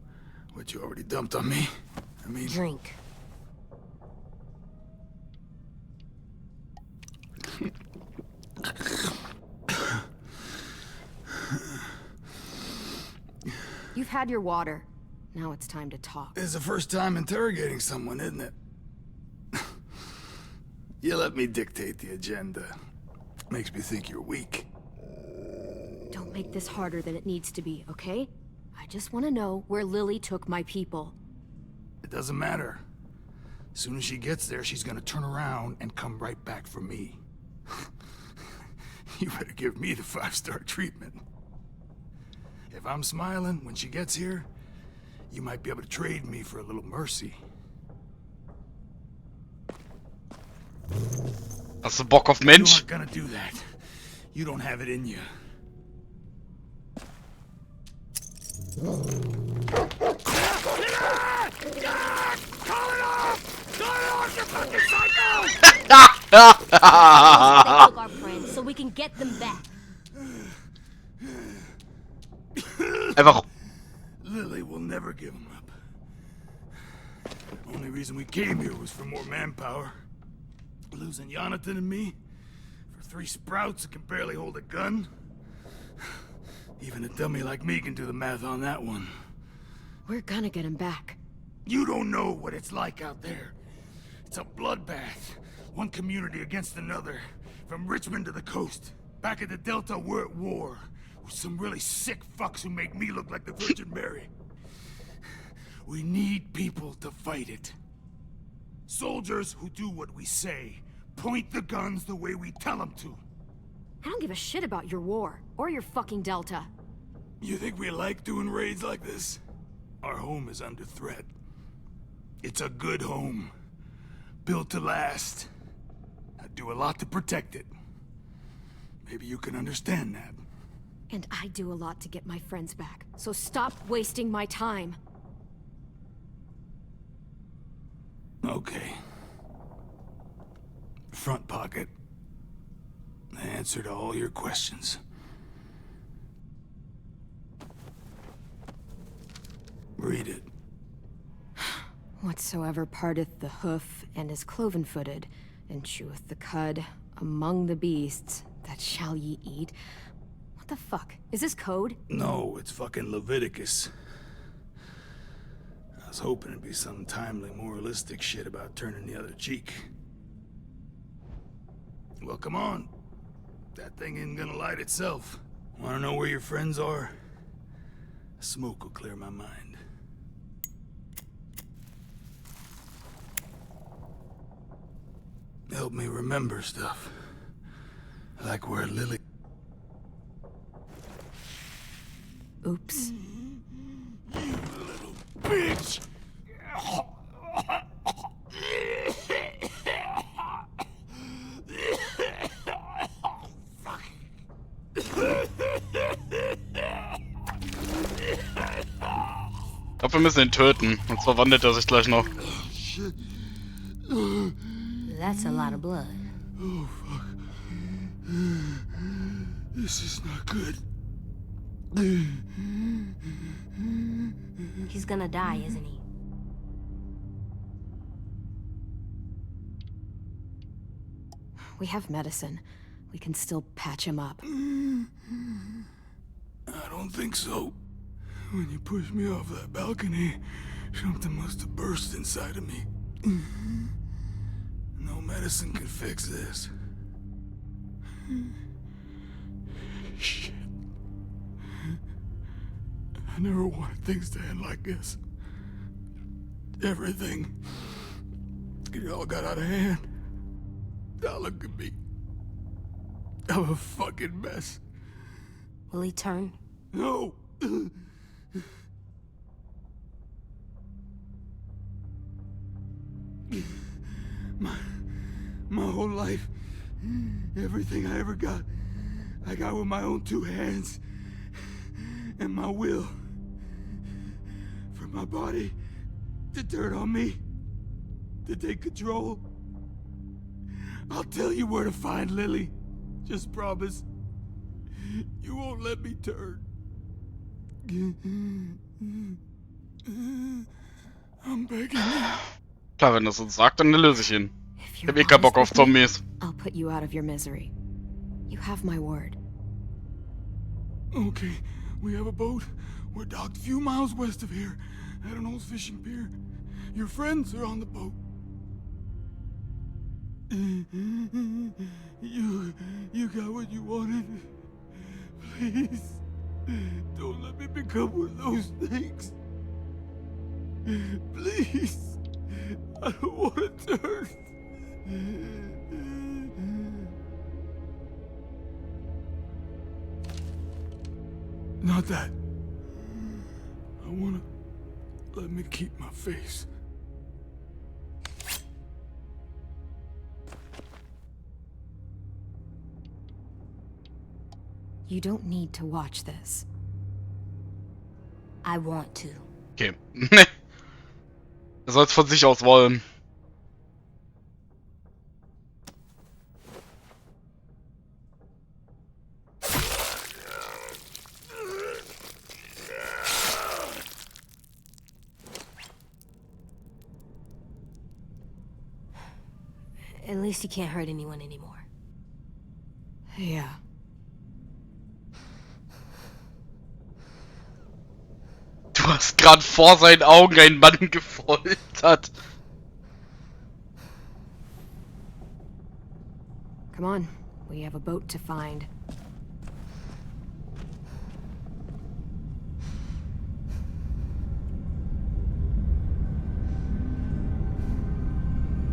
what you already dumped on me? I mean... Drink. You've had your water. Now it's time to talk. It's the first time interrogating someone, isn't it? You let me dictate the agenda. Makes me think you're weak. Don't make this harder than it needs to be, okay? I just want to know where Lily took my people. It doesn't matter. As soon as she gets there, she's gonna turn around and come right back for me. You better give me the 5-star treatment. If I'm smiling when she gets here, you might be able to trade me for a little mercy. Hast du Bock auf Mensch? You aren't gonna do that. You don't have it in you. They took our friends so we can get them back. Einfach. Lily will never give him up. Only reason we came here was for more manpower. Losing Jonathan and me for 3 sprouts that can barely hold a gun. Even a dummy like me can do the math on that one. We're gonna get him back. You don't know what it's like out there. It's a bloodbath. One community against another. From Richmond to the coast. Back at the Delta, we're at war. With some really sick fucks who make me look like the Virgin Mary. We need people to fight it. Soldiers who do what we say. Point the guns the way we tell them to. I don't give a shit about your war, or your fucking Delta. You think we like doing raids like this? Our home is under threat. It's a good home. Built to last. I'd do a lot to protect it. Maybe you can understand that. And I do a lot to get my friends back, so stop wasting my time. Okay. Front pocket. The answer to all your questions. Read it. Whatsoever parteth the hoof and is cloven-footed, and cheweth the cud among the beasts, that shall ye eat. What the fuck? Is this code? No, it's fucking Leviticus. I was hoping it'd be some timely, moralistic shit about turning the other cheek. Well, come on. That thing isn't gonna light itself. Wanna know where your friends are? Smoke will clear my mind. Help me remember stuff. Like where Lily... Oops. You little bitch! glaube, wir müssen ihn töten. Sonst verwandelt er sich gleich noch. That's a lot of blood. Oh, fuck. This is not good. He's gonna die, isn't he? We have medicine. We can still patch him up. I don't think so. When you pushed me off that balcony, something must have burst inside of me. No medicine can fix this. Shit. I never wanted things to end like this. Everything. It all got out of hand. Now look at me. I'm a fucking mess. Will he turn? No! My whole life, everything I ever got, I got with my own two hands and my will. For my body to turn on me, to take control. I'll tell you where to find Lily. Just promise. You won't let me turn. I'm begging you. Klar, wenn das uns sagt, dann löse ich ihn. Ich hab eh keinen Bock auf Zombies. I'll put you out of your misery. You have my word. Okay, we have a boat. We're docked a few miles west of here, at an old fishing pier. Your friends are on the boat. You got what you wanted. Please, don't let me become one of those things. Please, I don't want to turn. Not that. I wanna let me keep my face. You don't need to watch this. I want to. Okay. Er soll es von sich aus wollen. At least he can't hurt anyone anymore. Yeah. Du hast gerade vor seinen Augen einen Mann gefoltert. Come on. We have a boat to find.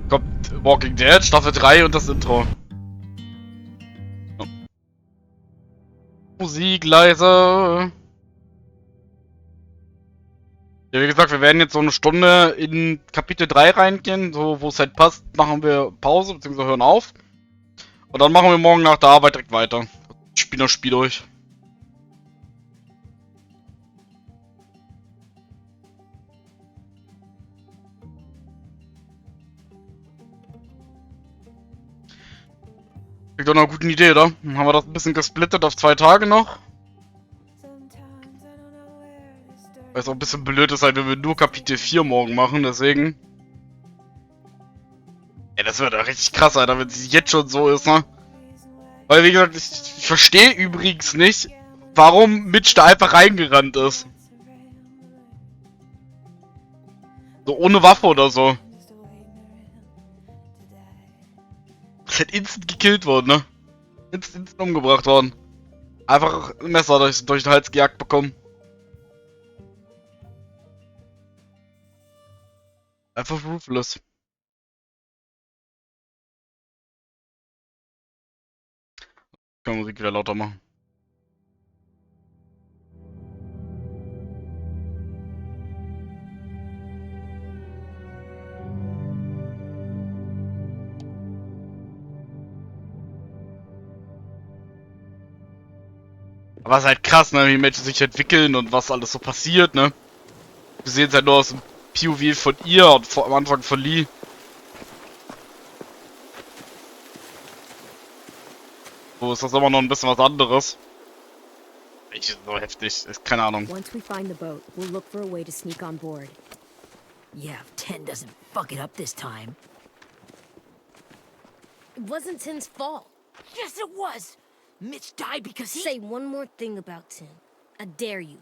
Kommt Walking Dead, Staffel 3 und das Intro. Oh. Musik leise. Ja, wie gesagt, wir werden jetzt so eine Stunde in Kapitel 3 reingehen, so wo es halt passt, machen wir Pause, beziehungsweise hören auf. Und dann machen wir morgen nach der Arbeit direkt weiter. Spielen das Spiel durch. Klingt doch eine gute Idee, oder? Dann haben wir das ein bisschen gesplittet auf 2 Tage noch. Weil es auch ein bisschen blöd ist, halt, wenn wir nur Kapitel 4 morgen machen, deswegen. Ja, das wird ja richtig krass, Alter, wenn es jetzt schon so ist, ne? Weil, wie gesagt, ich verstehe übrigens nicht, warum Mitch da einfach reingerannt ist. So ohne Waffe oder so. Ist halt instant gekillt worden, ne? Instant umgebracht worden. Einfach ein Messer durch den Hals gejagt bekommen. Einfach ruthless. Kann Musik wieder lauter machen. Aber es ist halt krass, ne, wie Menschen sich entwickeln und was alles so passiert, ne? Wir sehen es halt nur aus dem POV von ihr und am Anfang von Lee. So ist das immer noch ein bisschen was anderes. Echt so heftig, ist keine Ahnung. Once we find the boat, we'll look for a way to sneak on board. Yeah, if 10 doesn't fuck it up this time. It wasn't Tin's fault. Yes, it was! Mitch died because he— Say one more thing about Tin. I dare you.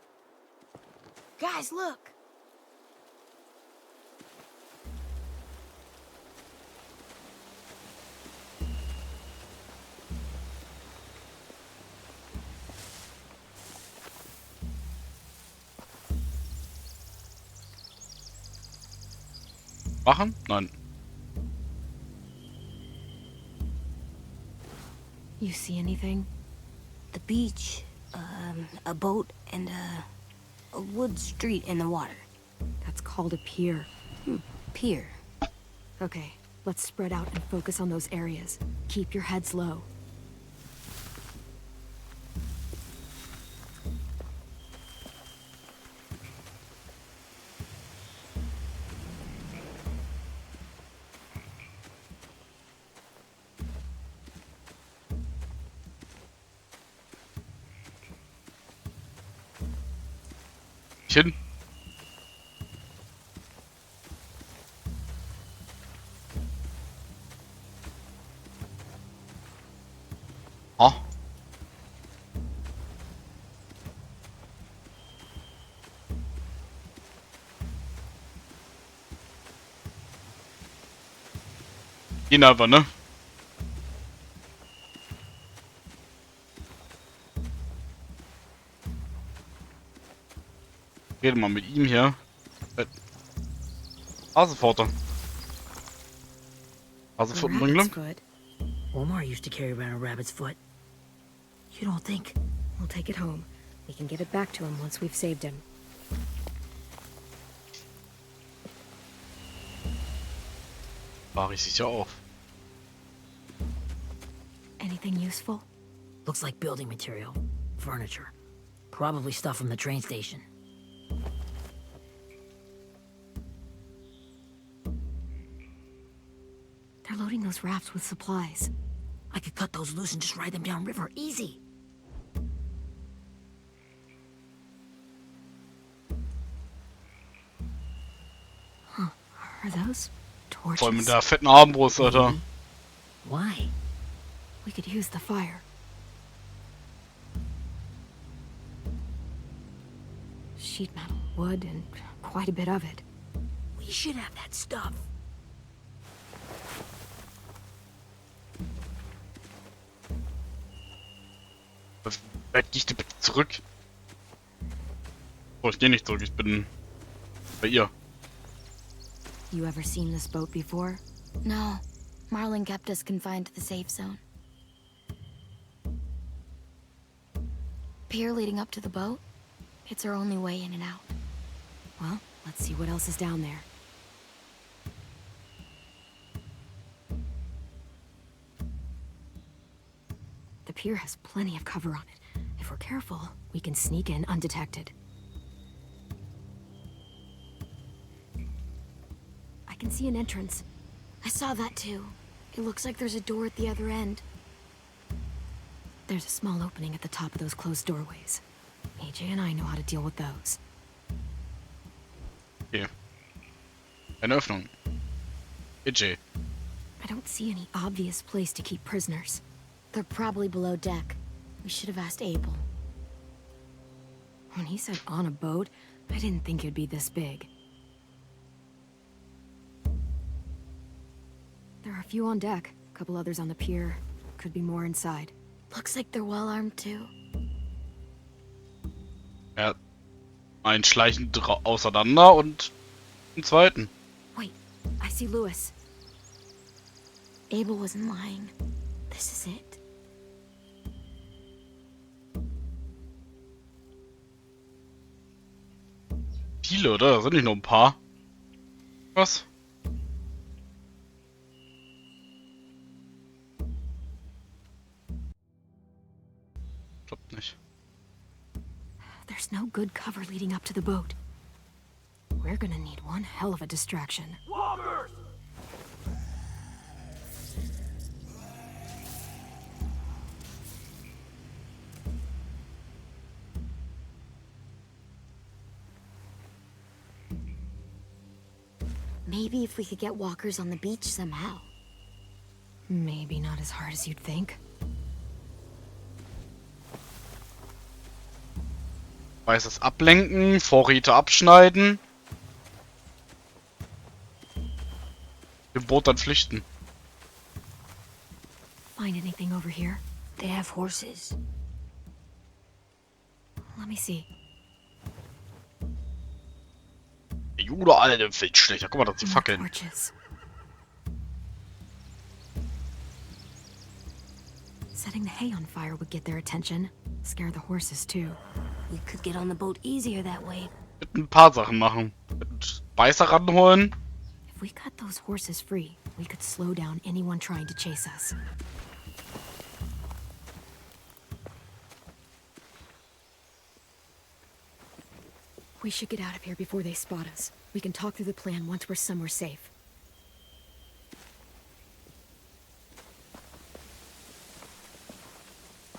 Guys, look! Machen? Nein. You see anything? The beach, a boat, and a wood street in the water. That's called a pier. Pier. Okay, let's spread out and focus on those areas. Keep your heads low. Hin. Ah. Gehen aber, ne? Rede mal mit ihm hier. Hasenpforte. Hasenpfortenbringling? foot. Omar used to carry around a rabbit's foot. You don't think? We'll take it home. We can give it back to him once we've saved him. War ich sicher auf. Anything useful? Looks like building material. Furniture. Probably stuff from the train station. They're loading those rafts with supplies. I could cut those loose and just ride them downriver. Easy. Huh. Are those torches? Vor allem mit der fetten Armbrust, Alter. Why? We could use the fire. Sheet metal, wood, and quite a bit of it. We should have that stuff. Geh ich bitte zurück? Oh, ich geh nicht zurück, ich bin bei ihr. You ever seen this boat before? No. Marlin kept us confined to the safe zone. Pier leading up to the boat? It's our only way in and out. Well, let's see what else is down there. The pier has plenty of cover on it. If we're careful, we can sneak in undetected. I can see an entrance. I saw that too. It looks like there's a door at the other end. There's a small opening at the top of those closed doorways. AJ and I know how to deal with those. Okay. Eine Öffnung. AJ. I don't see any obvious place to keep prisoners. They're probably below deck. We should have asked Abel. When he said on a boat, I didn't think it'd be this big. There are a few on deck, a couple others on the pier. Could be more inside. Looks like they're well armed too. Ja. Ein Schleichen auseinander und einen zweiten. Wait, I see Lewis. Abel wasn't lying. This is it. Viele, oder? Das sind nicht nur ein paar. Was? Klappt nicht. There's no good cover leading up to the boat. We're gonna need one hell of a distraction. Walkers! Maybe if we could get walkers on the beach somehow. Maybe not as hard as you'd think. Weißes ablenken, Vorräte abschneiden. Im Boot dann flüchten. Find anything over here? They have horses. Let me see. Jude, Alter, viel schlechter. Guck mal, das ist die Fackeln. Torches. Setting the hay on fire would get their attention. Scare the horses too. We could get on the boat easier that way. Mit ein paar Sachen machen. Mit Beißer ranholen. If we cut those horses free, we could slow down anyone trying to chase us. We should get out of here before they spot us. We can talk through the plan once we're somewhere safe.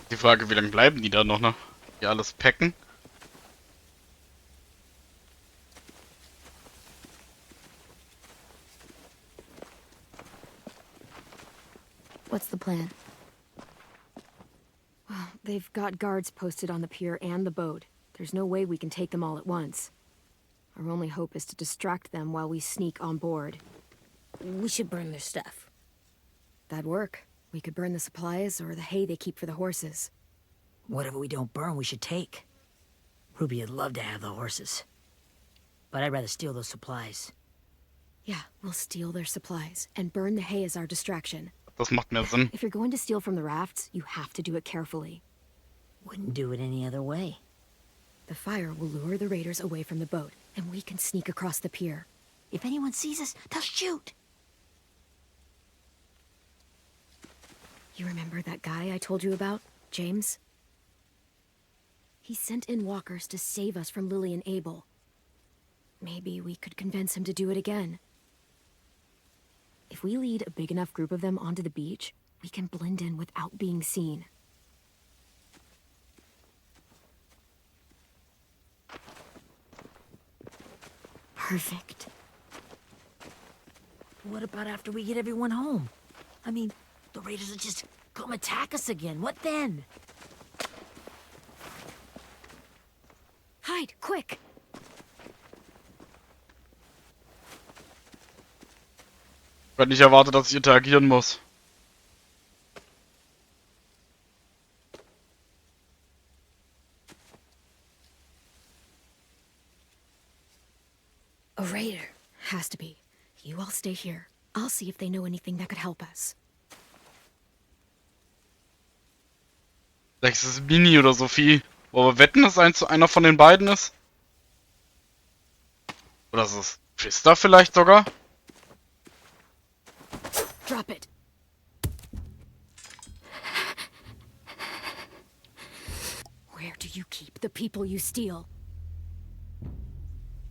Die Frage, wie lange bleiben die da noch, ne? Die alles packen. What's the plan? Well, they've got guards posted on the pier and the boat. There's no way we can take them all at once. Our only hope is to distract them while we sneak on board. We should burn their stuff. That'd work. We could burn the supplies or the hay they keep for the horses. Whatever we don't burn, we should take. Ruby would love to have the horses. But I'd rather steal those supplies. Yeah, we'll steal their supplies and burn the hay as our distraction. Das macht mehr Sinn. If you're going to steal from the rafts, you have to do it carefully. Wouldn't do it any other way. The fire will lure the raiders away from the boat, and we can sneak across the pier. If anyone sees us, they'll shoot. You remember that guy I told you about, James? He sent in walkers to save us from Lily and Abel. Maybe we could convince him to do it again. If we lead a big enough group of them onto the beach, we can blend in without being seen. Perfect. What about after we get everyone home? I mean, the raiders will just come attack us again. What then? Hide, quick! Ich habe nicht erwartet, dass ich interagieren muss. A raider. Has to be. You all stay here. I'll see if they know anything that could help us. Vielleicht ist es Mini oder Sophie. Wollen wir wetten, dass einer von den beiden ist? Oder ist es Trista vielleicht sogar? Drop it. Where do you keep the people you steal?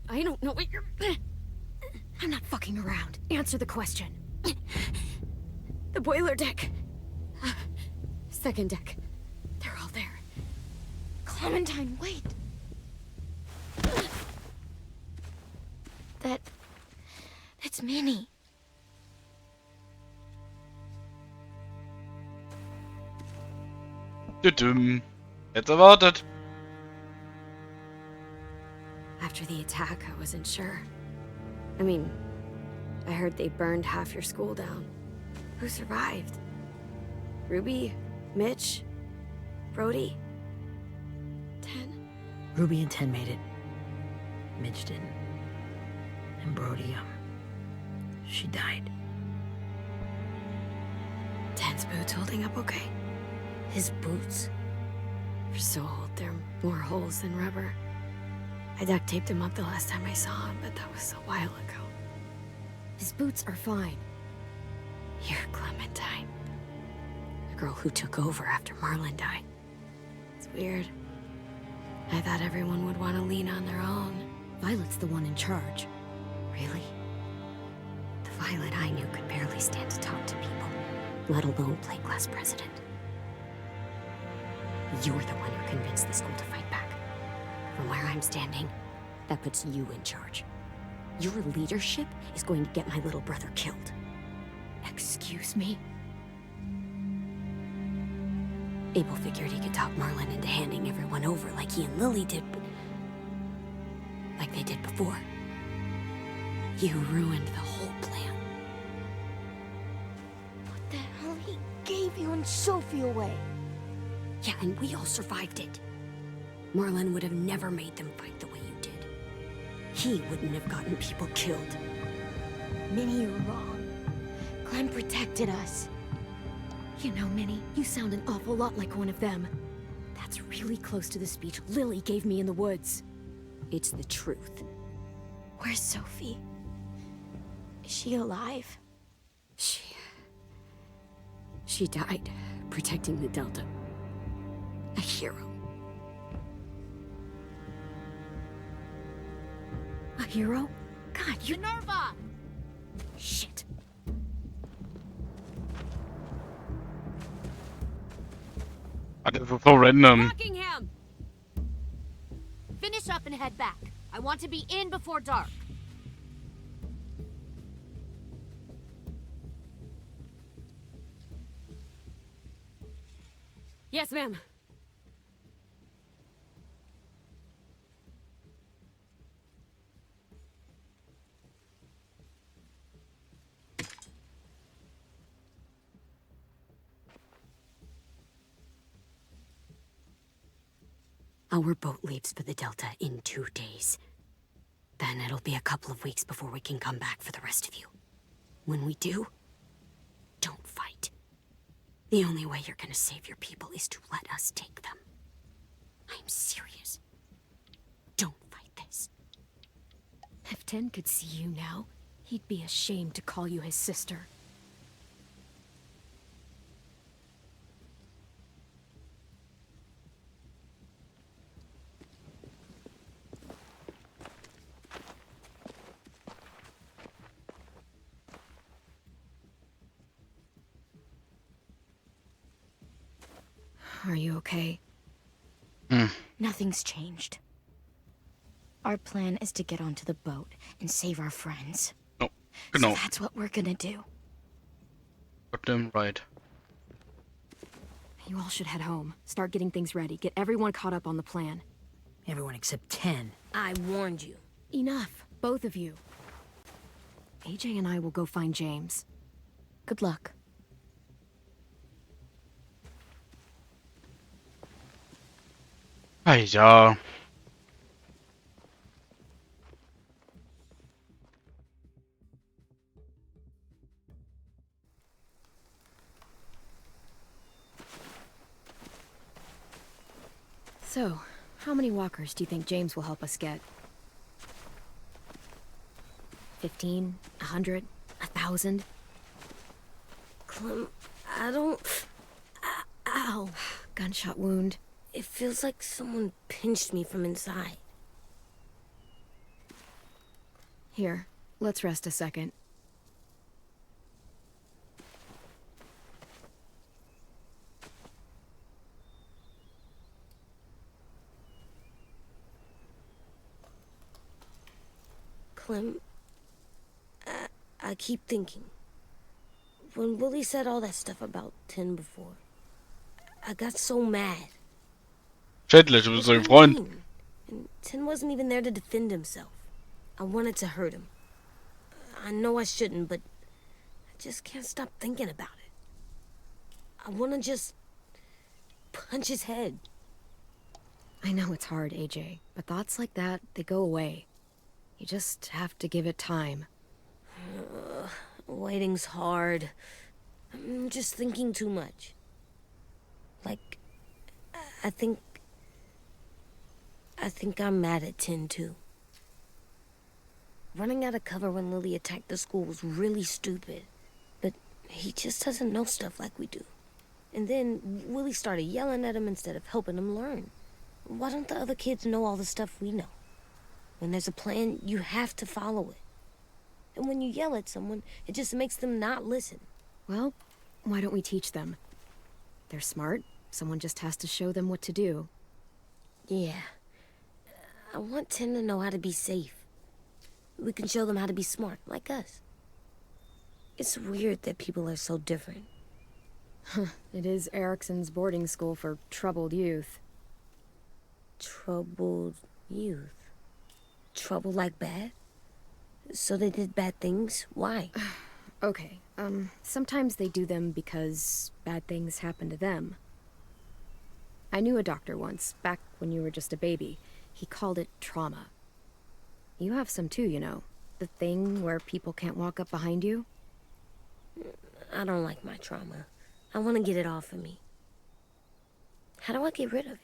I don't know what you're... I'm not fucking around. Answer the question. The boiler deck. Second deck. They're all there. Clementine, wait. That's Minnie. Jetzt erwartet. After the attack, I wasn't sure. I mean, I heard they burned half your school down. Who survived? Ruby? Mitch? Brody? 10? Ruby and 10 made it. Mitch didn't. And Brody, she died. 10's boots holding up okay? His boots? They're so old, there are more holes than rubber. I duct taped him up the last time I saw him, but that was a while ago. His boots are fine. You're Clementine. The girl who took over after Marlon died. It's weird. I thought everyone would want to lean on their own. Violet's the one in charge. Really? The Violet I knew could barely stand to talk to people, let alone play class president. You're the one who convinced the school to fight back. From where I'm standing, that puts you in charge. Your leadership is going to get my little brother killed. Excuse me? Abel figured he could talk Marlin into handing everyone over like he and Lily did, but... like they did before. You ruined the whole plan. What the hell? He gave you and Sophie away. Yeah, and we all survived it. Marlin would have never made them fight the way you did. He wouldn't have gotten people killed. Minnie, you're wrong. Clem protected us. You know, Minnie, you sound an awful lot like one of them. That's really close to the speech Lily gave me in the woods. It's the truth. Where's Sophie? Is she alive? She died protecting the Delta. A hero. A hero? God, you... Minerva! Shit. Das ist so random. Rockingham! Finish up and head back. I want to be in before dark. Yes, ma'am. Our boat leaves for the Delta in 2 days. Then it'll be a couple of weeks before we can come back for the rest of you. When we do, don't fight. The only way you're gonna save your people is to let us take them. I'm serious. Don't fight this. If Tin could see you now, he'd be ashamed to call you his sister. Are you okay? Nothing's changed. Our plan is to get onto the boat and save our friends. No, genau. So that's what we're gonna do. Goddamn right. You all should head home. Start getting things ready. Get everyone caught up on the plan. Everyone except 10. I warned you. Enough, both of you. AJ and I will go find James. Good luck. Ah ja. So, how many walkers do you think James will help us get? 15? 100? 1,000? Clem, I don't... Ow. Gunshot wound. It feels like someone pinched me from inside. Here, let's rest a second. Clem, I keep thinking. When Willie said all that stuff about Tin before, I got so mad. Schädlich, du bist so ein Freund. And Tin wasn't even there to defend himself. I wanted to hurt him. I know I shouldn't, but I just can't stop thinking about it. I want to just punch his head. I know it's hard, AJ, but thoughts like that, they go away. You just have to give it time. Waiting's hard. I'm just thinking too much. Like, I think I'm mad at Tin, too. Running out of cover when Lily attacked the school was really stupid. But he just doesn't know stuff like we do. And then Willie started yelling at him instead of helping him learn. Why don't the other kids know all the stuff we know? When there's a plan, you have to follow it. And when you yell at someone, it just makes them not listen. Well, why don't we teach them? They're smart. Someone just has to show them what to do. Yeah. I want Tim to know how to be safe. We can show them how to be smart, like us. It's weird that people are so different. It is Erickson's boarding school for troubled youth. Troubled youth? Trouble like bad? So they did bad things? Why? Okay, sometimes they do them because bad things happen to them. I knew a doctor once, back when you were just a baby. He called it trauma. You have some too, you know. The thing where people can't walk up behind you. I don't like my trauma. I want to get it off of me. How do I get rid of it?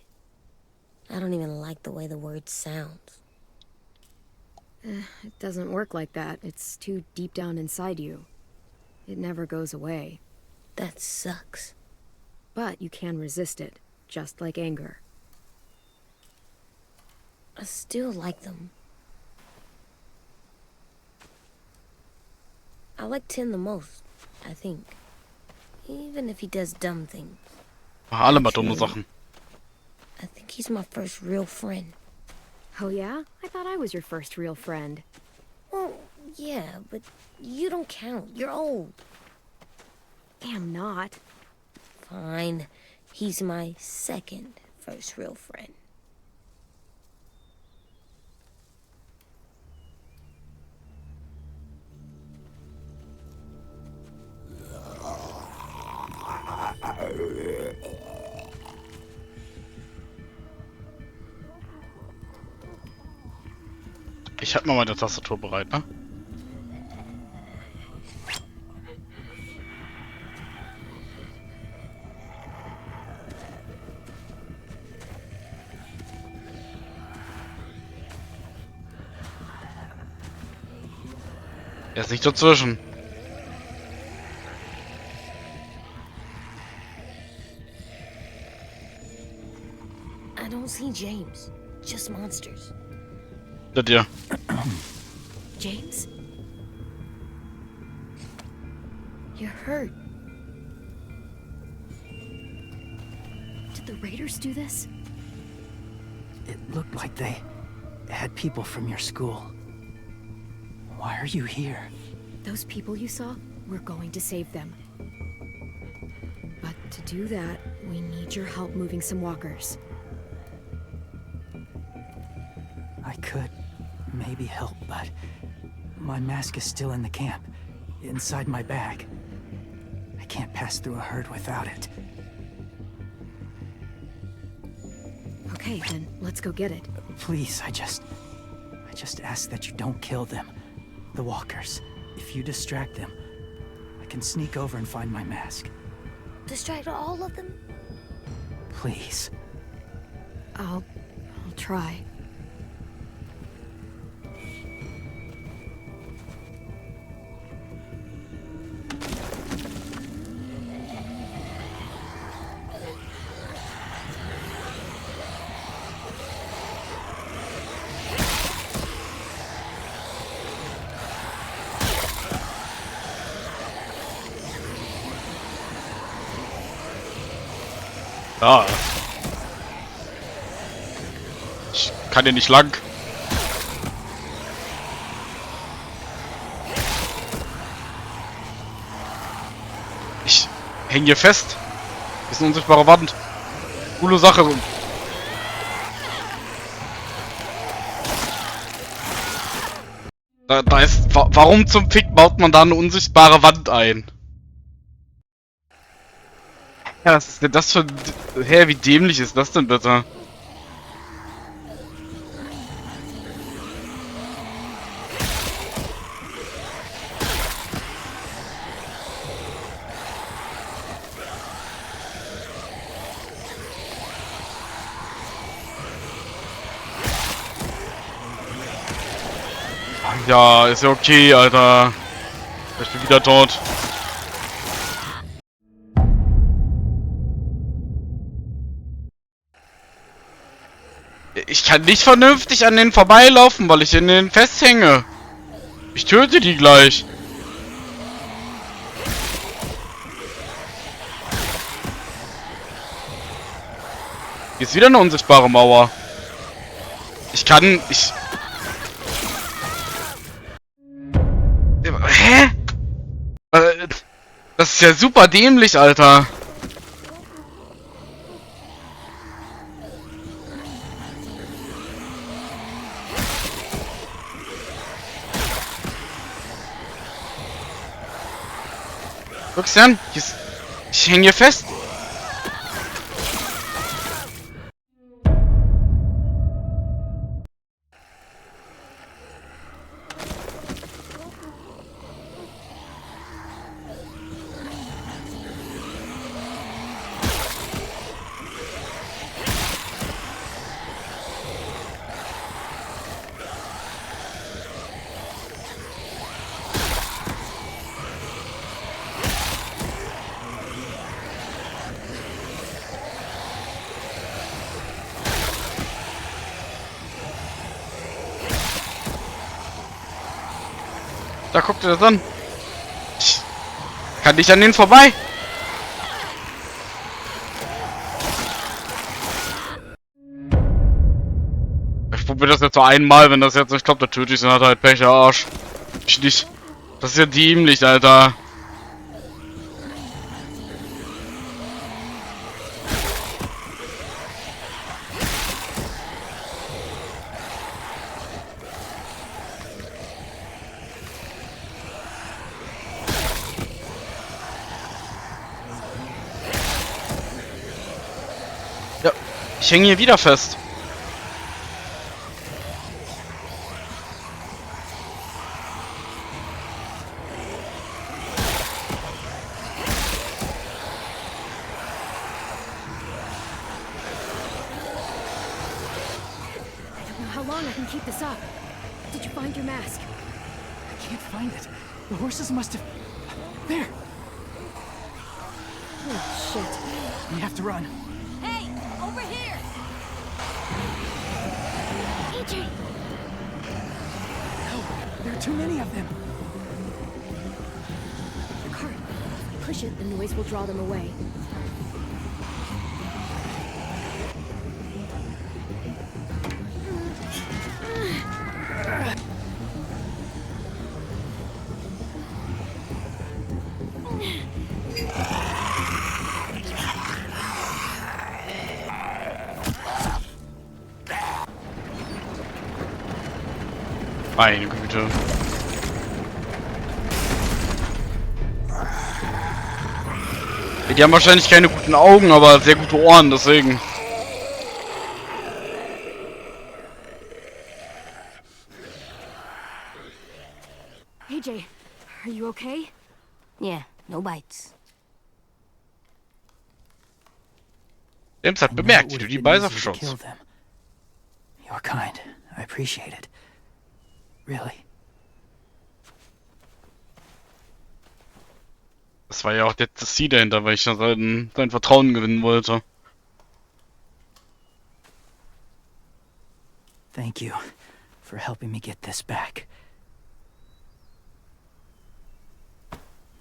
I don't even like the way the word sounds. It doesn't work like that. It's too deep down inside you. It never goes away. That sucks. But you can resist it, just like anger. I still like them. I like Tim the most, I think. Even if he does dumb things. Alle mal dumme Sachen. I think he's my first real friend. Oh yeah? I thought I was your first real friend. Well, yeah, but you don't count. You're old. I'm not. Fine. He's my second first real friend. Ich hab mal meine Tastatur bereit, ne? Er ist nicht dazwischen. I don't see James. Just monsters. Hinter dir. James? You're hurt. Did the Raiders do this? It looked like they had people from your school. Why are you here? Those people you saw, we're going to save them. But to do that, we need your help moving some walkers. I could maybe help, but my mask is still in the camp, inside my bag. I can't pass through a herd without it. Okay, then let's go get it. Please, I just ask that you don't kill them. The walkers. If you distract them, I can sneak over and find my mask. Distract all of them? Please. I'll try. Ah. Ich kann hier nicht lang. Ich hänge hier fest. Das ist eine unsichtbare Wand. Coole Sache. Da ist... Warum zum Fick baut man da eine unsichtbare Wand ein? Ja, was ist denn das für... Hä, wie dämlich ist das denn bitte? Ja, ist ja okay, Alter. Ich bin wieder tot. Ich kann nicht vernünftig an denen vorbeilaufen, weil ich in denen festhänge. Ich töte die gleich. Hier ist wieder eine unsichtbare Mauer. Hä? Das ist ja super dämlich, Alter. Guck's dir an. Ich hänge hier fest. Da guckt ihr das an. Ich kann nicht an denen vorbei. Ich probiere das jetzt nur einmal, wenn das jetzt nicht klappt, dann töte ich sie, hat halt Pech, der Arsch. Ich nicht. Das ist ja dämlich, Alter. Ja, ich hänge hier wieder fest. How long I can keep this up? Did you find your mask? I can't find it. The horses must have... There! Oh, shit. We have to run. Hey, over here! AJ! No, there are too many of them. The cart. If we push it, the noise will draw them away. Meine Güte. Die haben wahrscheinlich keine guten Augen, aber sehr gute Ohren, deswegen. AJ, are you okay? Yeah, no bites. James hat bemerkt, wie du die Beißer verschoss. You're kind. I appreciate it. Really. Das war ja auch das Ziel dahinter, weil ich ja sein Vertrauen gewinnen wollte. Thank you for helping me get this back.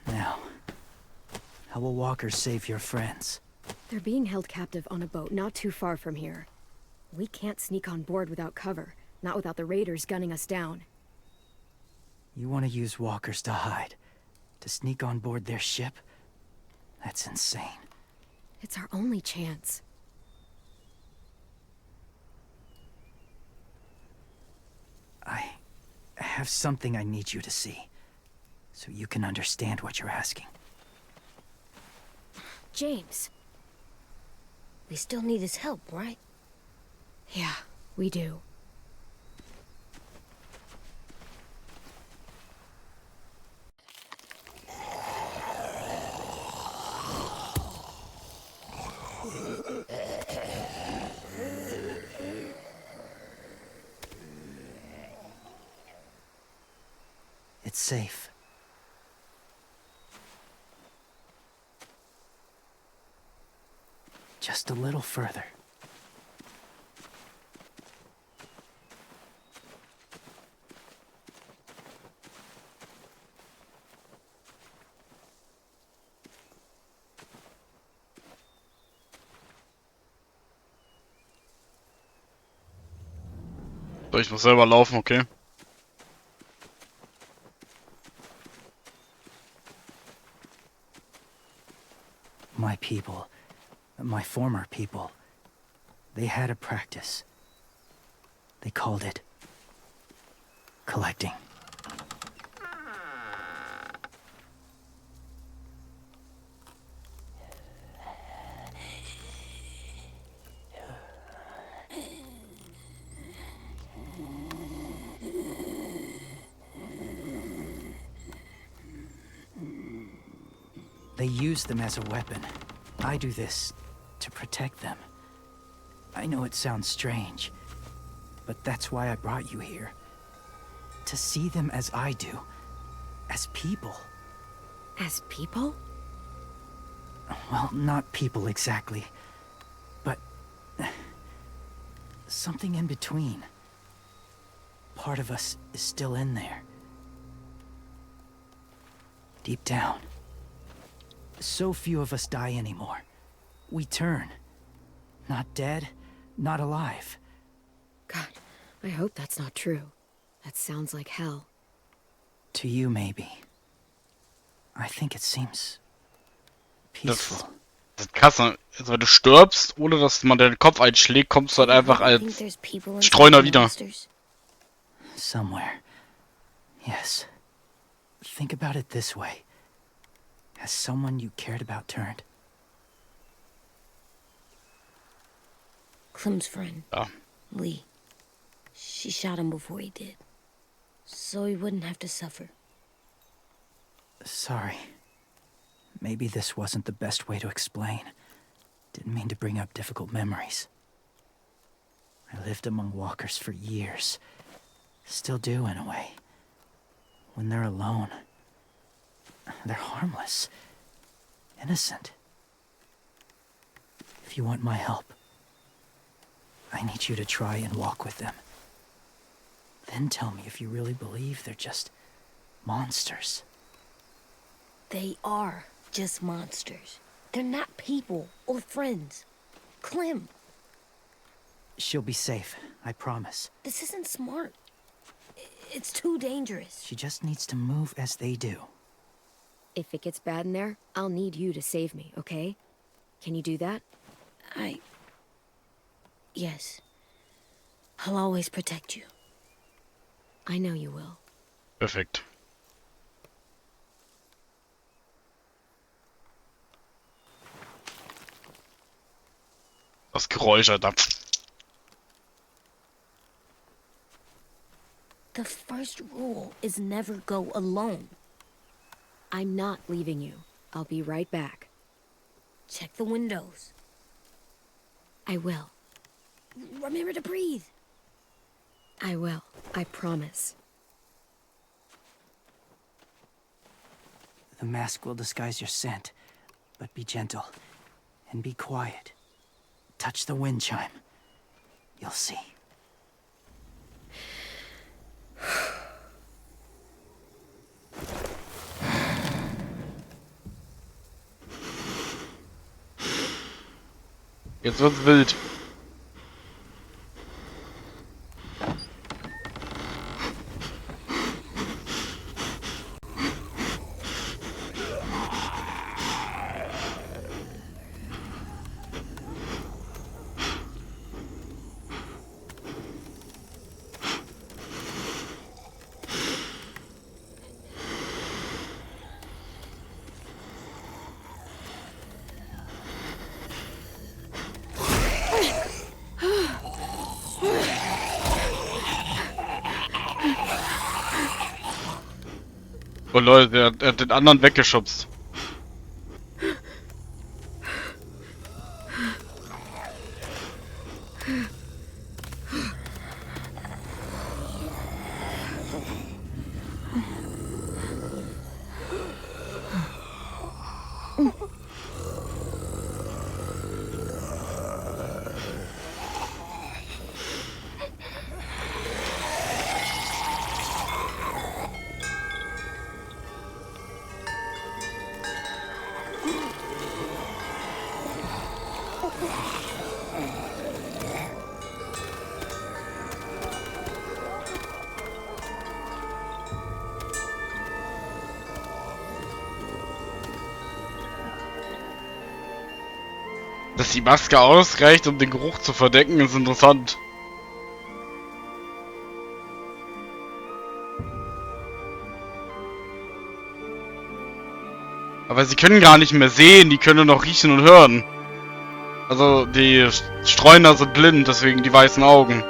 Now, how will walkers save your friends? They're being held captive on a boat not too far from here. We can't sneak on board without cover, not without the raiders gunning us down. You want to use walkers to hide? To sneak on board their ship? That's insane. It's our only chance. I have something I need you to see, so you can understand what you're asking. James. We still need his help, right? Yeah, we do. It's safe. Just a little further. So, ich muss selber laufen, okay. My people, my former people, they had a practice. They called it collecting. They use them as a weapon. I do this to protect them. I know it sounds strange, but that's why I brought you here. To see them as I do. As people. As people? Well, not people exactly, but something in between. Part of us is still in there. Deep down. So few of us die anymore. We turn. Not dead, not alive. God, I hope that's not true. That sounds like hell. To you, maybe. I think it seems peaceful. Das ist krass, ne? Also, wenn du stirbst, ohne dass man deinen Kopf einschlägt, kommst du halt einfach als Streuner wieder. Somewhere. Yes. Think about it this way. Has someone you cared about turned? Clem's friend. Ja. Lee. She shot him before he did. So he wouldn't have to suffer. Sorry. Maybe this wasn't the best way to explain. Didn't mean to bring up difficult memories. I lived among walkers for years. Still do, in a way. When they're alone, they're harmless. Innocent. If you want my help, I need you to try and walk with them. Then tell me if you really believe they're just monsters. They are just monsters. They're not people or friends. Clem. She'll be safe, I promise. This isn't smart. It's too dangerous. She just needs to move as they do. If it gets bad in there, I'll need you to save me, okay? Can you do that? Yes. I'll always protect you. I know you will. Perfekt. Das Geräusch, Alter. The first rule is never go alone. I'm not leaving you. I'll be right back. Check the windows. I will. Remember to breathe. I will. I promise. The mask will disguise your scent, but be gentle and be quiet. Touch the wind chime. You'll see. Jetzt wird's wild. Oh Leute, er hat den anderen weggeschubst. Dass die Maske ausreicht, um den Geruch zu verdecken, ist interessant. Aber sie können gar nicht mehr sehen, die können nur noch riechen und hören. Also die Streuner sind blind, deswegen die weißen Augen.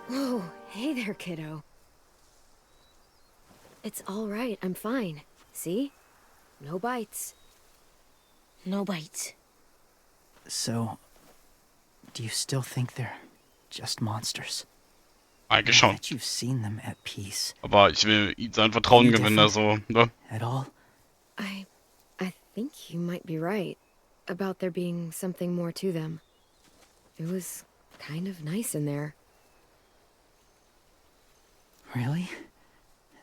Whoa, hey there, kiddo. It's all right, I'm fine. See? No bites. No bites. So, do you still think they're just monsters? Eigentlich schon. You've seen them at peace. Aber ich will ihm sein Vertrauen gewinnen, also, ne? At all? I think you might be right about there being something more to them. It was kind of nice in there. Really?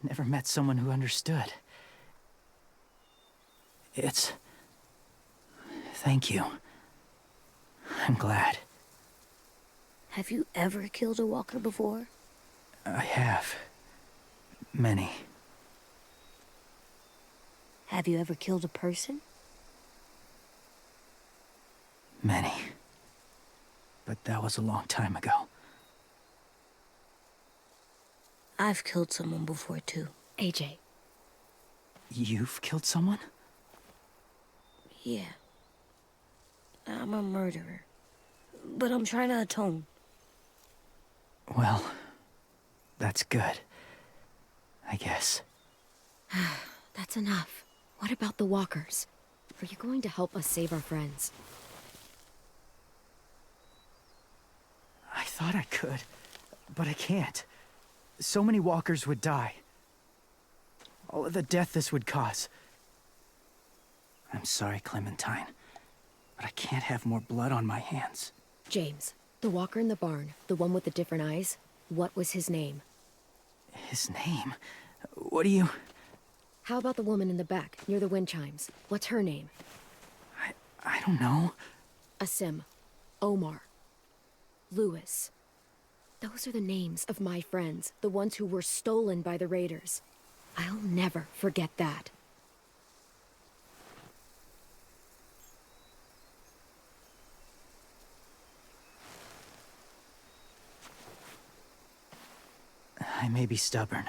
Never met someone who understood. Thank you. I'm glad. Have you ever killed a walker before? I have. Many. Have you ever killed a person? Many. But that was a long time ago. I've killed someone before, too. AJ. You've killed someone? Yeah. I'm a murderer. But I'm trying to atone. Well, that's good. I guess. That's enough. What about the walkers? Are you going to help us save our friends? I thought I could, but I can't. So many walkers would die. All of the death this would cause. I'm sorry, Clementine, but I can't have more blood on my hands. James, the walker in the barn, the one with the different eyes, what was his name? His name? What do you... How about the woman in the back, near the wind chimes? What's her name? I don't know. Asim. Omar. Lewis. Those are the names of my friends, the ones who were stolen by the raiders. I'll never forget that. I may be stubborn,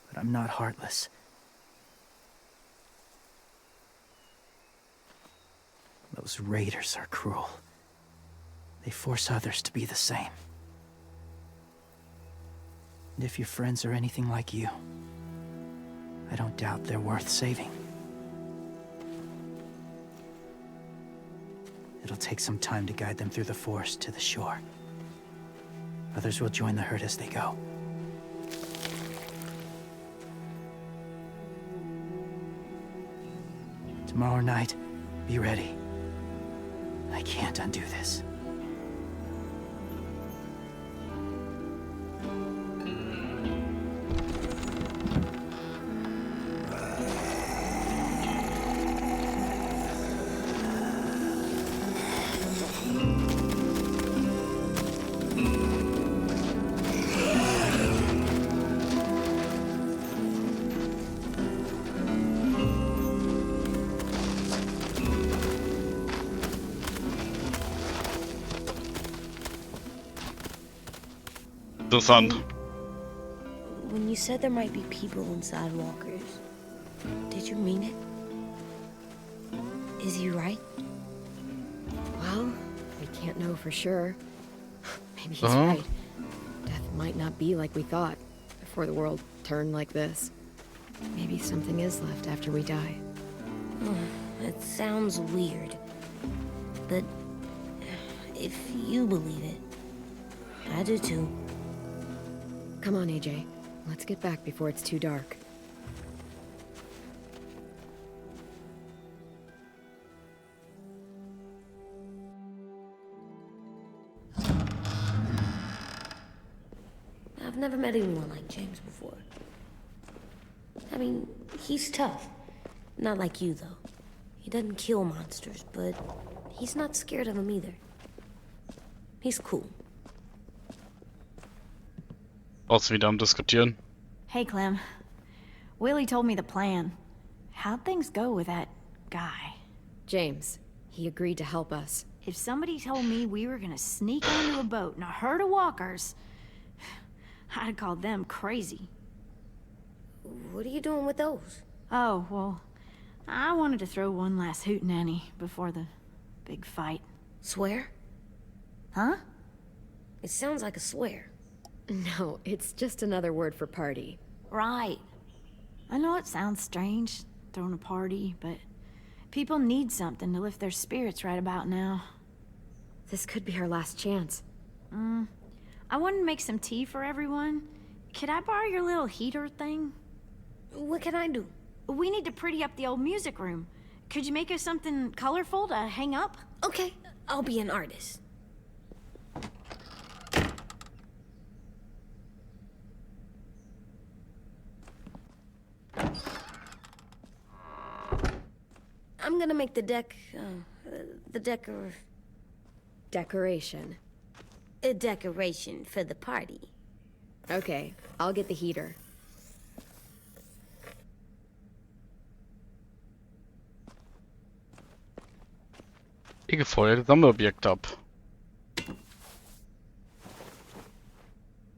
but I'm not heartless. Those raiders are cruel. They force others to be the same. And if your friends are anything like you, I don't doubt they're worth saving. It'll take some time to guide them through the forest to the shore. Others will join the herd as they go. Tomorrow night, be ready. I can't undo this. Interessant. When you said there might be people inside walkers, did you mean it? Is he right? Well, we can't know for sure. Maybe he's right. Death might not be like we thought before the world turned like this. Maybe something is left after we die. It sounds weird. But if you believe it, I do too. Come on, AJ. Let's get back before it's too dark. I've never met anyone like James before. I mean, he's tough. Not like you, though. He doesn't kill monsters, but he's not scared of them either. He's cool. Trotzdem wieder am Diskutieren. Hey, Clem. Willie told me the plan. How'd things go with that guy? James, he agreed to help us. If somebody told me we were gonna sneak onto a boat in a herd of walkers, I'd call them crazy. What are you doing with those? Oh, well, I wanted to throw one last hootenanny before the big fight. Swear? Huh? It sounds like a swear. No, it's just another word for party. Right. I know it sounds strange, throwing a party, but people need something to lift their spirits right about now. This could be our last chance. I wanted to make some tea for everyone. Could I borrow your little heater thing? What can I do? We need to pretty up the old music room. Could you make us something colorful to hang up? Okay, I'll be an artist. I'm gonna make the Decoration. a decoration for the party. Okay, I'll get the heater. Lege vorher das Sammelobjekt ab.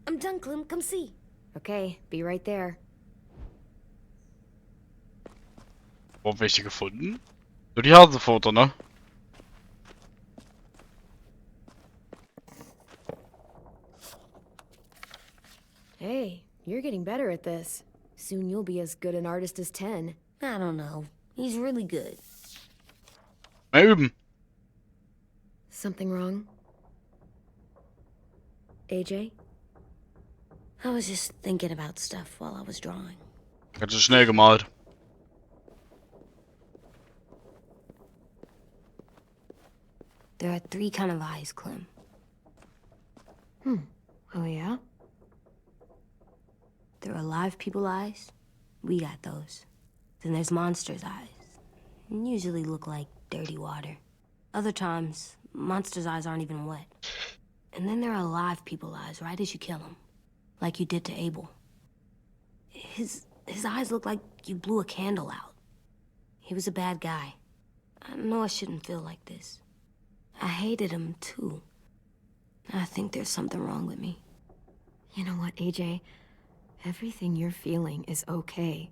I'm done, Clem. Come see. Okay, be right there. Wo haben welche gefunden? Nur die Hasenfoto, ne? Hey, you're getting better at this. Soon you'll be as good an artist as 10. I don't know. He's really good. Mal üben. Something wrong? AJ? I was just thinking about stuff while I was drawing. Ganz schön schnell gemalt. There are 3 kind of eyes, Clem. Oh yeah? There are live people eyes. We got those. Then there's monsters' eyes. Usually look like dirty water. Other times, monsters' eyes aren't even wet. And then there are live people eyes right as you kill them. Like you did to Abel. His eyes look like you blew a candle out. He was a bad guy. I know I shouldn't feel like this. I hated him too. I think there's something wrong with me. You know what, AJ? Everything you're feeling is okay.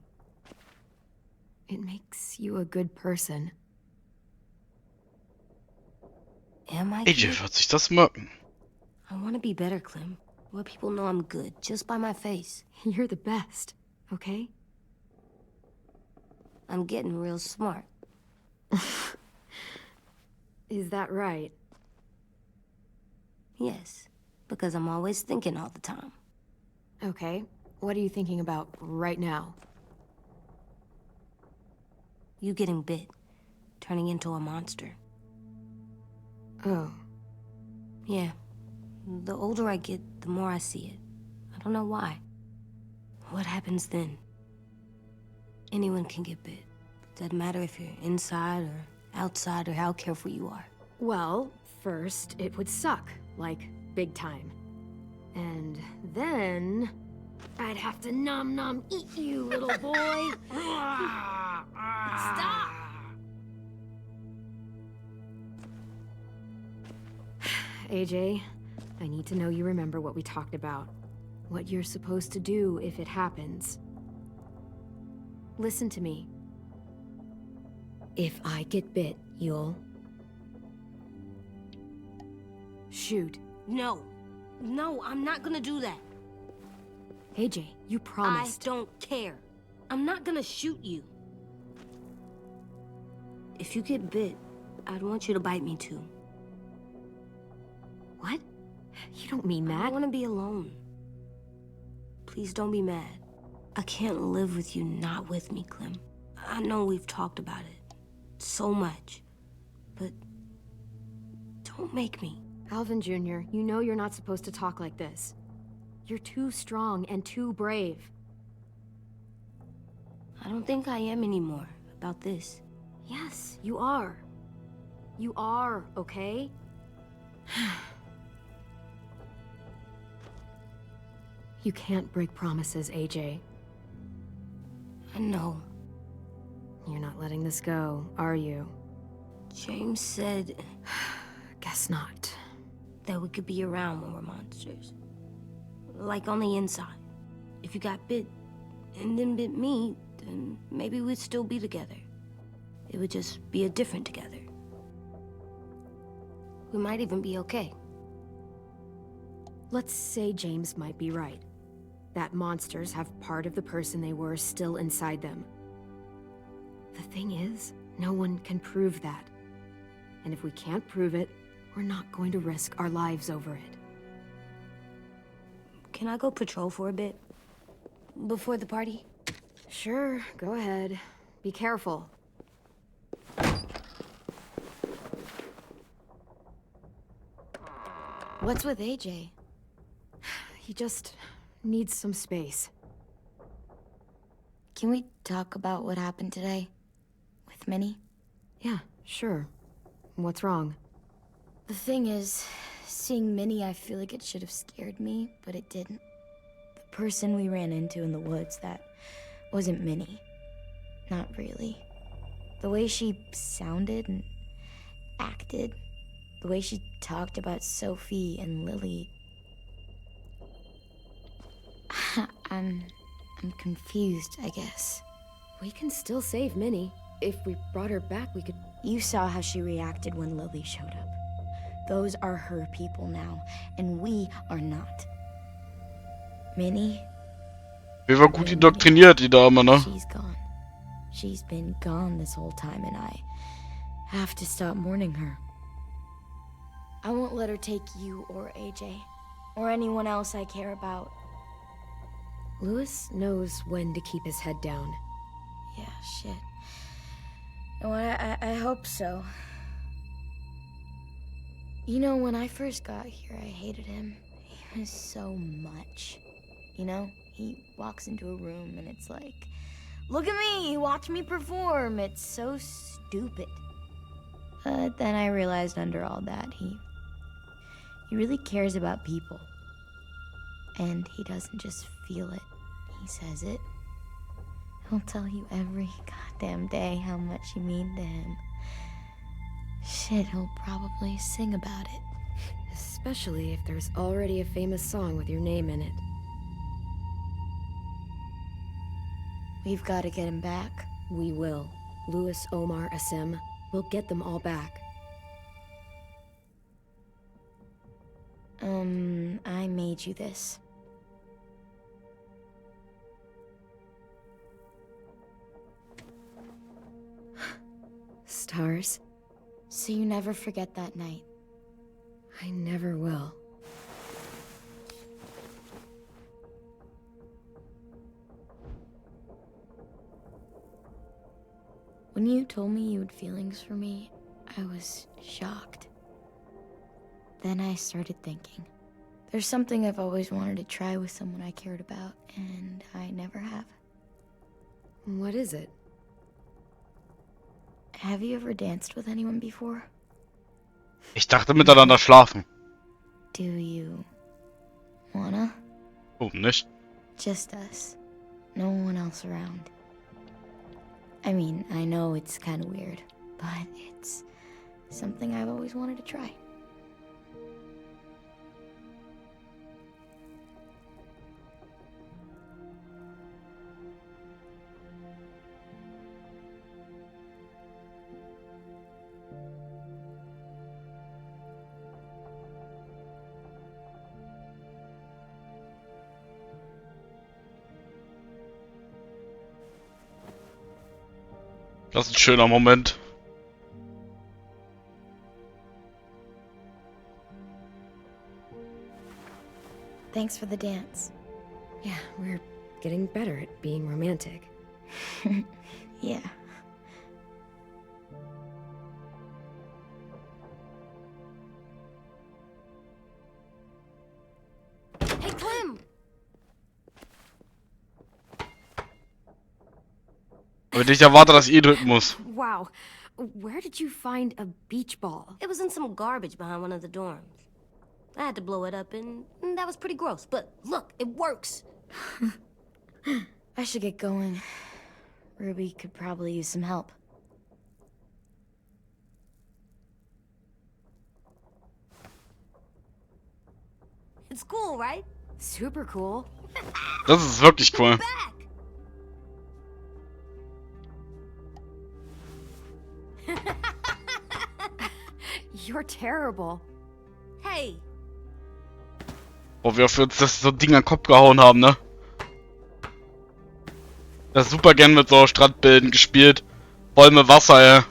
It makes you a good person. Am I AJ good? wird sich das merken. I want to be better, Clem. Let people know I'm good, just by my face. You're the best, okay? I'm getting real smart. Is that right? Yes, because I'm always thinking all the time. Okay, what are you thinking about right now? You getting bit, turning into a monster. Oh. Yeah. The older I get, the more I see it. I don't know why. What happens then? Anyone can get bit. Doesn't matter if you're inside or outside or how careful you are. Well, first, it would suck. Like, big time. And then... I'd have to nom eat you, little boy. Stop! AJ, I need to know you remember what we talked about. What you're supposed to do if it happens. Listen to me. If I get bit, you'll... shoot. No. No, I'm not gonna do that. AJ, you promised. I don't care. I'm not gonna shoot you. If you get bit, I'd want you to bite me too. What? You don't mean that. I want to be alone. Please don't be mad. I can't live with you not with me, Clem. I know we've talked about it so much, but don't make me. Alvin Jr., you know you're not supposed to talk like this. You're too strong and too brave. I don't think I am anymore about this. Yes, you are. You are, okay? You can't break promises, AJ. I know. You're not letting this go, are you? James said Guess not. that we could be around when we're monsters. Like on the inside. If you got bit and then bit me, then maybe we'd still be together. It would just be a different together. We might even be okay. Let's say James might be right. That monsters have part of the person they were still inside them. The thing is, no one can prove that. And if we can't prove it, we're not going to risk our lives over it. Can I go patrol for a bit? Before the party? Sure, go ahead. Be careful. What's with AJ? He just needs some space. Can we talk about what happened today? With Minnie? Yeah, sure. What's wrong? The thing is, seeing Minnie, I feel like it should have scared me, but it didn't. The person we ran into in the woods, that wasn't Minnie. Not really. The way she sounded and acted, the way she talked about Sophie and Lily. I'm confused, I guess. We can still save Minnie. If we brought her back, we could... You saw how she reacted when Lily showed up. Those are her people now, and we are not. Minnie? Wir war gut indoktriniert, die Dame, ne? She's gone. She's been gone this whole time, and I have to stop mourning her. I won't let her take you or AJ, or anyone else I care about. Louis knows when to keep his head down. Yeah, shit. Oh, I hope so. You know, when I first got here, I hated him. He was so much. You know, he walks into a room and it's like, look at me, watch me perform. It's so stupid. But then I realized under all that, he really cares about people. And he doesn't just feel it, he says it. He'll tell you every goddamn day how much you mean to him. Shit, he'll probably sing about it. Especially if there's already a famous song with your name in it. We've got to get him back. We will. Louis, Omar, Asim. We'll get them all back. I made you this. Stars? So you never forget that night. I never will. When you told me you had feelings for me, I was shocked. Then I started thinking. There's something I've always wanted to try with someone I cared about, and I never have. What is it? Have you ever danced with anyone before? Ich dachte miteinander schlafen. Do you wanna? Warum nicht? Just us. No one else around. I mean, I know it's kind of weird, but it's something I've always wanted to try. Das ist ein schöner Moment. Thanks for the dance. Yeah, we're getting better at being romantic. Yeah. Hey, Clem! Aber ich erwarte, dass ihr drücken muss. Wow. Where did you find a beach ball? It was in some garbage behind one of the dorms. I had to blow it up, and that was pretty gross. But look, it works. I should get going. Ruby could probably use some help. It's cool, right? Super cool. Das ist wirklich cool. You're terrible. Hey. Wo wir für uns das so Ding an den Kopf gehauen haben, ne? Das super gern mit so Strandbildern gespielt. Bäume, Wasser, ey.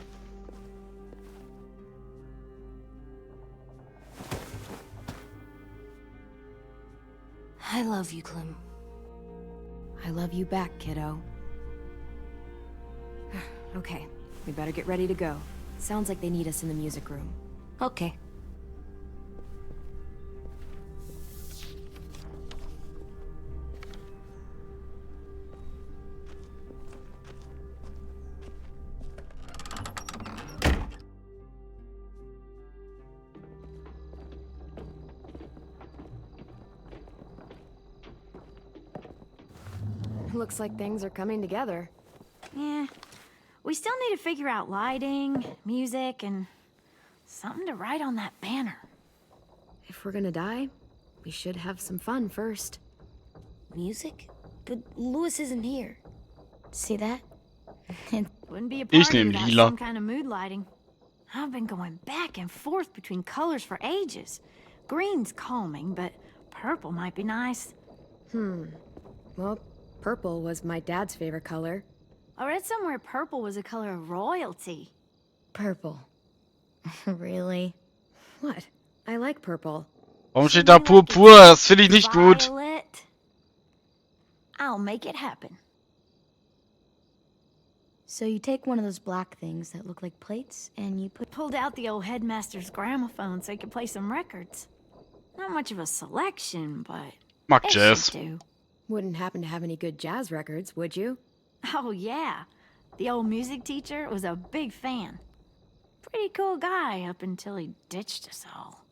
I love you, Clem. I love you back, kiddo. Okay, we better get ready to go. Sounds like they need us in the music room. Okay. Looks like things are coming together. Yeah. We still need to figure out lighting, music, and something to write on that banner. If we're gonna die, we should have some fun first. Music? But Lewis isn't here. See that? It wouldn't be a party without some kind of mood lighting. I've been going back and forth between colors for ages. Green's calming, but purple might be nice. Well, purple was my dad's favorite color. I read somewhere purple was a color of royalty. Purple. Really? What? I like purple. Warum steht da purpur? Das finde ich nicht gut. Violet. I'll make it happen. So you take one of those black things that look like plates, and you pulled out the old headmaster's gramophone so he could play some records. Not much of a selection, but Mag Jazz. Wouldn't happen to have any good jazz records, would you? Oh yeah, the old music teacher was a big fan. Pretty cool guy up until he ditched us all.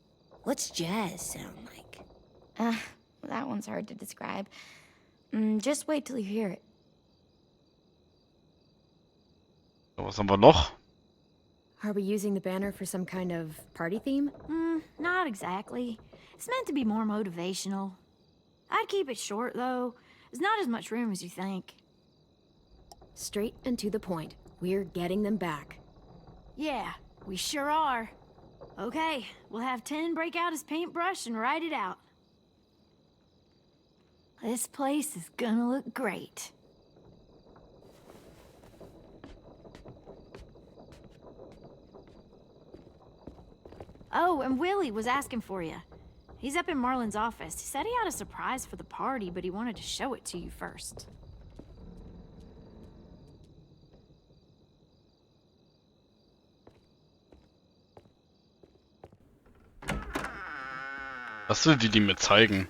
What's jazz sound like? That one's hard to describe. Just wait till you hear it. Was haben wir noch? Are we using the banner for some kind of party theme? Not exactly. It's meant to be more motivational. I'd keep it short, though. There's not as much room as you think. Straight and to the point. We're getting them back. Yeah, we sure are. Okay, we'll have 10 break out his paintbrush and write it out. This place is gonna look great. Oh, and Willie was asking for you. He's up in Marlin's office. He said he had a surprise for the party, but he wanted to show it to you first. Was will die mir zeigen?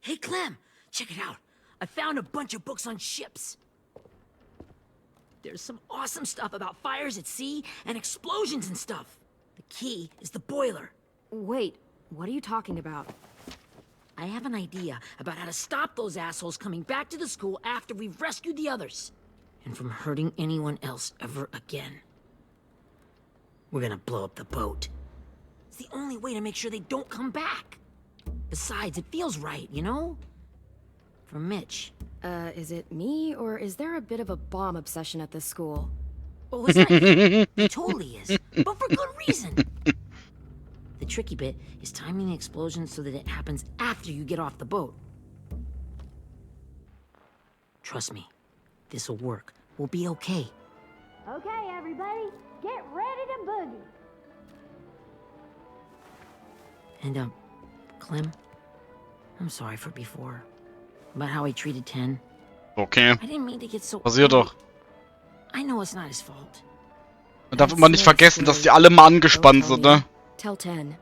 Hey, Clem, check it out. I found a bunch of books on ships. There's some awesome stuff about fires at sea and explosions and stuff. The key is the boiler. Wait, what are you talking about? I have an idea about how to stop those assholes coming back to the school after we've rescued the others. And from hurting anyone else ever again. We're gonna blow up the boat. It's the only way to make sure they don't come back. Besides, it feels right, you know? For Mitch. Is it me, or is there a bit of a bomb obsession at this school? Oh, it's not you. It totally is. But for good reason. The tricky bit is timing the explosion so that it happens after you get off the boat. Trust me, this'll work. We'll be okay. Okay, everybody, get ready to boogie. And, Clem, I'm sorry for before. About how I treated Ten. Okay. I didn't mean to get so Passiert doch. I know it's not his fault. Man darf immer nicht vergessen, dass die alle mal angespannt sind, ne? Tell 10.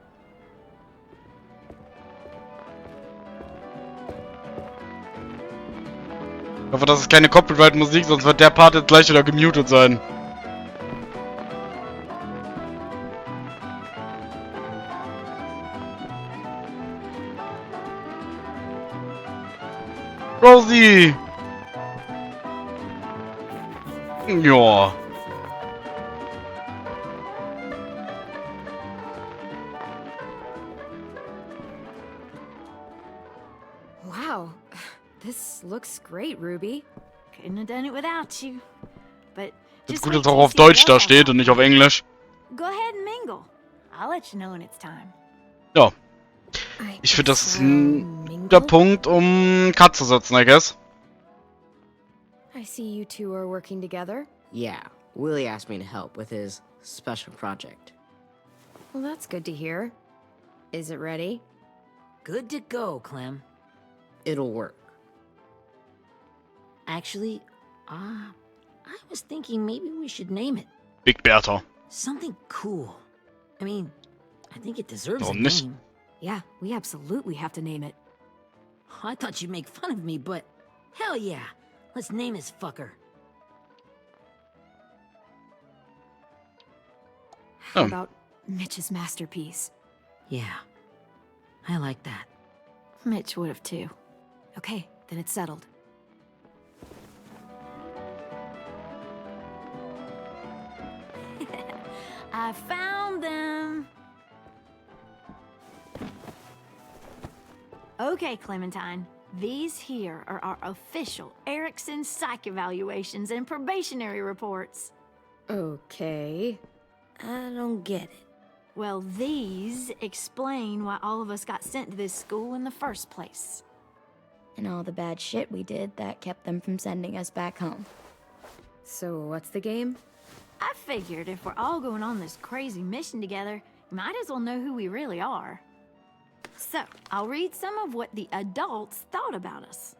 Ich hoffe, das ist keine Copyright-Musik, sonst wird der Part jetzt gleich wieder gemutet sein. Rosie! Ja. Wow. This looks great, Ruby. Couldn't have done it without you. But Ist just gut, wait dass auch till you auf see Deutsch what da else I steht got. und nicht auf Englisch. Go ahead and mingle. I'll let you know when it's time. Ja. Ich finde, das ist ein guter Punkt, um Cut zu setzen, I guess. I see you two are working together. Yeah, Willie asked me to help with his special project. Well, that's good to hear. Is it ready? Good to go, Clem. It'll work. Actually, I was thinking maybe we should name it. Big Bertha. Something cool. I mean, I think it deserves a Warum nicht? name. Yeah, we absolutely have to name it. I thought you'd make fun of me, but hell yeah. Let's name this fucker. How about Mitch's masterpiece? Yeah, I like that. Mitch would have too. Okay, then it's settled. I found them. Okay, Clementine. These here are our official Erickson psych evaluations and probationary reports. Okay. I don't get it. Well, these explain why all of us got sent to this school in the first place. And all the bad shit we did that kept them from sending us back home. So what's the game? I figured if we're all going on this crazy mission together, you might as well know who we really are. So, I'll read some of what the adults thought about us.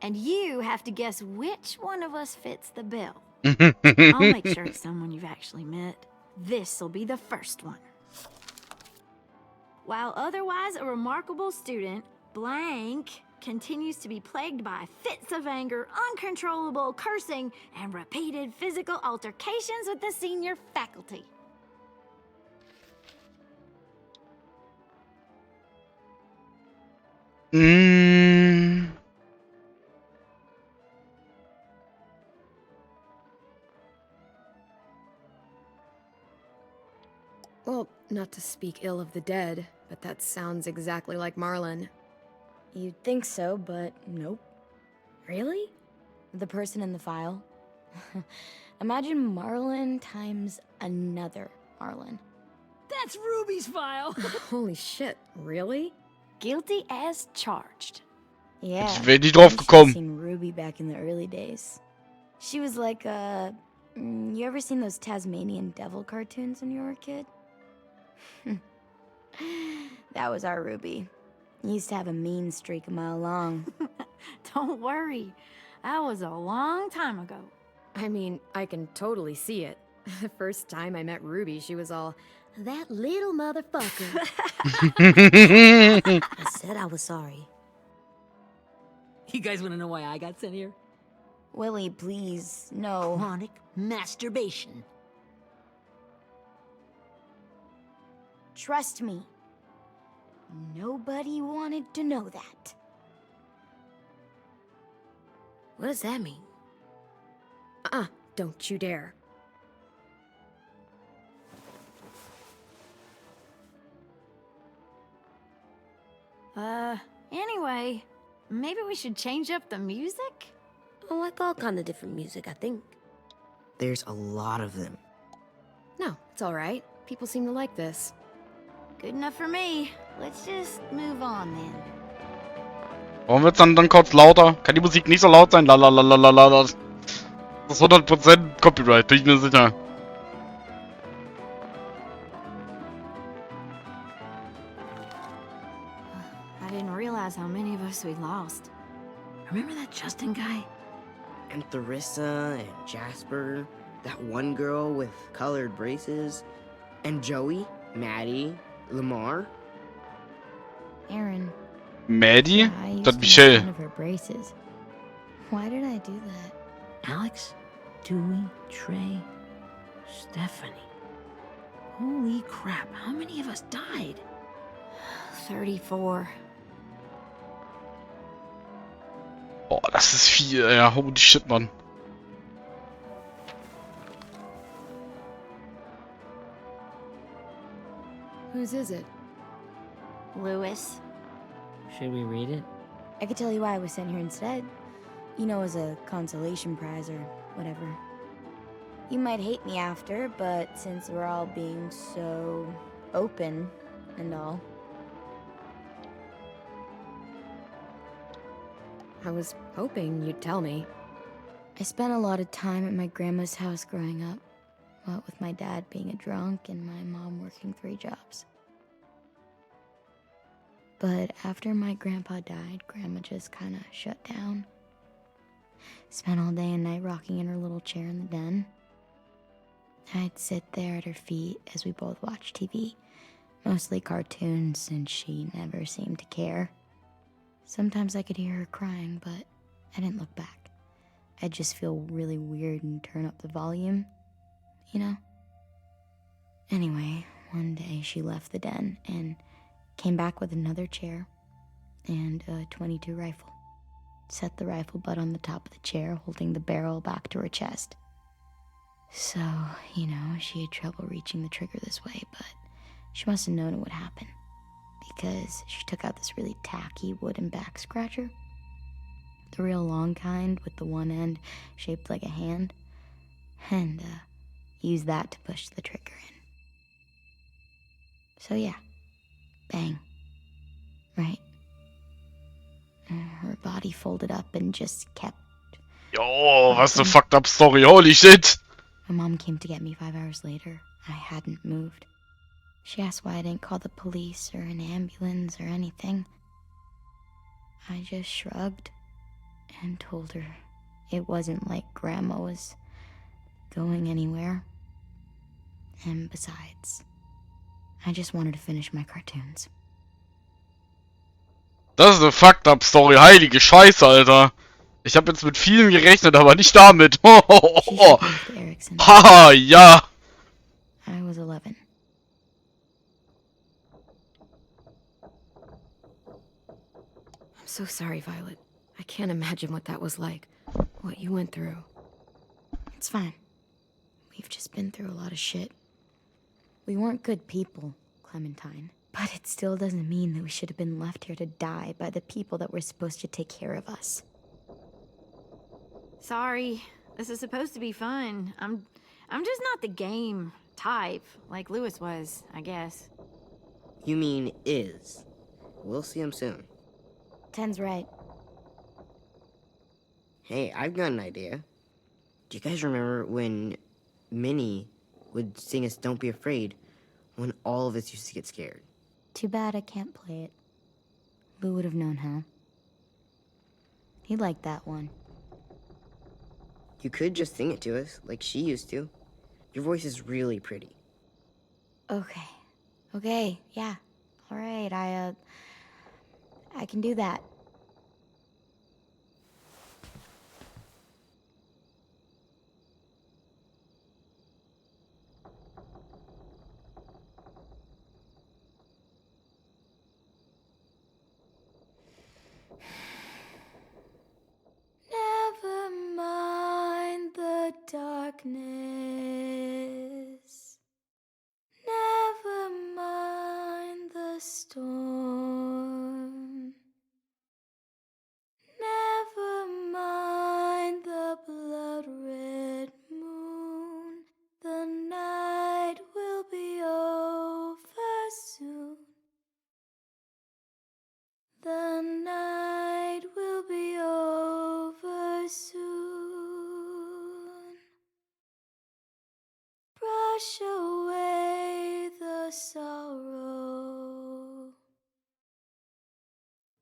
And you have to guess which one of us fits the bill. I'll make sure it's someone you've actually met. This'll be the first one. While otherwise a remarkable student, blank continues to be plagued by fits of anger, uncontrollable cursing, and repeated physical altercations with the senior faculty. Well, not to speak ill of the dead, but that sounds exactly like Marlon. You'd think so, but nope. Really? The person in the file. Imagine Marlon times another Marlon. That's Ruby's file. Holy shit, really? Guilty as charged. Yeah. Ich wäre nie drauf gekommen. Seen Ruby back in the early days. She was like you ever seen those Tasmanian devil cartoons when you were a kid? That was our Ruby. Used to have a mean streak a mile long. Don't worry. That was a long time ago. I mean, I can totally see it. The first time I met Ruby, she was all, "That little motherfucker." I said I was sorry. You guys want to know why I got sent here? Willie, please, no. Chronic masturbation. Trust me. Nobody wanted to know that. What does that mean? Don't you dare. Anyway, maybe we should change up the music? I like all kind of different music, I think. There's a lot of them. No, it's all right. People seem to like this. Good enough for me. Let's just move on then. Warum wird's dann kurz lauter? Kann die Musik nicht so laut sein? Lalalala. Das ist 100% Copyright, bin ich mir sicher. I didn't realize how many of us we'd lost. Remember that Justin guy? And Theresa and Jasper, that one girl with colored braces, and Joey, Maddie, Lamar. Aaron. Maddie? I used Das to Michelle. make fun of her braces. Why did I do that? Alex, Dewey, Trey, Stephanie. Holy crap, how many of us died? 34. Oh, das ist viel, ja. Holy shit, Mann. Whose is it? Lewis. Should we read it? I could tell you why I was sent here instead. You know, as a consolation prize or whatever. You might hate me after, but since we're all being so open and all. I was hoping you'd tell me. I spent a lot of time at my grandma's house growing up. What with my dad being a drunk and my mom working 3 jobs. But after my grandpa died, Grandma just kind of shut down. Spent all day and night rocking in her little chair in the den. I'd sit there at her feet as we both watched TV. Mostly cartoons, since she never seemed to care. Sometimes I could hear her crying, but I didn't look back. I'd just feel really weird and turn up the volume, you know? Anyway, one day she left the den and came back with another chair and a .22 rifle. Set the rifle butt on the top of the chair, holding the barrel back to her chest. So, you know, she had trouble reaching the trigger this way, but she must have known it would happen. Because she took out this really tacky wooden back scratcher. The real long kind with the one end shaped like a hand. And, used that to push the trigger in. So yeah, bang. Right? Her body folded up and just kept... Yo, was a fucked up story, holy shit! My mom came to get me 5 hours later. I hadn't moved. She asked why I didn't call the police or an ambulance or anything. I just shrugged and told her it wasn't like Grandma was going anywhere. And besides, I just wanted to finish my cartoons. Das ist eine fucked up Story, heilige Scheiße, Alter. Ich habe jetzt mit vielem gerechnet, aber nicht damit. Haha, ja. I was 11. I'm so sorry, Violet. I can't imagine what that was like. What you went through. It's fine. We've just been through a lot of shit. We weren't good people, Clementine. But it still doesn't mean that we should have been left here to die by the people that were supposed to take care of us. Sorry. This is supposed to be fun. I'm just not the game type, like Lewis was, I guess. You mean is. We'll see him soon. Ten's right. Hey, I've got an idea. Do you guys remember when Minnie would sing us Don't Be Afraid when all of us used to get scared? Too bad I can't play it. Lou would have known how. He liked that one. You could just sing it to us, like she used to. Your voice is really pretty. Okay. Okay, yeah. Alright, I can do that. Never mind the darkness. Never mind the storm. Never mind the blood-red moon. The night will be over soon. The night will be over soon. Brush away the sorrow.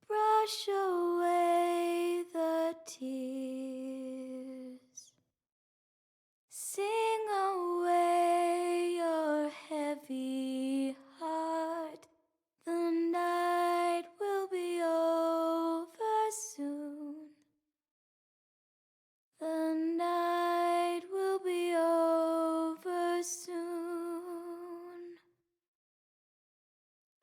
Brush away the tears. Sing away your heavy heart. The night will be over soon. The night will be over soon.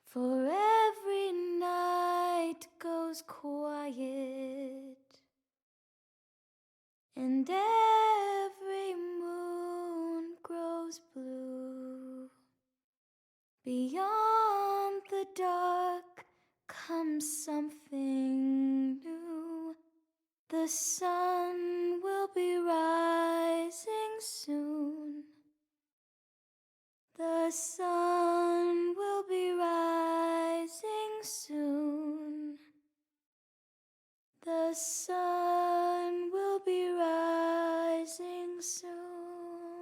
For every night goes quiet. becomes blue. Beyond the dark comes something new. The sun will be rising soon. The sun will be rising soon. The sun will be rising soon.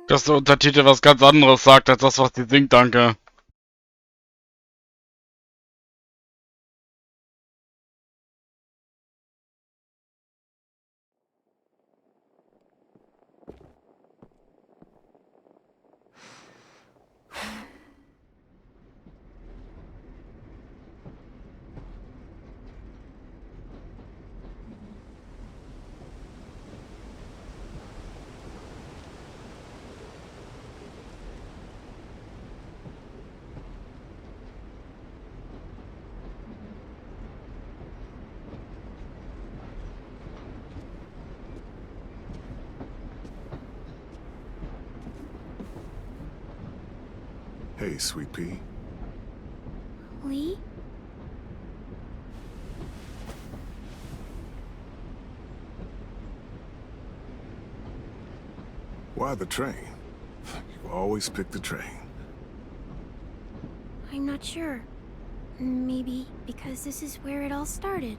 Dass der Untertitel was ganz anderes sagt, als das, was die singt, danke. Hey, Sweet Pea. Lee? Why the train? You always pick the train. I'm not sure. Maybe because this is where it all started.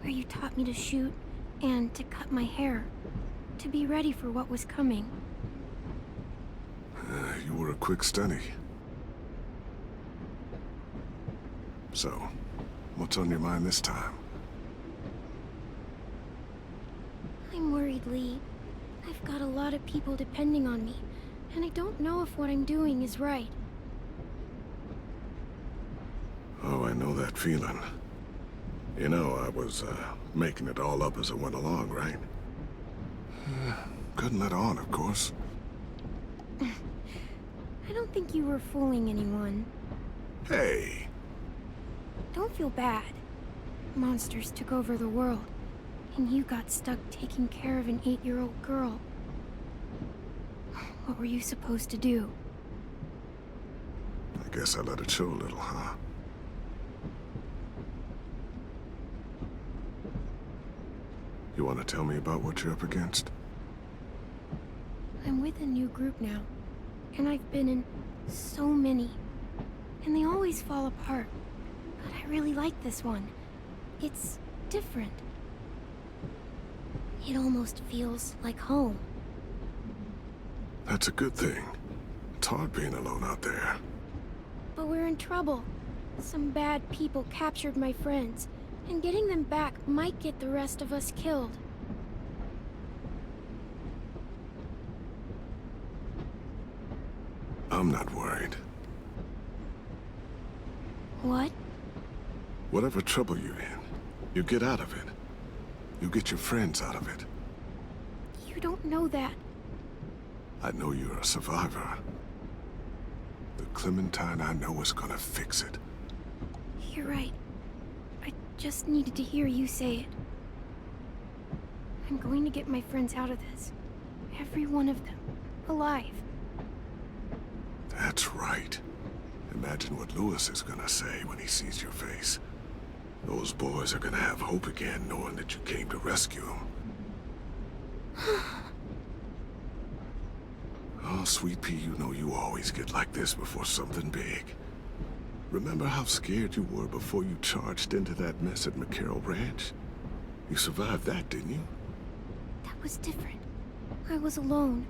Where you taught me to shoot and to cut my hair. To be ready for what was coming. You were a quick study. So, what's on your mind this time? I'm worried, Lee. I've got a lot of people depending on me, and I don't know if what I'm doing is right. Oh, I know that feeling. You know, I was, making it all up as I went along, right? Couldn't let on, of course. I don't think you were fooling anyone. Hey! Don't feel bad. Monsters took over the world, and you got stuck taking care of an 8-year-old girl. What were you supposed to do? I guess I let it show a little, huh? You want to tell me about what you're up against? I'm with a new group now, and I've been in so many, and they always fall apart. But I really like this one. It's different. It almost feels like home. That's a good thing. It's hard being alone out there. But we're in trouble. Some bad people captured my friends, and getting them back might get the rest of us killed. I'm not worried. What? Whatever trouble you're in, you get out of it. You get your friends out of it. You don't know that. I know you're a survivor. The Clementine I know is gonna fix it. You're right. I just needed to hear you say it. I'm going to get my friends out of this. Every one of them. Alive. That's right. Imagine what Lewis is gonna say when he sees your face. Those boys are gonna have hope again, knowing that you came to rescue them. Oh, Sweet Pea, you know you always get like this before something big. Remember how scared you were before you charged into that mess at McCarroll Ranch? You survived that, didn't you? That was different. I was alone.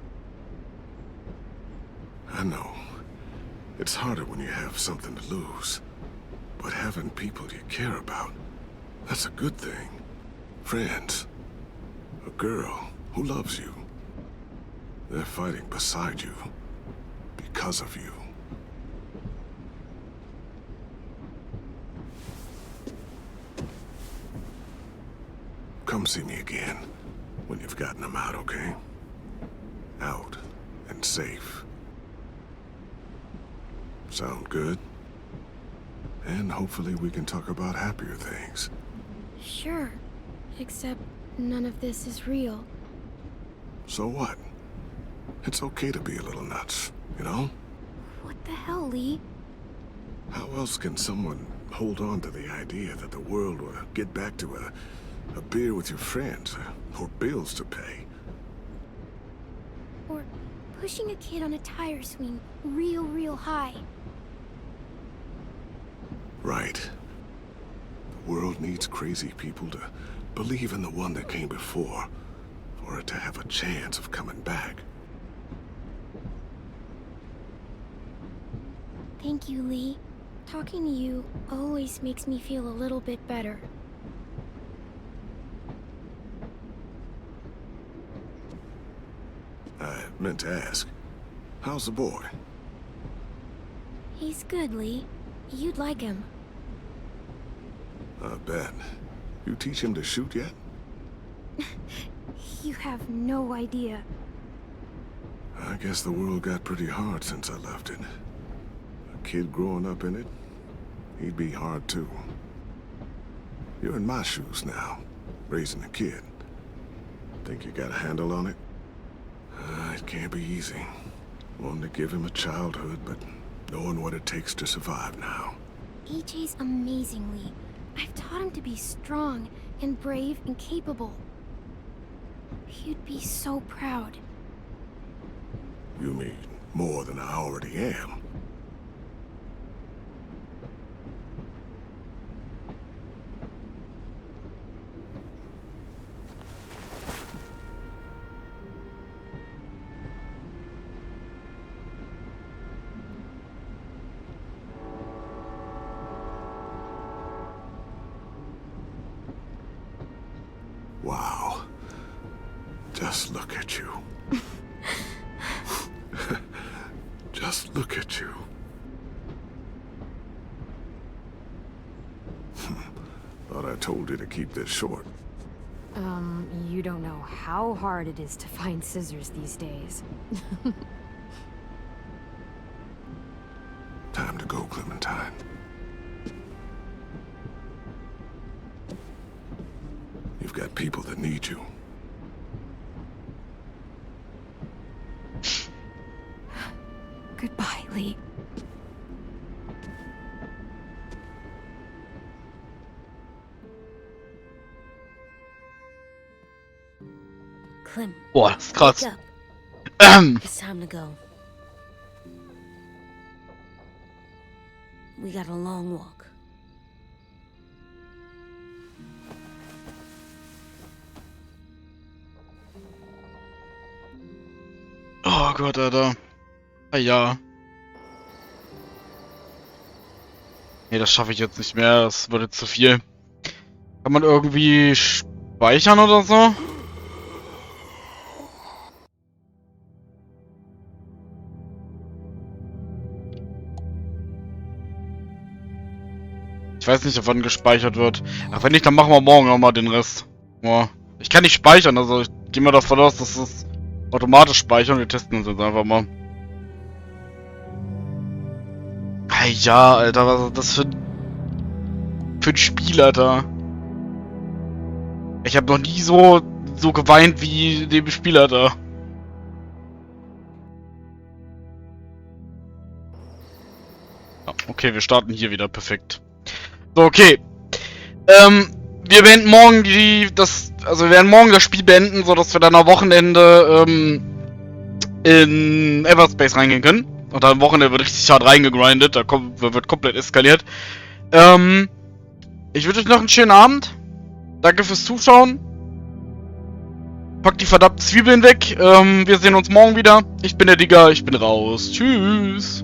I know. It's harder when you have something to lose. But having people you care about, that's a good thing. Friends. A girl who loves you. They're fighting beside you. Because of you. Come see me again when you've gotten them out, okay? Out and safe. Sound good? And hopefully we can talk about happier things. Sure. Except none of this is real. So what? It's okay to be a little nuts, you know? What the hell, Lee? How else can someone hold on to the idea that the world will get back to a beer with your friends, or bills to pay? Or pushing a kid on a tire swing real high. Right. The world needs crazy people to believe in the one that came before, for it to have a chance of coming back. Thank you, Lee. Talking to you always makes me feel a little bit better. I meant to ask, how's the boy? He's good, Lee. You'd like him. I bet. You teach him to shoot yet? You have no idea. I guess the world got pretty hard since I left it. A kid growing up in it, he'd be hard too. You're in my shoes now, raising a kid. Think you got a handle on it? It can't be easy. Wanting to give him a childhood, but knowing what it takes to survive now. EJ's amazing, Lee. I've taught him to be strong and brave and capable. He'd be so proud. You mean more than I already am? Wow. Just look at you. Just look at you. Thought I told you to keep this short. You don't know how hard it is to find scissors these days. Time to go, Clementine. You've got people that need you. Goodbye, Lee. Clem. Boah, das ist krass. Wake up. It's time to go. We got a long walk. Oh Gott, Alter. Ah ja. Nee, das schaffe ich jetzt nicht mehr. Das würde zu viel. Kann man irgendwie speichern oder so? Ich weiß nicht, ob wann gespeichert wird. Ach, wenn nicht, dann machen wir morgen nochmal den Rest. Ja. Ich kann nicht speichern, also ich gehe mal davon aus, dass es automatisch speichern. Wir testen uns jetzt einfach mal. Ah ja, Alter, was ist das für ein Spiel, Alter? Ich habe noch nie so geweint wie in dem Spiel, Alter. Ja, okay, wir starten hier wieder. Perfekt. So, okay. Wir beenden morgen wir werden morgen das Spiel beenden, sodass wir dann am Wochenende in Everspace reingehen können. Und am Wochenende wird richtig hart reingegrindet, da wird komplett eskaliert. Ich wünsche euch noch einen schönen Abend. Danke fürs Zuschauen. Packt die verdammten Zwiebeln weg. Wir sehen uns morgen wieder. Ich bin der Digger, ich bin raus. Tschüss.